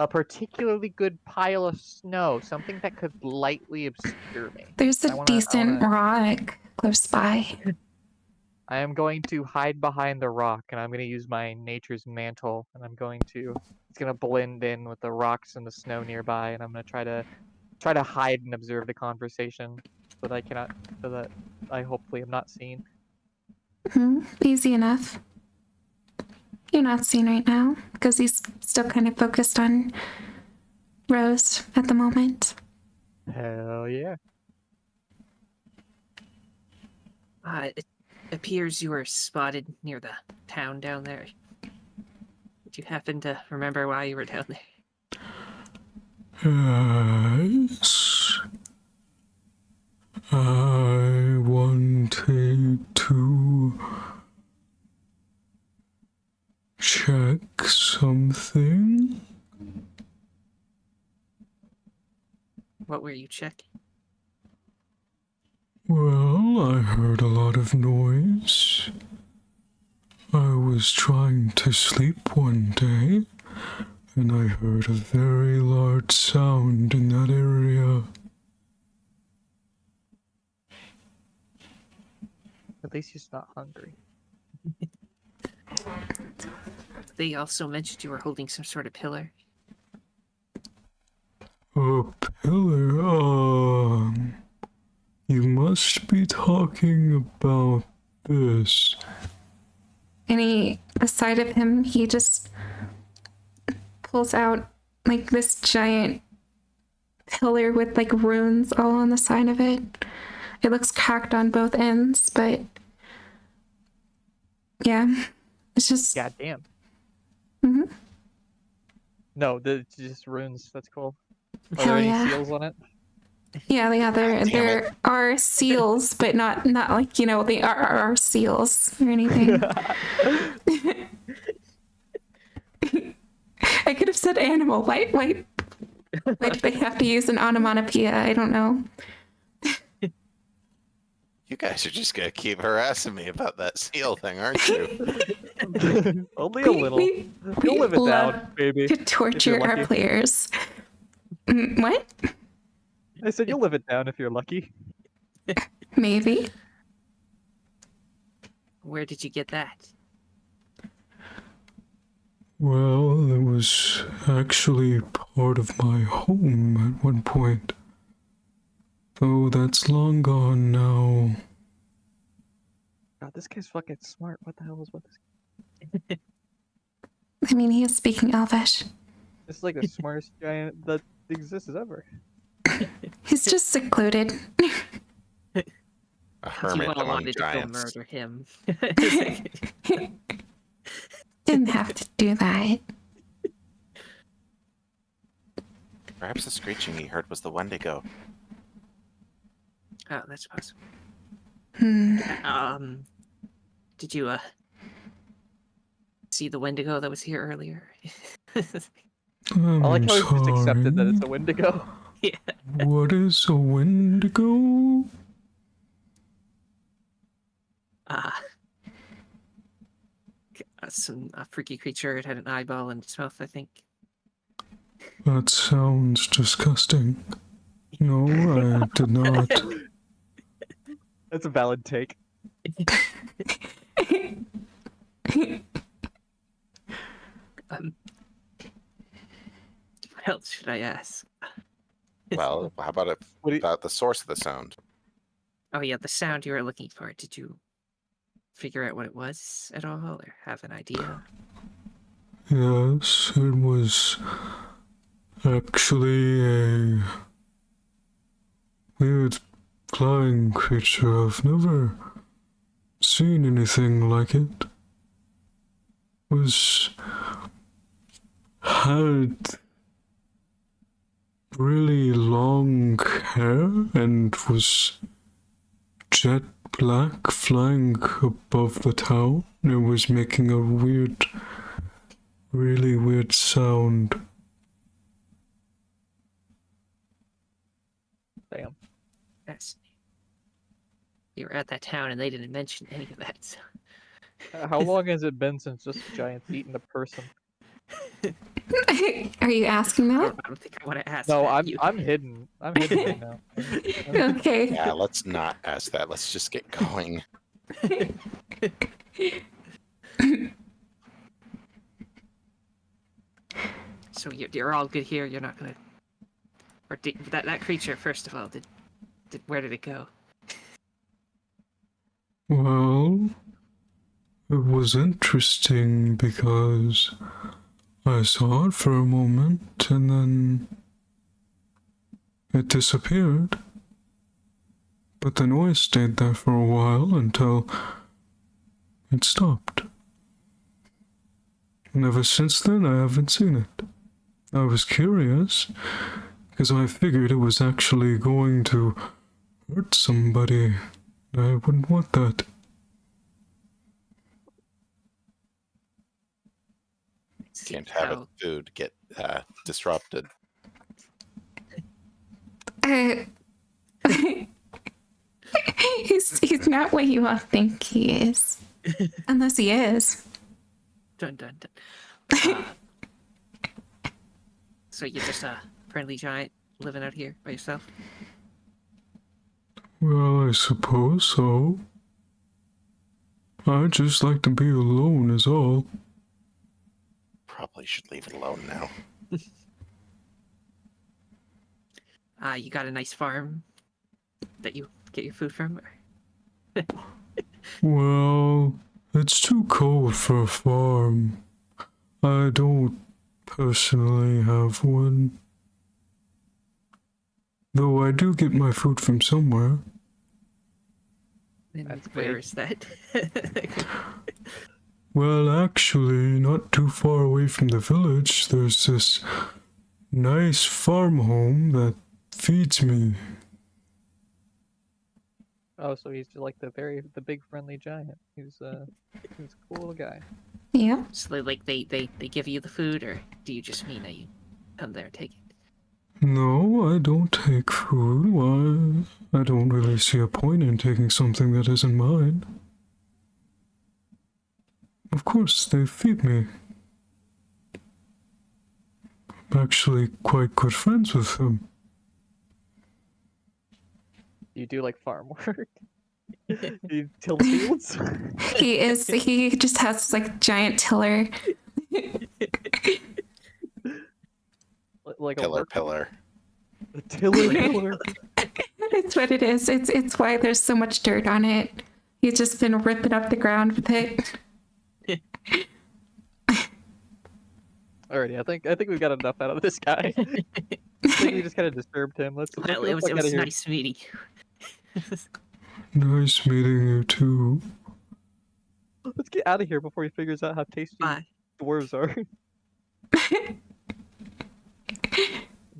particularly good pile of snow, something that could lightly obscure me. There's a decent rock close by. I am going to hide behind the rock, and I'm going to use my nature's mantle, and it's going to blend in with the rocks and the snow nearby, and I'm going to try to hide and observe the conversation so that I hopefully am not seen. Easy enough. You're not seen right now, because he's still kind of focused on Rose at the moment. Hell yeah. It appears you were spotted near the town down there. Do you happen to remember why you were down there? Yes. I wanted to check something. What were you checking? Well, I heard a lot of noise. I was trying to sleep one day, and I heard a very large sound in that area. At least he's not hungry. They also mentioned you were holding some sort of pillar. A pillar? You must be talking about this. And beside of him, he just pulls out like this giant pillar with like runes all on the side of it. It looks cracked on both ends, but yeah, it's just... God damn. Mhm. No, it's just runes. That's cool. Are Hell there any yeah. seals on it? Yeah, Damn there are seals, but not like, they are seals or anything. I could have said animal. Why do they have to use an onomatopoeia? I don't know. You guys are just gonna keep harassing me about that seal thing, aren't you? Only a little. You'll live it love down, baby. to torture our lucky. players. What? I said you'll live it down if you're lucky. Maybe. Where did you get that? Well, it was actually part of my home at one point. though that's long gone now. God, this guy's fucking smart. What the hell is with this? I mean, he is speaking Elvish. This is like the smartest giant that exists ever. He's just secluded. A You hermit all among wanted to go giants. murder him. Didn't have to do that. Perhaps the screeching he heard was the Wendigo. Oh, that's possible. Hmm. Did you see the Wendigo that was here earlier? I'm I like how he's just accepted that it's a sorry. Wendigo. Yeah. What is a Wendigo? Some freaky creature. It had an eyeball in its mouth, I think. That sounds disgusting. No, I did not. That's a valid take. What else should I ask? Well, how about about the source of the sound? Oh yeah, the sound you were looking for. Did you figure out what it was at all, or have an idea? Yes, it was actually a weird flying creature. I've never seen anything like it. Had really long hair and was jet black, flying above the town. It was making a weird, really weird sound. Damn. That's. You were at that town and they didn't mention any of that. So. How long has it been since this giant's eaten a person? Are you asking I that? don't think I want to ask. No, that. I'm hidden. I'm hidden right now. Okay. Yeah, let's not ask that. Let's just get going. So you're all good here. You're not gonna. Or that creature? First of all, where did it go? Well, it was interesting because I saw it for a moment and then it disappeared. But the noise stayed there for a while until it stopped. And ever since then, I haven't seen it. I was curious because I figured it was actually going to hurt somebody. I wouldn't want that. Can't have how... its food get disrupted. He's not what you all think he is. Unless he is. Dun dun dun. So you're just a friendly giant living out here by yourself? Well, I suppose so. I just like to be alone is all. Probably should leave it alone now. You got a nice farm that you get your food from? Well, it's too cold for a farm. I don't personally have one. Though I do get my food from somewhere. And That's where big. is that? Well, actually, not too far away from the village, there's this nice farm home that feeds me. Oh, so he's like the big friendly giant. He's a cool guy. Yeah. So they give you the food, or do you just mean that you come there and take it? No, I don't take food. Why? I don't really see a point in taking something that isn't mine. Of course, they feed me. I'm actually quite good friends with them. You do like farm work? You till fields? He just has like giant tiller. Like a Pillar, work- pillar. A tiller. It's what it is. It's why there's so much dirt on it. He's just been ripping up the ground with it. Alrighty, I think we've got enough out of this guy. I think we just kind of disturbed him. Let's Well, get it the was fuck outta here. nice meeting you. Nice meeting you too. Let's get out of here before he figures out how tasty Bye. dwarves are.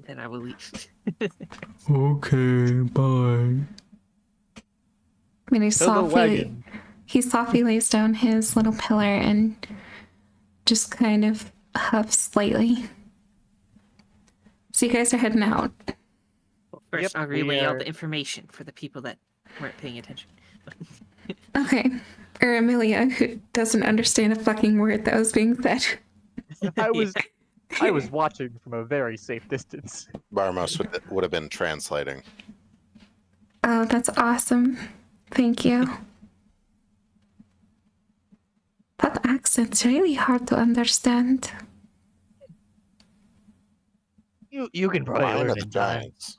Then I will leave. Okay, bye. When he Fill the wagon. softly lays down his little pillar and just kind of huffs slightly. So you guys are heading out. Well, first, Yep, I'll we relay all are- the information for the people that weren't paying attention. Okay. Or Amelia, who doesn't understand a fucking word that was being said. I was watching from a very safe distance. Barmos would have been translating. Oh, that's awesome. Thank you. That accent's really hard to understand. You can probably Mine learn are the in time. giants.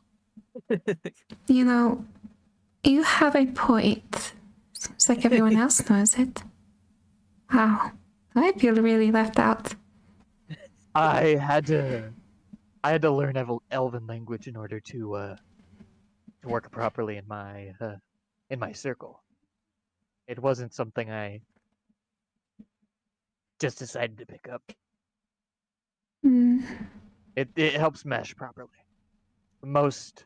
You know, you have a point. Seems like everyone else knows it. Wow. I feel really left out. I had to learn Elven language in order to work properly in my circle. It wasn't something I just decided to pick up. Hmm. It helps mesh properly. Most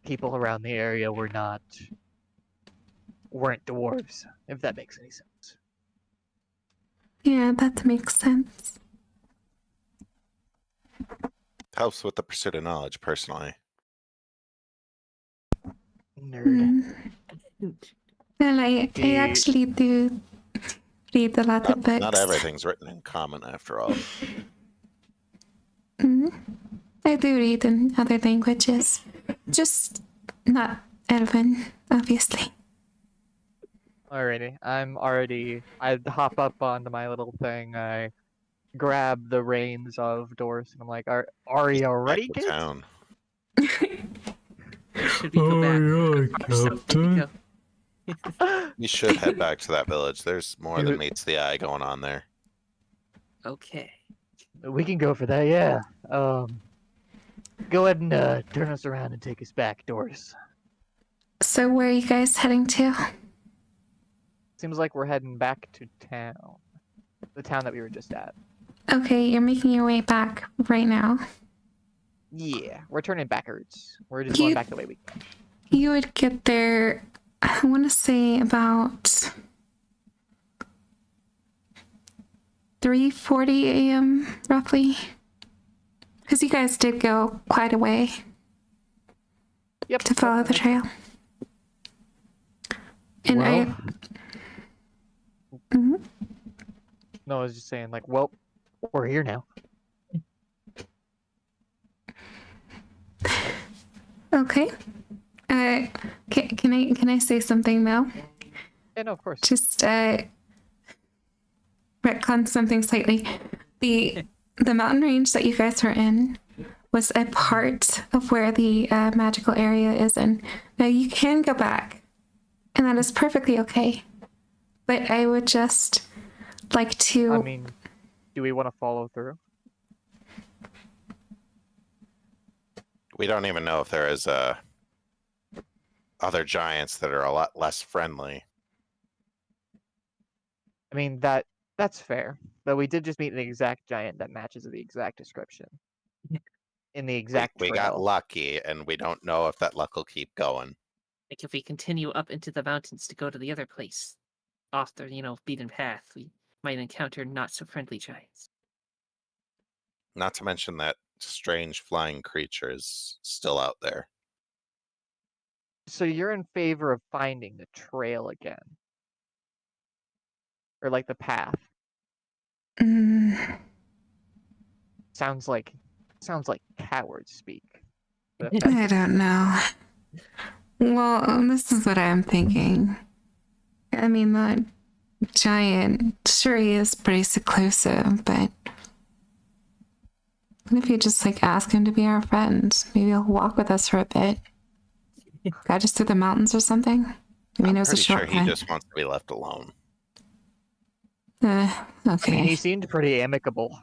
people around the area weren't dwarves, if that makes any sense. Yeah, that makes sense. Helps with the pursuit of knowledge, personally. Nerd. Hmm. Well, I The- actually do read a lot of books. Not everything's written in common, after all. Mhm. I do read in other languages. Just not Elven, obviously. Alrighty, I hop up onto my little thing, I grab the reins of Doris, and I'm like, are you ready, Back to kids? town. Should we go back? Aye, How far south did we Captain. go? You should head back to that village. There's more than Dude. meets the eye going on there. Okay. We can go for that, yeah. Go ahead and turn us around and take us back, Doris. So where are you guys heading to? Seems like we're heading back to town. The town that we were just at. Okay, you're making your way back right now. Yeah, we're turning backwards. We're just You- going back the way we came. You would get there, I want to say about 3:40 a.m. roughly. Because you guys did go quite a way Yep. to follow the trail. And Well- Mhm. No, I was just saying, like, well, we're here now. Okay. Can I say something though? Yeah, no, of course. Just retcon something slightly. The mountain range that you guys are in was a part of where the magical area is in. Now you can go back, and that is perfectly okay. But I would just like to. I mean, do we want to follow through? We don't even know if there is other giants that are a lot less friendly. I mean, that's fair. But we did just meet an exact giant that matches the exact description. In the exact We got trail. lucky, and we don't know if that luck will keep going. Like if we continue up into the mountains to go to the other place, off the beaten path, we might encounter not so friendly giants. Not to mention that strange flying creature is still out there. So you're in favor of finding the trail again? Or like the path? Mm, Sounds like coward speak. But I don't know. Well, this is what I'm thinking. I mean, that giant, sure, he is pretty seclusive, but what if you just like ask him to be our friend? Maybe he'll walk with us for a bit. Guide us through the mountains or something? I mean, I'm it was a pretty sure shortcut. he just wants to be left alone. Okay. I mean, he seemed pretty amicable.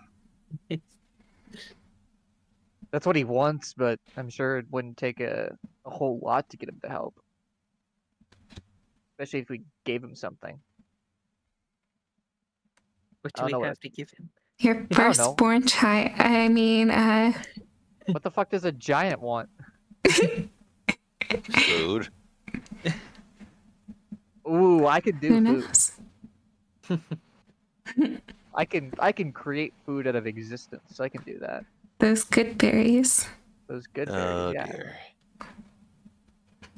That's what he wants, but I'm sure it wouldn't take a whole lot to get him to help. Especially if we gave him something. What I do don't we know what have to give him? Your don't know. firstborn child. I mean, What the fuck does a giant want? Food. Ooh, I can do who food. knows? I can create food out of existence. I can do that. Those good berries. Those good berries, Oh yeah. dear.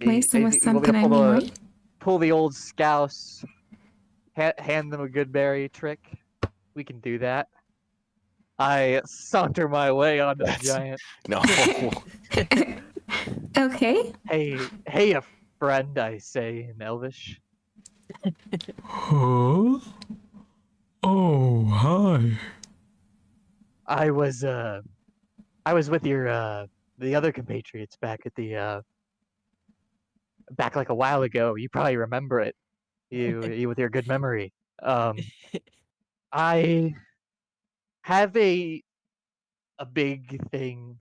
Lace them with You want me something to I mean, right? pull the old scouse, hand them a good berry trick? We can do that. I saunter my way onto the That's- giant. No. Okay. Hey, a friend, I say in Elvish. Huh? Oh, hi. I was with your the other compatriots back at the back like a while ago. You probably remember it. You with your good memory. I have a big thing.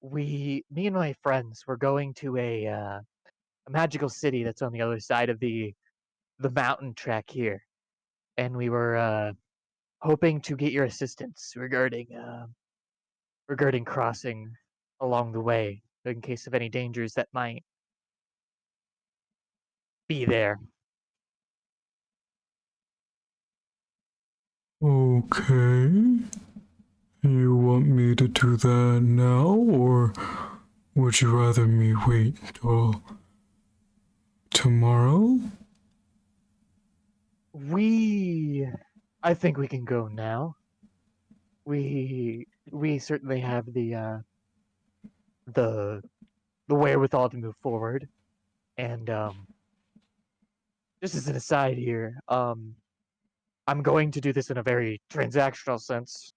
Me and my friends were going to a magical city that's on the other side of the mountain track here, and we were hoping to get your assistance regarding crossing along the way in case of any dangers that might be there. Okay. You want me to do that now, or would you rather me wait till tomorrow? I think we can go now. We certainly have the wherewithal to move forward. And just as an aside here, I'm going to do this in a very transactional sense,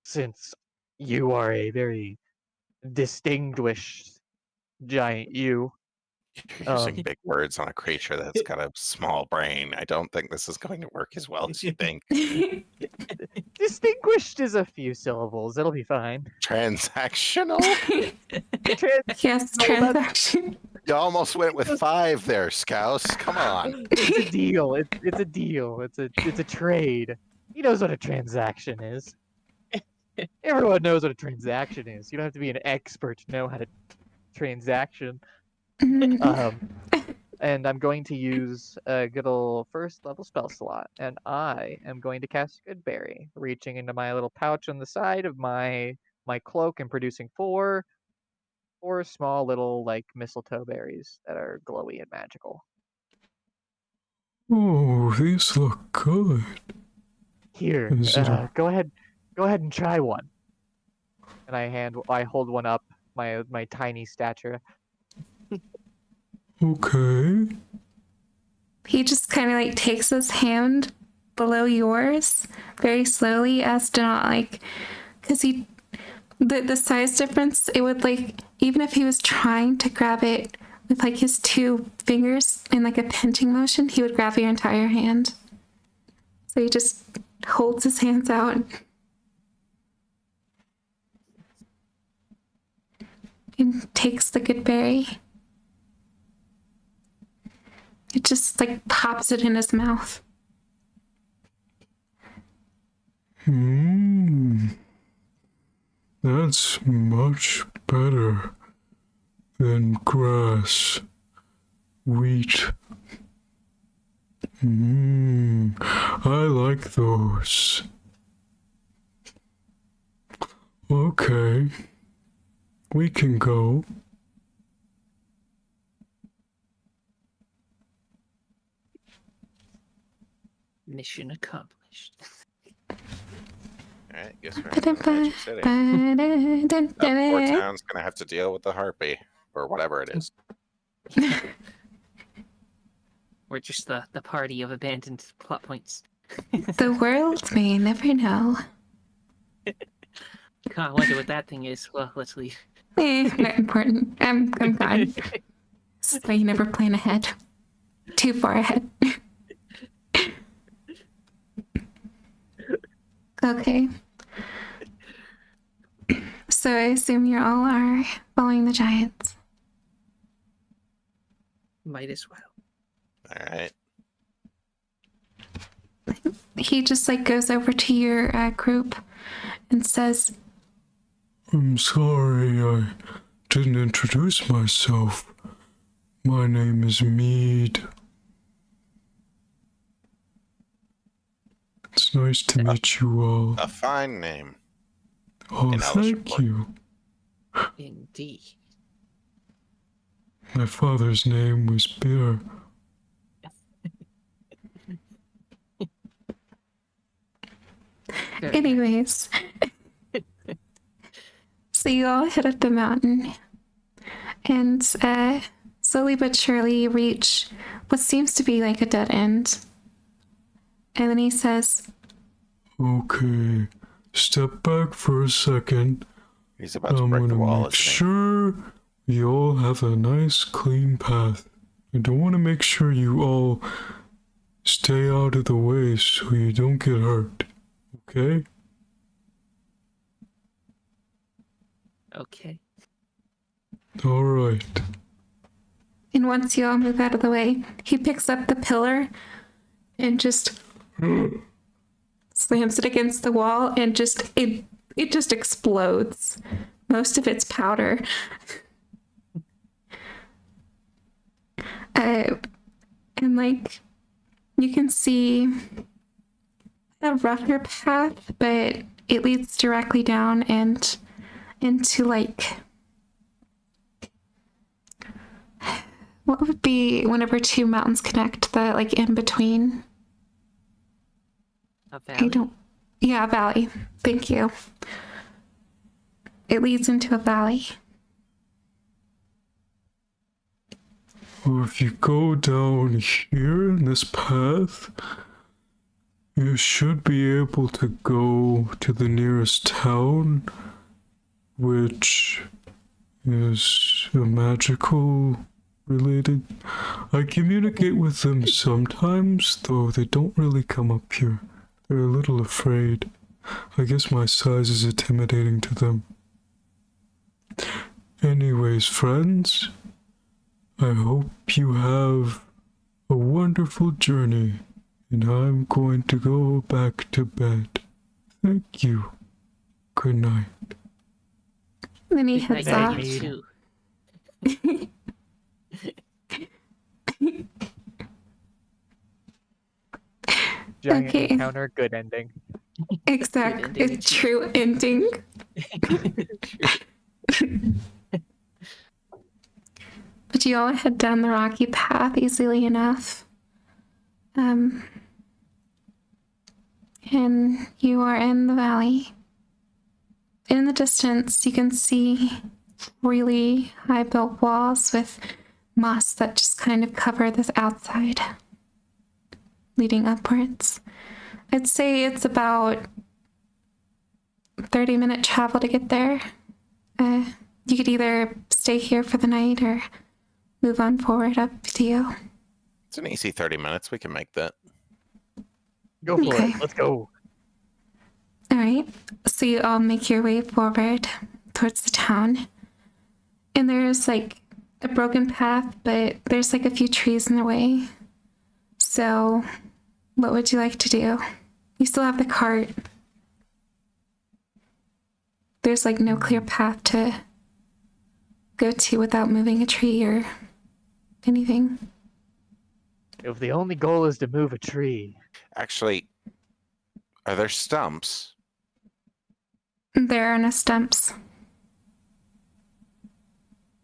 since you are a very distinguished giant. You're using Um, big words on a creature that's got a small brain. I don't think this is going to work as well as you think. distinguished is a few syllables. It'll be fine. Transactional? Yes, No, that's- transaction. You almost went with 5 there, Scouse. Come on. It's a deal. It's a deal. It's a trade. He knows what a transaction is. Everyone knows what a transaction is. You don't have to be an expert to know how to transaction. And I'm going to use a good old first level spell slot, and I am going to cast Goodberry, reaching into my little pouch on the side of my cloak and producing four small little like mistletoe berries that are glowy and magical. Oh, these look good. Here, Is it a- go ahead and try one. And I hold one up, my tiny stature. Okay. He just kind of like takes his hand below yours very slowly as to not like, because the size difference, it would like, even if he was trying to grab it with like his 2 fingers in like a pinching motion, he would grab your entire hand. So he just holds his hands out and takes the good berry. It just like pops it in his mouth. That's much better than grass, wheat. I like those. Okay, we can go. Mission accomplished. Alright, guess we're in the Magic City. Poor town's gonna have to deal with the harpy. Or whatever it is. We're just the party of abandoned plot points. The world may never know. God, I wonder what that thing is. Well, let's leave. Not important. I'm fine. This is why you never plan ahead. Too far ahead. Okay. So I assume you all are following the giants. Might as well. All right. He just like goes over to your group and says, I'm sorry I didn't introduce myself. My name is Mead. It's nice to meet you all. A fine name. Oh, in thank Elishport. you. Indeed. My father's name was Beer. Very anyways. So you all head up the mountain and slowly but surely reach what seems to be like a dead end. And then he says, Okay, step back for a second. He's about to I'm break the gonna wall, make isn't he? sure you all have a nice clean path. I don't want to make sure you all stay out of the way so you don't get hurt. Okay? Okay. Alright. and once you all move out of the way, he picks up the pillar and just slams it against the wall and just it just explodes. Most of it's powder. And like you can see a rougher path, but it leads directly down and into like what would be whenever two mountains connect, the like in between. A valley. Yeah, valley. Thank you. It leads into a valley. Well, if you go down here in this path, you should be able to go to the nearest town, which is a magical related. I communicate with them sometimes, though they don't really come up here. They're a little afraid. I guess my size is intimidating to them. Anyways, friends, I hope you have a wonderful journey, and I'm going to go back to bed. Thank you. Good night. Then he Good heads night, off. you too. Giant Okay. encounter, good ending. Exact. ending. It's true ending. But you all head down the rocky path easily enough. And you are in the valley. In the distance, you can see really high built walls with moss that just kind of cover this outside, leading upwards. I'd say it's about 30-minute travel to get there. You could either stay here for the night or move on forward, up to you. It's an easy 30 minutes. We can make that. Go for Okay. it. Let's go. All right, so you all make your way forward towards the town. And there's like a broken path, but there's like a few trees in the way. So, what would you like to do? You still have the cart. There's like no clear path to go to without moving a tree or anything. If the only goal is to move a tree, Actually, are there stumps? There are no stumps.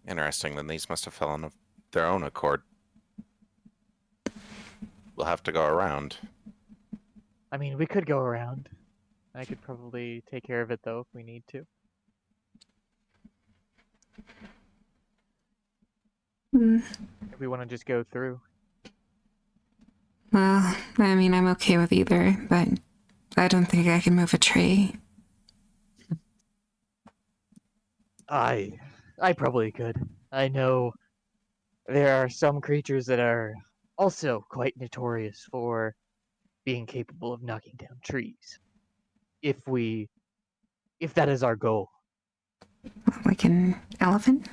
Interesting. Then these must have fallen of their own accord. We'll have to go around. I mean, we could go around. I could probably take care of it though if we need to. Hmm. If we want to just go through. Well, I mean, I'm okay with either, but I don't think I can move a tree. I probably could. I know there are some creatures that are also quite notorious for being capable of knocking down trees. If that is our goal. Like an elephant?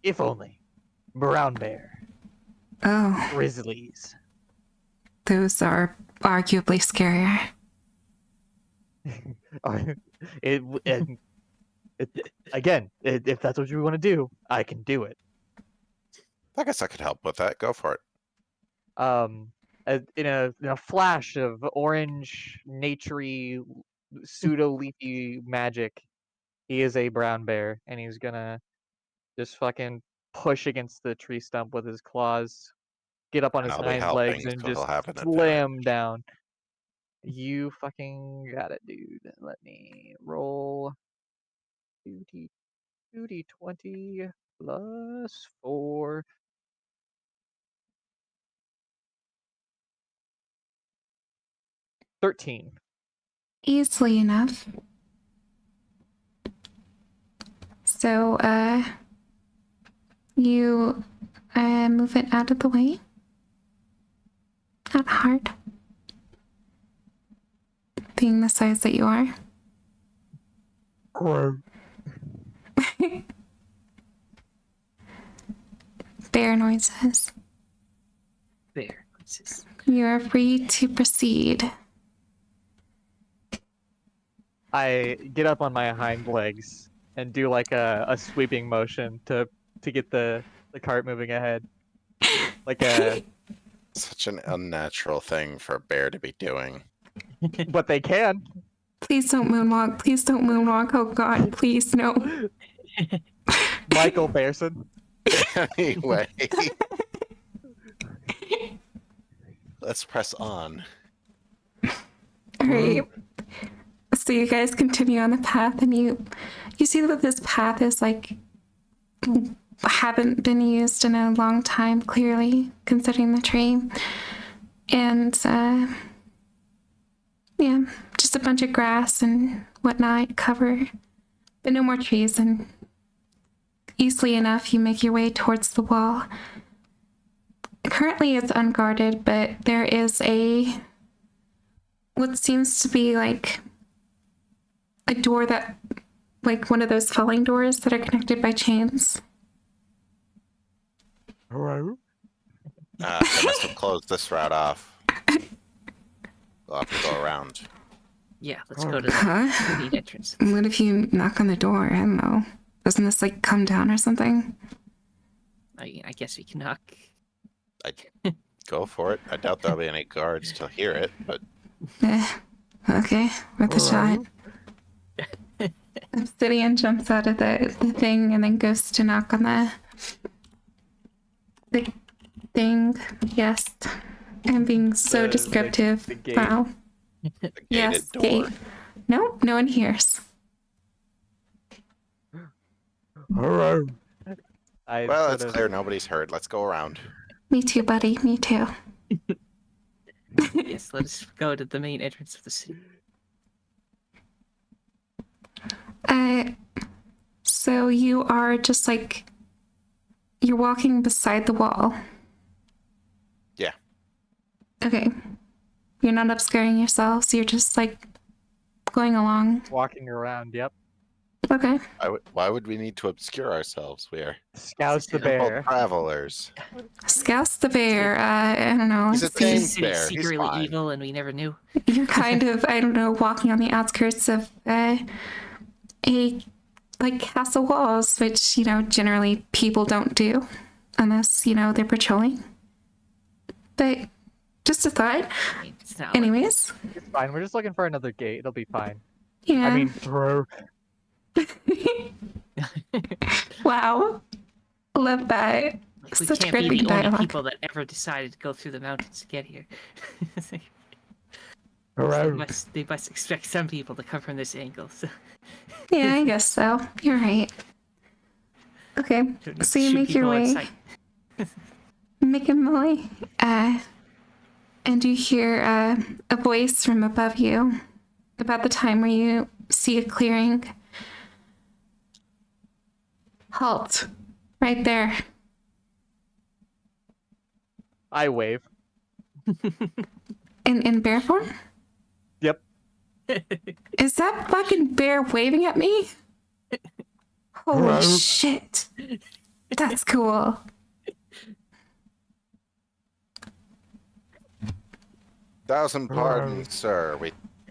If only. Brown bear, Oh, grizzlies. those are arguably scarier. Again, if that's what you want to do, I can do it. I guess I could help with that. Go for it. In a flash of orange, naturey, pseudo leafy magic, he is a brown bear, and he's gonna just fucking push against the tree stump with his claws, get up on And his I'll be hind legs, helping, and so he'll just have an advantage. slam down. You fucking got it, dude. Let me roll 2d20 plus 4. 13. Easily enough. So, you move it out of the way. Not hard. Being the size that you are. Bear noises. There. It's just- You are free to proceed. I get up on my hind legs and do like a sweeping motion to get the cart moving ahead. Like a Such an unnatural thing for a bear to be doing. but they can. Please don't moonwalk. Please don't moonwalk. Oh god, please no. Michael Bearson. Anyway, let's press on. Alright. So you guys continue on the path and you see that this path is like haven't been used in a long time, clearly, considering the tree. And yeah, just a bunch of grass and whatnot cover, but no more trees. And easily enough, you make your way towards the wall. Currently, it's unguarded, but there is what seems to be like a door that, like one of those falling doors that are connected by chains. Hello? They must have closed this route off. We'll have to go around. Yeah, let's go to the Huh? main entrance. What if you knock on the door? I don't know. Doesn't this like come down or something? I guess we can knock. Go for it. I doubt there'll be any guards to hear it, but Okay, worth a shot. Obsidian jumps out of the thing and then goes to knock on the thing. Yes. I'm being so The descriptive. gate. Wow. the gated Yes, door. gate. Nope, no one hears. Hello. I Well, sort it's of- clear nobody's heard. Let's go around. Me too, buddy. Me too. Yes, let's go to the main entrance of the city. So you are just like you're walking beside the wall. Yeah. Okay. You're not obscuring yourselves. You're just like going along. walking around. Yep. Okay. Why would we need to obscure ourselves? We are Scouts the Simple simple bear. travelers. Scouts the bear. I don't know. He's a let's tame see. City's bear, he's secretly fine. evil, and we never knew. You're kind of, I don't know, walking on the outskirts of a like castle walls, which, you know, generally people don't do unless, you know, they're patrolling. But just a thought. I mean, it's not like- Anyways, It's fine. We're just looking for another gate. It'll be fine. yeah. I mean, hello. Wow. Love that. Like, we Such can't be gripping the only dialogue. people that ever decided to go through the mountains to get here. It's like, they, Hello. must expect some people to come from this angle. So Yeah, I guess so. You're right. Okay, to so you shoot make your people on way, sight. making my way, and you hear a voice from above you about the time where you see a clearing. Halt. Right there. I wave. In bear form? Yep. Is that fucking bear waving at me? Holy shit. That's cool. Thousand pardons, sir.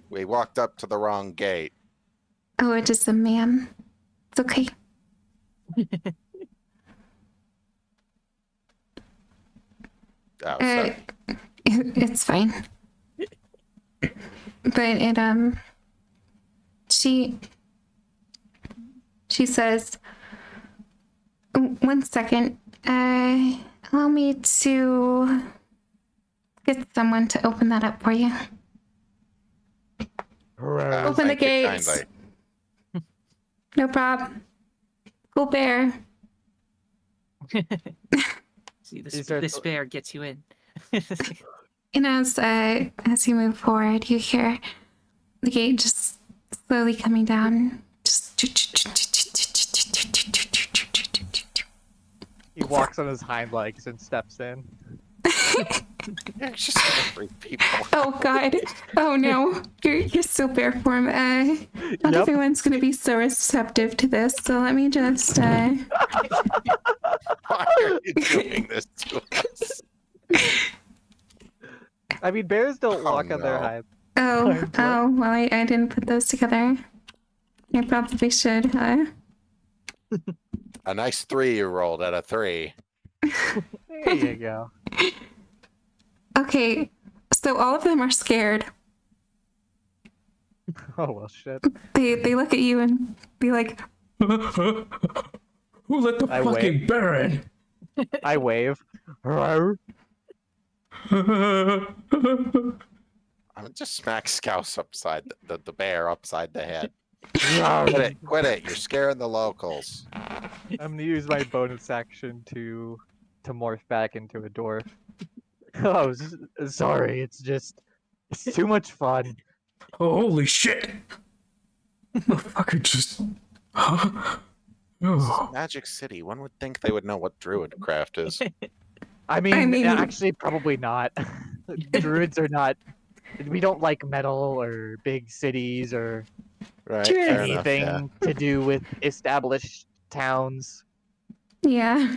We walked up to the wrong gate. Oh, it is a man. It's okay. Oh, sorry. It's fine. But she says, one second, allow me to get someone to open that up for you. Open the Thank you gates. kindly. No problem. Go bear. See, These are this bear gets you in. And as you move forward, you hear the gate just slowly coming down. Just He walks on his hind legs and steps in. You're just gonna freak people. oh god. Oh no. You're so bear form. Not Yep. everyone's gonna be so receptive to this, so let me just Why are you doing this to us? I mean, bears don't Oh, walk on their no. hind. well I didn't put those together. I probably should, huh? A nice 3 you rolled out of 3. There you go. Okay. So all of them are scared. Oh well, shit. They look at you and be like, Who let the I fucking bear in? I wave. Rawr. I'm gonna just smack Scouse upside the bear upside the head. Rawr. Quit it! You're scaring the locals. I'm gonna use my bonus action to morph back into a dwarf. Oh, sorry. It's too much fun. Oh, holy shit! Motherfucker just. Huh? Oh. Magic City. One would think they would know what druidcraft is. I mean, mean- actually, probably not. Druids are not. We don't like metal or big cities or Right? Sure. Fair enough, anything yeah. to do with established towns. yeah.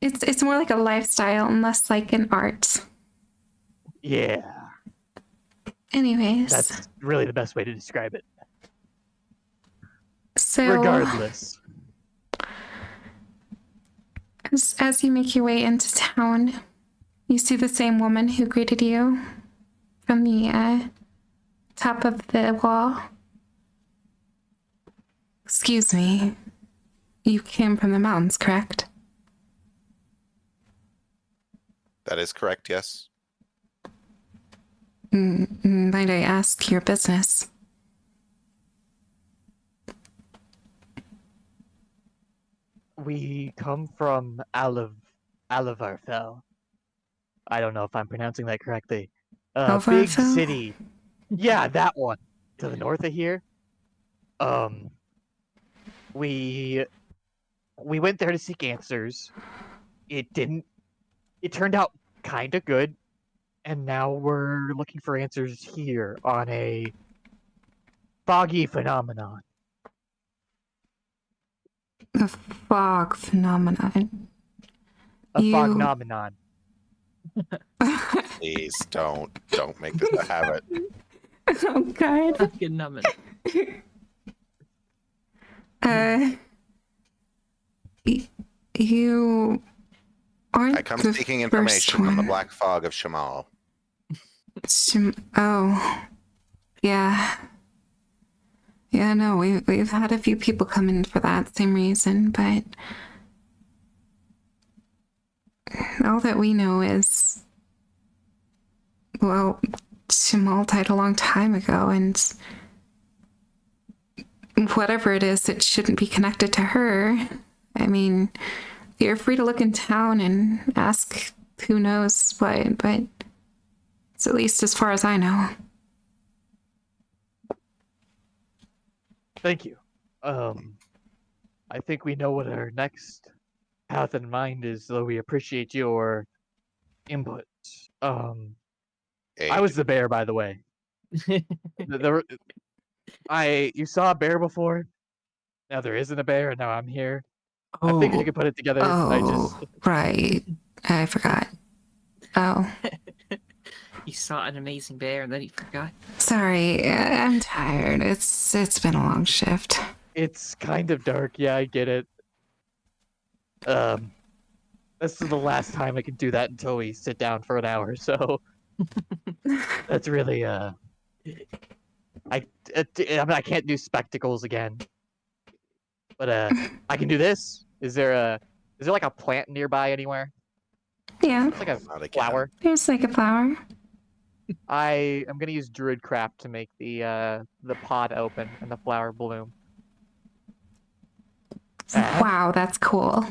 It's more like a lifestyle and less like an art. Yeah, Anyways, that's really the best way to describe it. so Regardless. as you make your way into town, you see the same woman who greeted you from the top of the wall. Excuse me. You came from the mountains, correct? That is correct, yes. Might I ask your business? We come from Alavarfell. I don't know if I'm pronouncing that correctly. Big Alavarfell? city. Yeah, that one. To the north of here. We went there to seek answers. It turned out kind of good. And now we're looking for answers here on a foggy phenomenon. The fog phenomenon. A You- phognomenon. Please don't make this a habit. Oh god. Fucking numbing. You aren't I come the seeking first information on the one. black fog of Shamal. Oh, yeah. Yeah, no, we've had a few people come in for that same reason, but all that we know is, well, Shamal died a long time ago, and whatever it is, it shouldn't be connected to her. I mean, you're free to look in town and ask who knows what, but it's at least as far as I know. Thank you. I think we know what our next path in mind is, though we appreciate your input. I Hey, was the bear, by the way. You saw a bear before. Now there isn't a bear, and now I'm here. I figured you could put it together. Oh, right. I forgot. Oh, You saw an amazing bear and then you forgot. sorry. I'm tired. It's been a long shift. It's kind of dark. Yeah, I get it. This is the last time I can do that until we sit down for an hour. So that's really I I can't do spectacles again, but I can do this. Is there like a plant nearby anywhere? Yeah, It's like a not again. flower. there's like a flower. I am gonna use druid craft to make the pod open and the flower bloom. Wow, that's cool.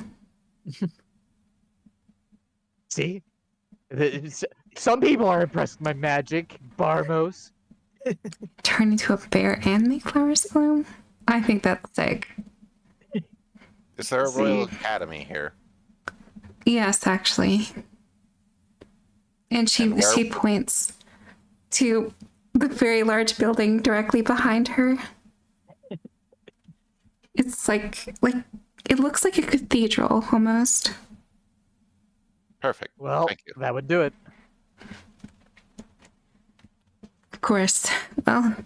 See, some people are impressed with my magic, Barmos. Turn into a bear and make flowers bloom? I think that's sick. Is there a Royal See? Academy here? Yes, actually. And And where- she points to the very large building directly behind her. It's like it looks like a cathedral almost. Perfect. Well, Thank you. that would do it. Of course. Well,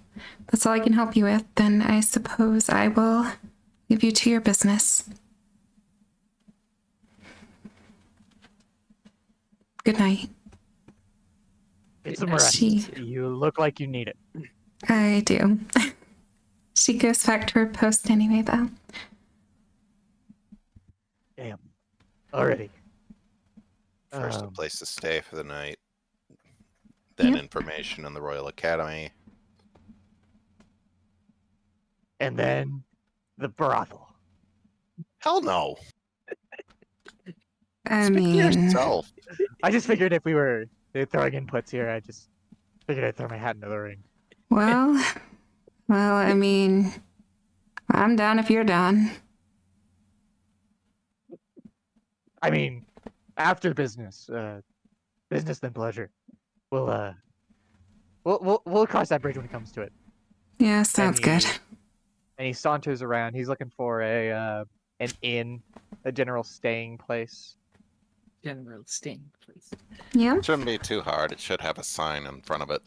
that's all I can help you with. Then I suppose I will leave you to your business. Good night. Get some night. rest. She- You look like you need it. I do. She goes back to her post anyway, though. Damn. Already. First, a Um, place to stay for the night. Then Yep. information on the Royal Academy. and then the brothel. Hell no. I Speak for mean, yourself. I just figured if we were throwing inputs here, I just figured I'd throw my hat into the ring. well, I mean, I'm down if you're down. I mean, after business, business then pleasure. We'll cross that bridge when it comes to it. Yeah, sounds And good. And he saunters around. He's looking for an inn, a general staying place. General Sting, please. Yep, Shouldn't be too hard. It should have a sign in front of it.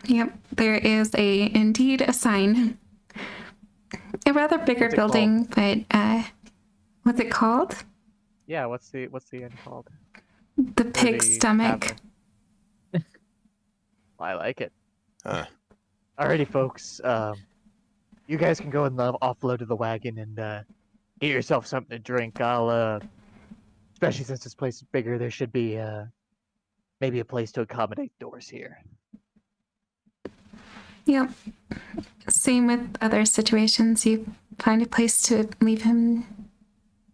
yep. There is indeed a sign. A rather bigger What's it building, but what's it called? Yeah, what's the inn called? The Pig the Stomach. tavern. I like it. Huh. Alrighty, folks. You guys can go and offload to the wagon and get yourself something to drink. I'll especially since this place is bigger, there should be maybe a place to accommodate doors here. Yep. Same with other situations. You find a place to leave him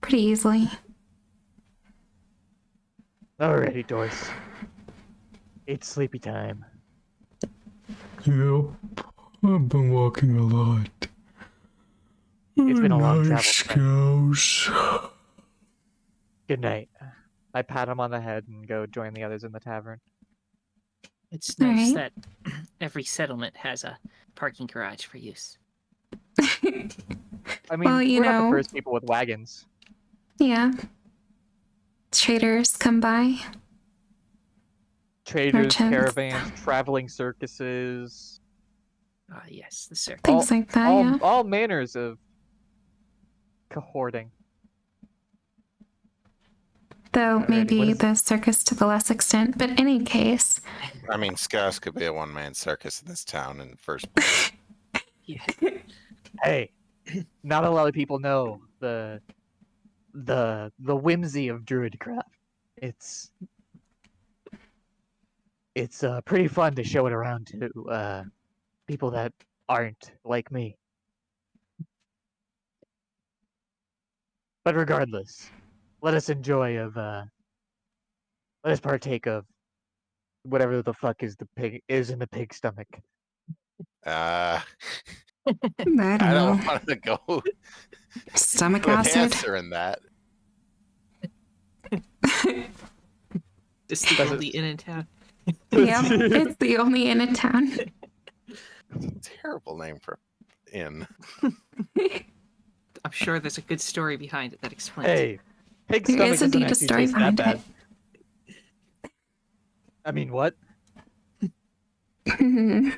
pretty easily. Alrighty, Doris. It's sleepy time. Yep. I've been walking a lot. It's been a long travel Nice today. cows. Good night. I pat him on the head and go join the others in the tavern. It's nice Alright. that every settlement has a parking garage for use. I mean, Well, you we're not the know- first people with wagons. Yeah. Traders come by. Traders, Merchants. caravans, traveling circuses, Ah, yes, the circus. Things like that, yeah. all manners of cohorting. Though Alrighty, maybe what is- the circus to the less extent. But any case, I mean, Scouse could be a one-man circus in this town in the first place. Yeah. Hey, not a lot of people know the whimsy of druidcraft. It's pretty fun to show it around to people that aren't like me. But regardless, let us partake of whatever the fuck is in the pig stomach. Uh, I don't I know. don't want to go Stomach Good acid. answer in that. It's the Does it- only inn in town. Yep, it's the only inn in town. Terrible name for inn. I'm sure there's a good story behind it that explains it. Hey, pig There stomach is doesn't indeed a actually story taste that behind bad. it. I mean, what? Mhm.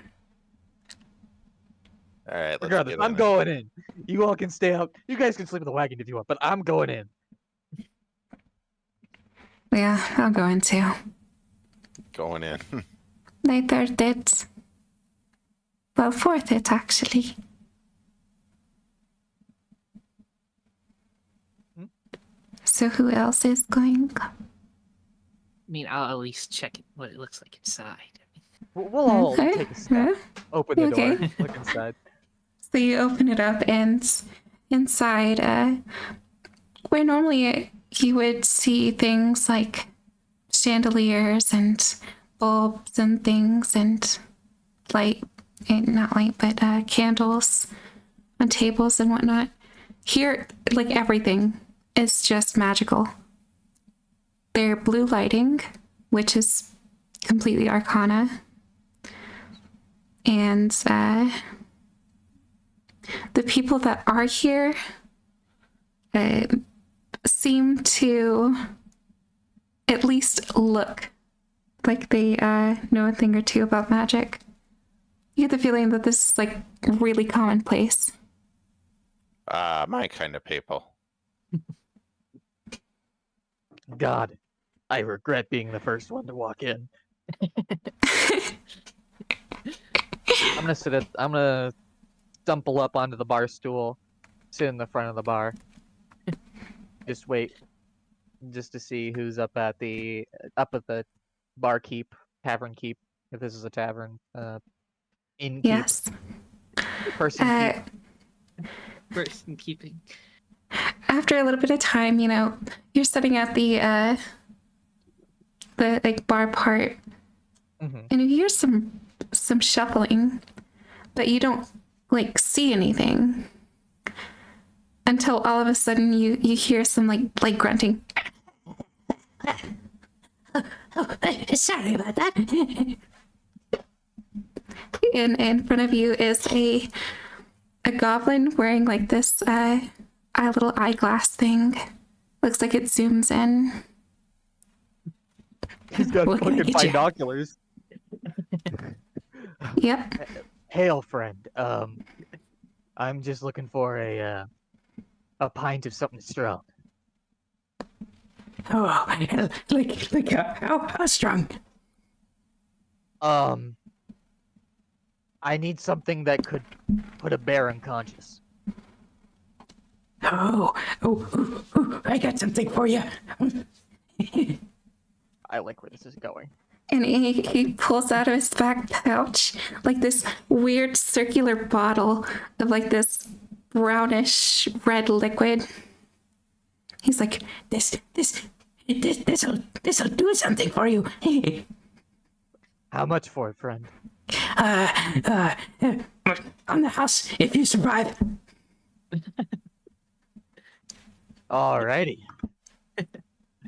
All right, let's Regardless, get I'm in it. going in. You all can stay up. You guys can sleep in the wagon if you want, but I'm going in. Yeah, I'll go in too. Going in. My third it. Well, fourth it actually. Hmm? So who else is going? I mean, I'll at least check what it looks like inside. We'll all Okay, take a step. yeah. Open the Okay. door. Look inside. So you open it up, and inside, where normally you would see things like chandeliers and bulbs and things and light, and not light, but candles on tables and whatnot. Here, like everything is just magical. They're blue lighting, which is completely arcana. And the people that are here seem to at least look like they know a thing or two about magic. You get the feeling that this is like really commonplace. My kind of people. God, I regret being the first one to walk in. I'm gonna stumble up onto the bar stool, sit in the front of the bar, just wait, just to see who's up at the barkeep, tavern keep, if this is a tavern, inn keep, Yes. person keep. Person keeping. After a little bit of time, you know, you're sitting at the like bar part, Mhm. and you hear some shuffling, but you don't like see anything until all of a sudden you hear some like grunting. Sorry about that. And in front of you is a goblin wearing like this a little eyeglass thing. Looks like it zooms in. He's got What can I fucking get you? binoculars. Yep. Hail, friend. I'm just looking for a pint of something strong. Oh, like how strong? I need something that could put a bear unconscious. Oh, I got something for you. I like where this is going. And he pulls out of his back pouch like this weird circular bottle of like this brownish red liquid. He's like, This'll do something for you. How much for it, friend? On the house if you survive. Alrighty.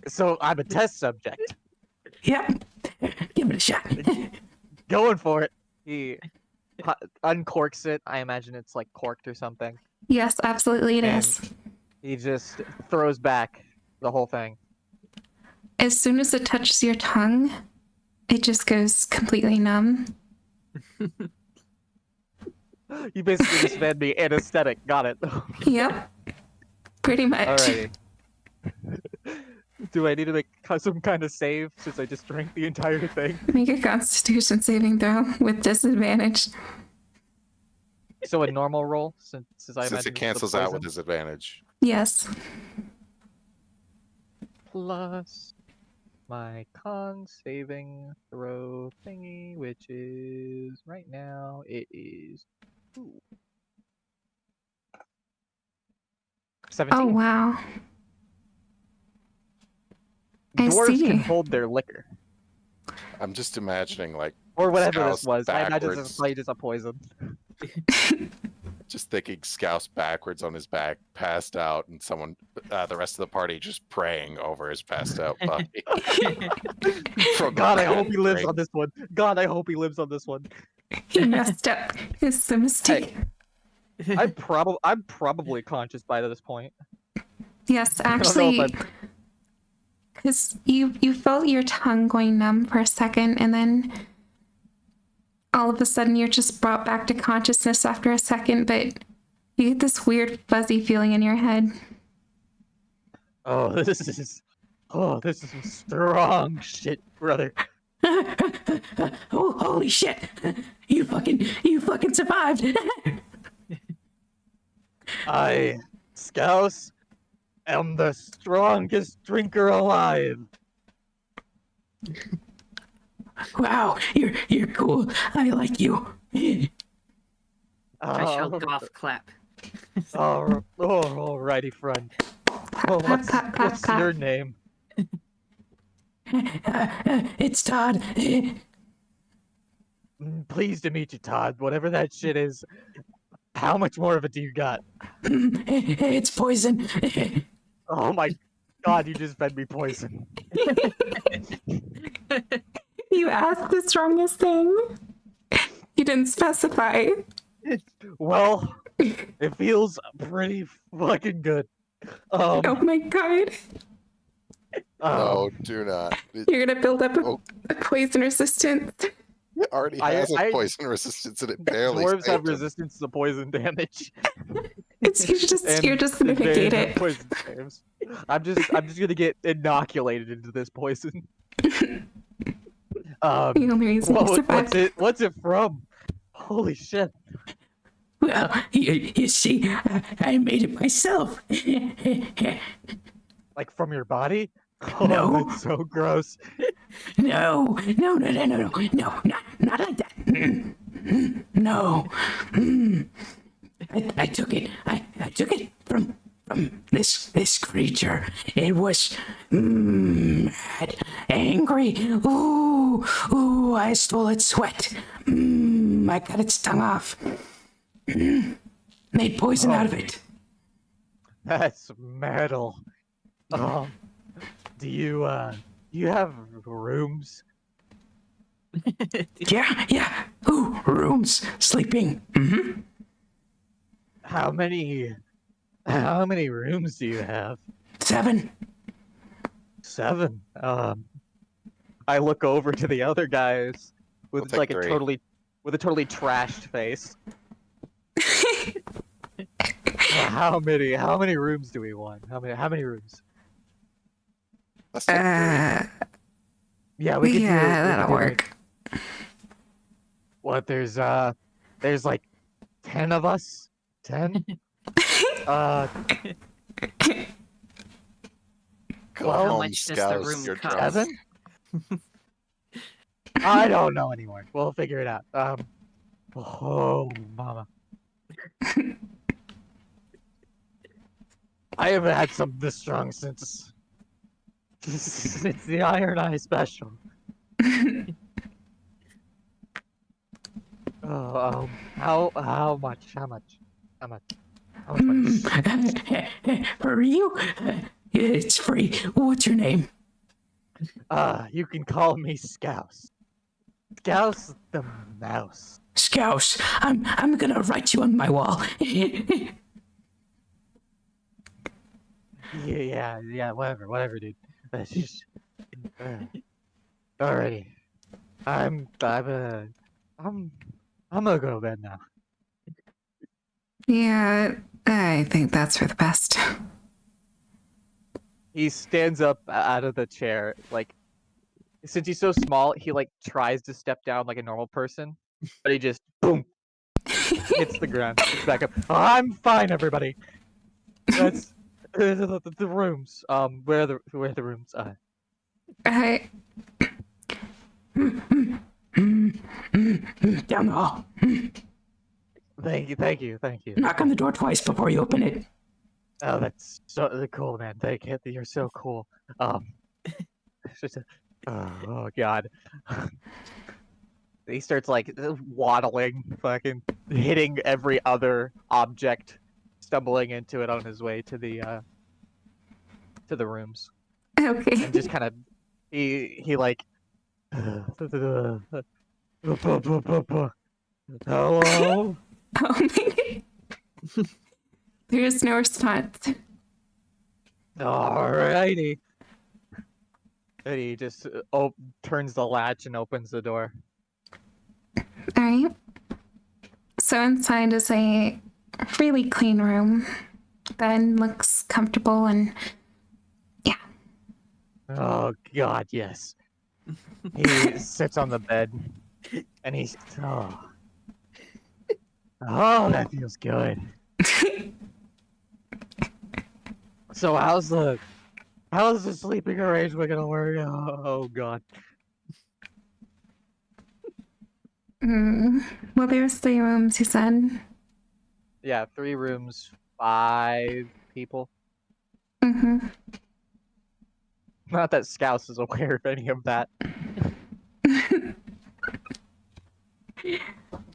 So I'm a test subject. Yep. Give it a shot. Going for it. He uncorks it. I imagine it's like corked or something. yes, absolutely it And- is. He just throws back the whole thing. As soon as it touches your tongue, it just goes completely numb. You basically just fed me anesthetic. Got it. Yep. Pretty much. Alrighty. Do I need to make some kind of save since I just drank the entire thing? Make a constitution saving throw with disadvantage. So a normal roll, since I Since imagine it it's the cancels out with poison, disadvantage. Yes. plus my con saving throw thingy, which is right now it is 17. Oh, wow. I Dwarves see. can hold their liquor. I'm just imagining like Or whatever Scouse this was. I imagine this backwards. is probably just a poison. Just thinking Scouse backwards on his back, passed out, and someone, the rest of the party, just praying over his passed out body. From God, I the hope he lives brain. on this one. God, I hope he lives on this one. He messed up. It's a mistake. I'm probably conscious by this point. Yes, I don't know actually, if I'm. because you felt your tongue going numb for a second, and then all of a sudden you're just brought back to consciousness after a second, but you get this weird fuzzy feeling in your head. Oh, this is some strong shit, brother. Oh, holy shit! You fucking survived! I, Scouse, am the strongest drinker alive. Wow, you're cool. I like you. I shall Oh, golf clap. alrighty, friend. Oh, Clap, clap, clap, what's clap. your name? It's Todd. Pleased to meet you, Todd. Whatever that shit is. How much more of it do you got? It's poison. Oh my God, you just fed me poison. You asked the strongest thing. You didn't specify. Well, it feels pretty fucking good. Oh my god. No, do not. You're gonna build up Oh. a poison resistance. It already I- has a I- poison resistance and it barely Dwarves have saved him. resistance to poison damage. It's and you're just gonna negate advantage on it. Poison saves. I'm just gonna get inoculated into this poison. The only reason you survived. What's it from? Holy shit. Well, you see, I made it myself. Like from your body? Oh, No. that's so gross. No, not like that. No. I took it. I took it from this creature. It was mad, angry. Ooh, I stole its sweat. I got its tongue off. Made poison out of it. That's metal. Do you have rooms? Yeah. Ooh, rooms, sleeping. How many rooms do you have? 7. 7. I look over to the other guys I'll with take like 3. a totally trashed face. How many rooms do we want? How many rooms? Let's take 3. Yeah, we could do. That'll work. What? There's like 10 of us. 10. Go Well, how home, much does the Scouse, room you're cost? drunk. 7. I don't know anymore. We'll figure it out. Oh, mama. I haven't had something this strong since the Iron Eye special. How much money? For you, it's free. What's your name? You can call me Scouse. Scouse the mouse. Scouse. I'm gonna write you on my wall. Yeah, whatever, dude. Alrighty. I'm gonna go to bed now. Yeah, I think that's for the best. He stands up out of the chair, like, since he's so small, he like tries to step down like a normal person, but he just boom hits the ground. Gets back up. I'm fine, everybody. That's the rooms. Where are the rooms? I Down the hall. Thank you. Knock on the door twice before you open it. Oh, that's so cool, man. Thank you. You're so cool. It's just oh God. He starts like waddling, fucking hitting every other object, stumbling into it on his way to the rooms, Okay. and just kind of he like hello. Oh my god. There's no response. Alrighty. And he just turns the latch and opens the door. Alright. So inside is a really clean room that looks comfortable and yeah. Oh God, yes. He sits on the bed, and he's oh, that feels good. So how's the sleeping arrangement gonna work? Oh God. Well, there's 3 rooms, you said. Yeah, 3 rooms, 5 people. Mm-hmm. Not that Scouse is aware of any of that.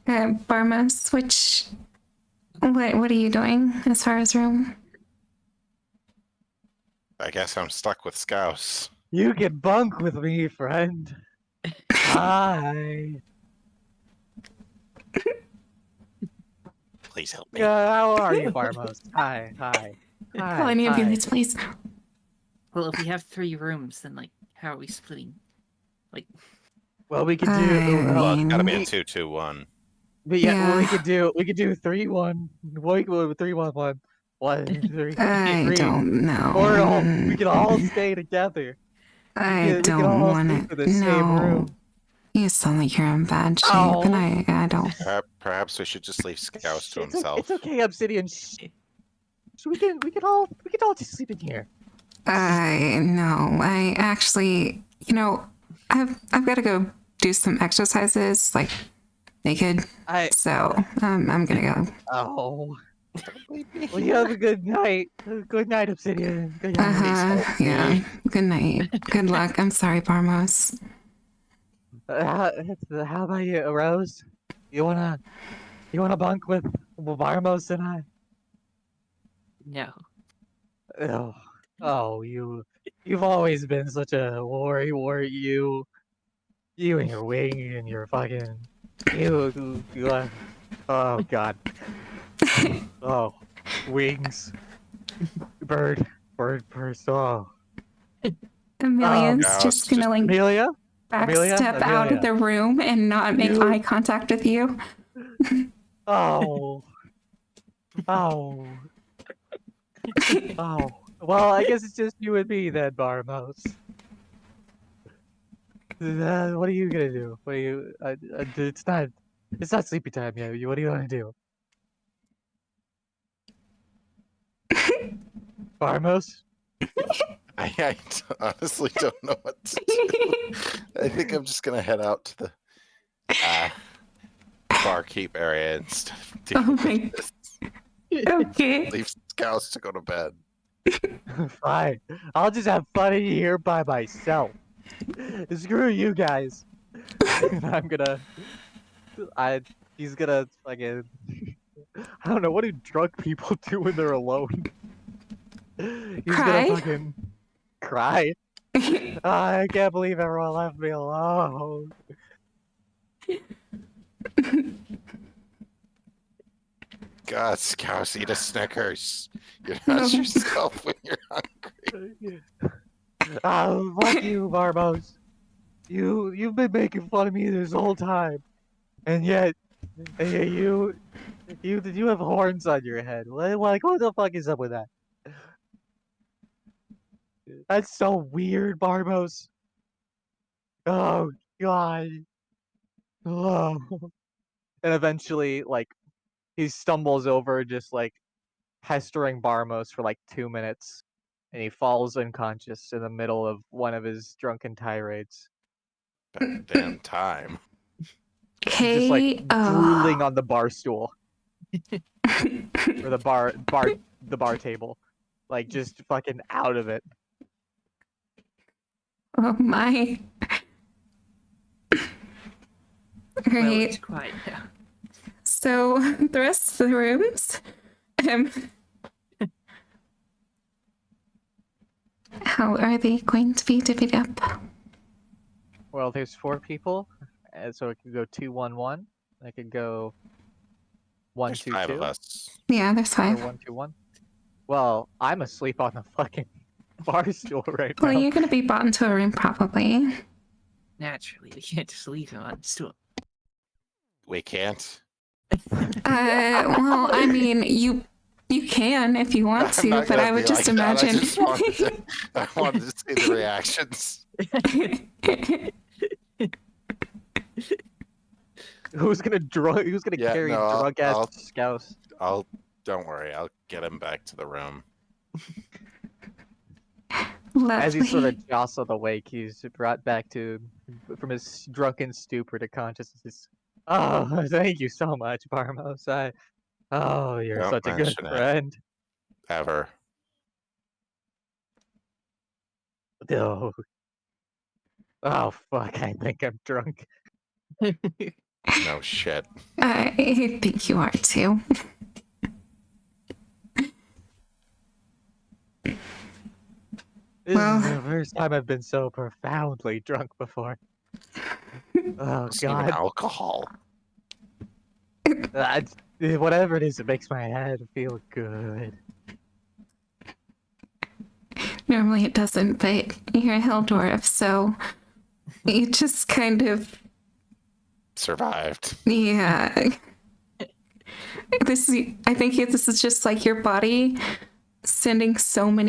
Barmas, what are you doing as far as room? I guess I'm stuck with Scouse. You can bunk with me, friend. Hi. Please help me. How are you, Barmos? Hi. Call an ambulance, please. Well, if we have 3 rooms, then like, how are we splitting? Like, Well, we could I do. Well, it's gotta be a mean- 2-2-1. But yeah, well, Yeah. we could do 3-1. Wait, 3-1-1. 1, 3, I 3. don't know. Or we can all stay together. I we can don't all want sleep in to. the same No. room. You sound like you're in bad shape, Oh. and I don't. Perhaps we should just leave Scouse to It's himself. It's okay, Obsidian. So we can all just sleep in here. No. I actually, I've got to go do some exercises, like naked. So I'm gonna go. Oh. Well, you have a good night. Good night, Obsidian. Good night. Yeah. Good night. Good luck. I'm sorry, Barmos. How about you, Rose? You wanna bunk with Barmos and I? no. You've always been such a worry. You and your wing and your fucking oh God. Oh, wings. Bird. Oh. Amelia's Yeah, just gonna like Amelia? backstep out of the room and not make eye contact with you. Oh. Oh. Oh. Well, I guess it's just you and me then, Barmos. What are you gonna do? What are you? It's not sleepy time yet. What do you want to do? Barmos? I honestly don't know what to do. I think I'm just gonna head out to the barkeep area instead of Oh dealing my. with Okay. this. Leave Scouse to go to bed. Fine. I'll just have fun in here by myself. Screw you guys. He's gonna fucking. I don't know, what do drunk people do when they're alone? He's Cry? gonna fucking cry. I can't believe everyone left me alone. God, Scouse, eat a Snickers. You're not yourself when you're hungry. Oh, fuck you, Barbos. You've been making fun of me this whole time, and yet you have horns on your head. Like, what the fuck is up with that? That's so weird, Barbos. Oh God. Oh. And eventually, like, he stumbles over, just like pestering Barmos for like 2 minutes, and he falls unconscious in the middle of one of his drunken tirades. About damn time. Just like drooling on the bar stool. Or the bar table. Like, just fucking out of it. Oh my. Well, Right. it's quiet now. So the rest of the rooms, um, how are they going to be divvied up? Well, there's 4 people, so it could go 2-1-1. It could go There's 5 of 1-2-2 us. Yeah, there's or 5. 1-2-1. Well, I'm asleep on the fucking bar stool right Well, now. you're gonna be brought into a room probably. Naturally, we can't just leave him on the stool. We can't. Well, I mean, you can if you want I'm to, not but gonna I would be just like that. imagine. I wanted to see the reactions. Who's gonna Yeah, carry no, drug ass I'll- scouse? Don't worry, I'll get him back to the room. As he's sort Lovely. of jostled awake, he's brought back from his drunken stupor to consciousness. Oh, thank you so much, Barmos. You're Don't such a good mention it. friend. Ever. No. Oh fuck! I think I'm drunk. No shit. I think you are too. This Well- is the first time I've been so profoundly drunk before. Oh It's even god. alcohol. Whatever it is, it makes my head feel good. Normally it doesn't, but you're a hill dwarf, so you just kind of, Survived. yeah. I think this is just like your body sending so much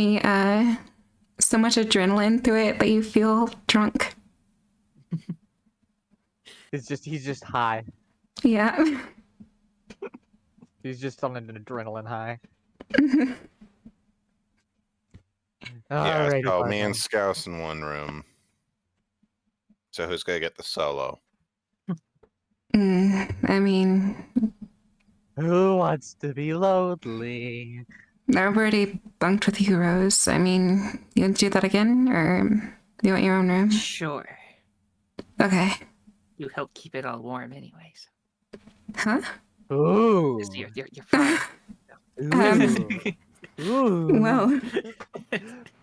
adrenaline through it that you feel drunk. He's just high. Yeah. He's just on an adrenaline high. Yeah, Alrighty, so me and Barmos. Scouse in one room. So who's gonna get the solo? I mean, Who wants to be lonely? I've already bunked with you, Rose. I mean, you want to do that again, or you want your own room? Sure. Okay. You help keep it all warm, anyways. Huh? Ooh. 'Cause You're fine. Ooh. Well,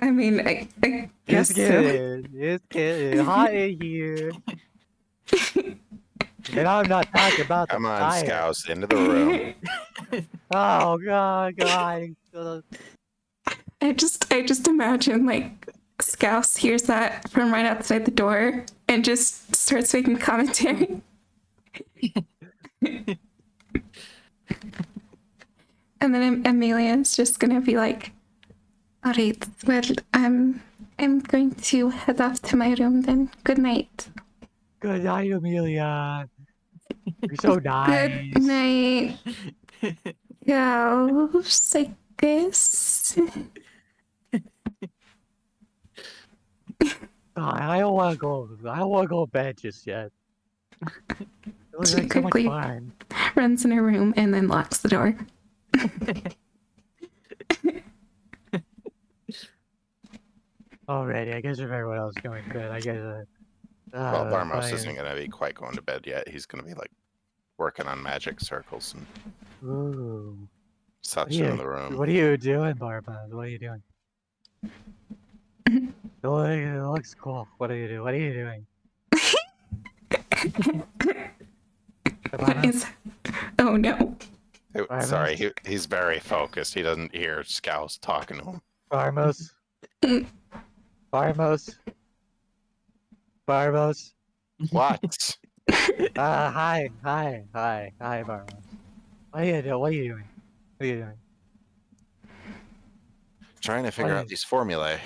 I mean, I guess It's so. getting hot in here. And I'm not talking about Come the on, fire. Scouse, into the room. Oh god. I just imagine like Scouse hears that from right outside the door and just starts making commentary. And then Amelia's just gonna be like, "All right, well, I'm going to head off to my room then. Good night." Good night, Amelia. You're so nice. Good night, Ghost, I guess. God, I don't want to go. I don't want to go to bed just yet. It looks like so much Quickly. fun. Runs in her room and then locks the door. Alrighty, I guess if everyone else is going to bed, I guess. Well, Barmos fine. isn't gonna be quite going to bed yet. He's gonna be like working on magic circles and Ooh. such Yeah, in the room. What are you doing, Barbara? What are you doing? It looks cool. What are you doing? What are you doing? Barbara? Oh no. Sorry, he's very focused. He doesn't hear Scouse talking to him. Barmos? Barmos? Barmos? What? Hi, Barmos. What are you doing? What are you doing? What are you doing? Trying to figure What out is- these formulae.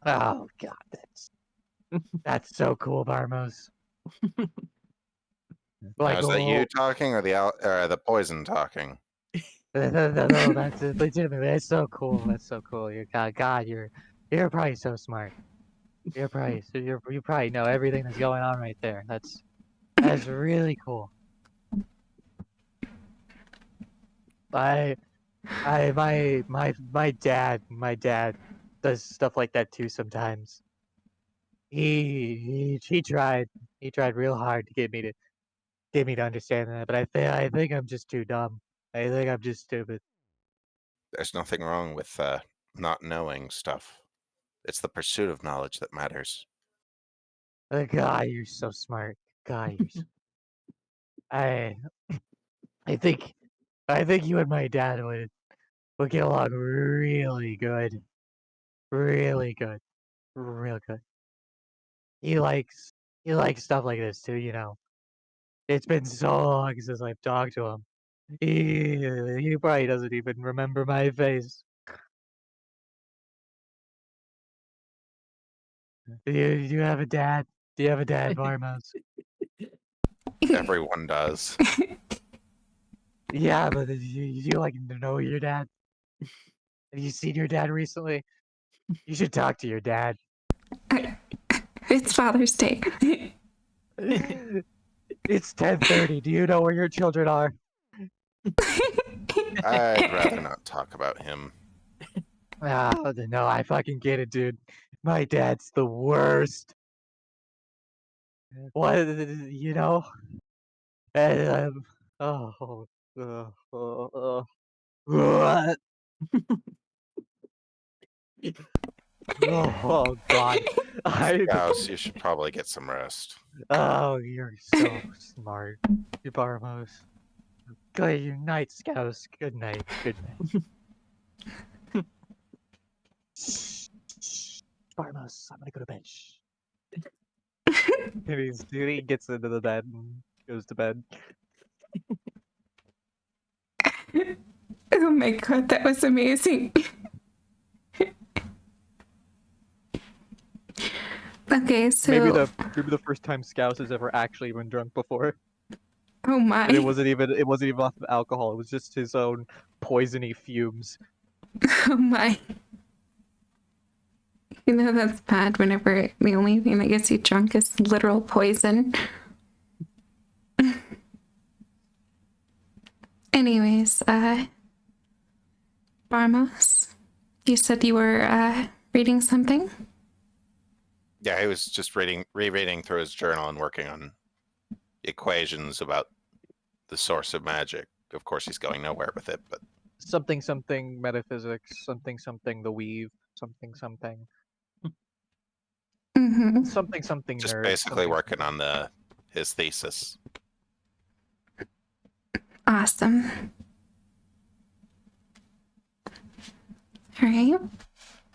Oh god, that's so cool, Barmos. Now, is that you oh, talking or the poison talking? no, that's legitimately. That's so cool. That's so cool. You're probably so smart. You probably know everything that's going on right there. That's really cool. My dad does stuff like that too sometimes. He tried real hard to get me get me to understand that, but I think I'm just too dumb. I think I'm just stupid. There's nothing wrong with not knowing stuff. It's the pursuit of knowledge that matters. God, you're so smart. God, you're. I I think you and my dad would get along really good, really good, real good. He likes stuff like this too, you know. It's been so long since I've talked to him. He probably doesn't even remember my face. Do you have a dad? Do you have a dad, Barmos? Everyone does. Yeah, but do you like know your dad? Have you seen your dad recently? You should talk to your dad. It's Father's Day. It's 10:30. Do you know where your children are? I'd rather not talk about him. Ah, no, I fucking get it, dude. My dad's the worst. What, you know? And, oh, what? Oh, God. Gauss, you should probably get some rest. Oh, you're so smart. You Barmos. Good night, Scouts. Good night. Good night. Shh. Barmos, I'm gonna go to bed. Shh. And he gets into the bed and goes to bed. Oh my god, that was amazing. Okay, so Maybe the first time Scouts has ever actually been drunk before. oh my, And it wasn't even off of alcohol, it was just his own poisony fumes. oh my. You know that's bad whenever the only thing that gets you drunk is literal poison. Anyways, Barmos, you said you were reading something? Yeah, he was just rereading through his journal and working on equations about the source of magic. Of course, he's going nowhere with it, but Something something metaphysics, something something the weave, something something. Mm-hmm. Something something just nerd. basically something, working on his thesis. Awesome. All right.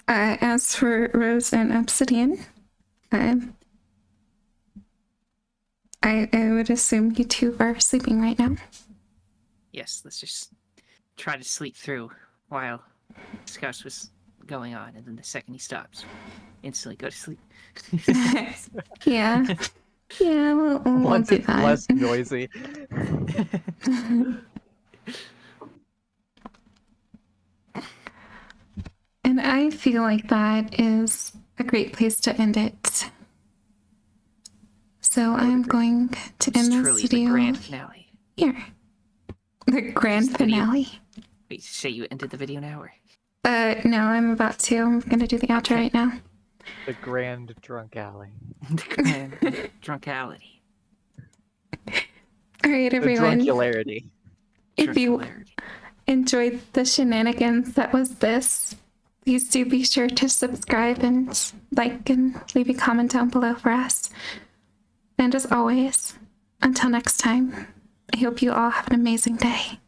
As for Rose and Obsidian, I would assume you two are sleeping right now. Yes, let's just try to sleep through while Scouts was going on, and then the second he stops, instantly go to sleep. Yeah. Yeah, we'll Once do it's that. less noisy. And I feel like that is a great place to end it. So I'm going to It's end this truly the video grand finale. here. The grand This video- finale. Wait, say you ended the video now, or? No, I'm about to. I'm gonna do the outro Okay. right now. The Grand Drunk Alley. The grand drunkality. All right, The everyone. drunkularity. If you Drunkularity. enjoyed the shenanigans that was this, please do be sure to subscribe and like and leave a comment down below for us. And as always, until next time, I hope you all have an amazing day.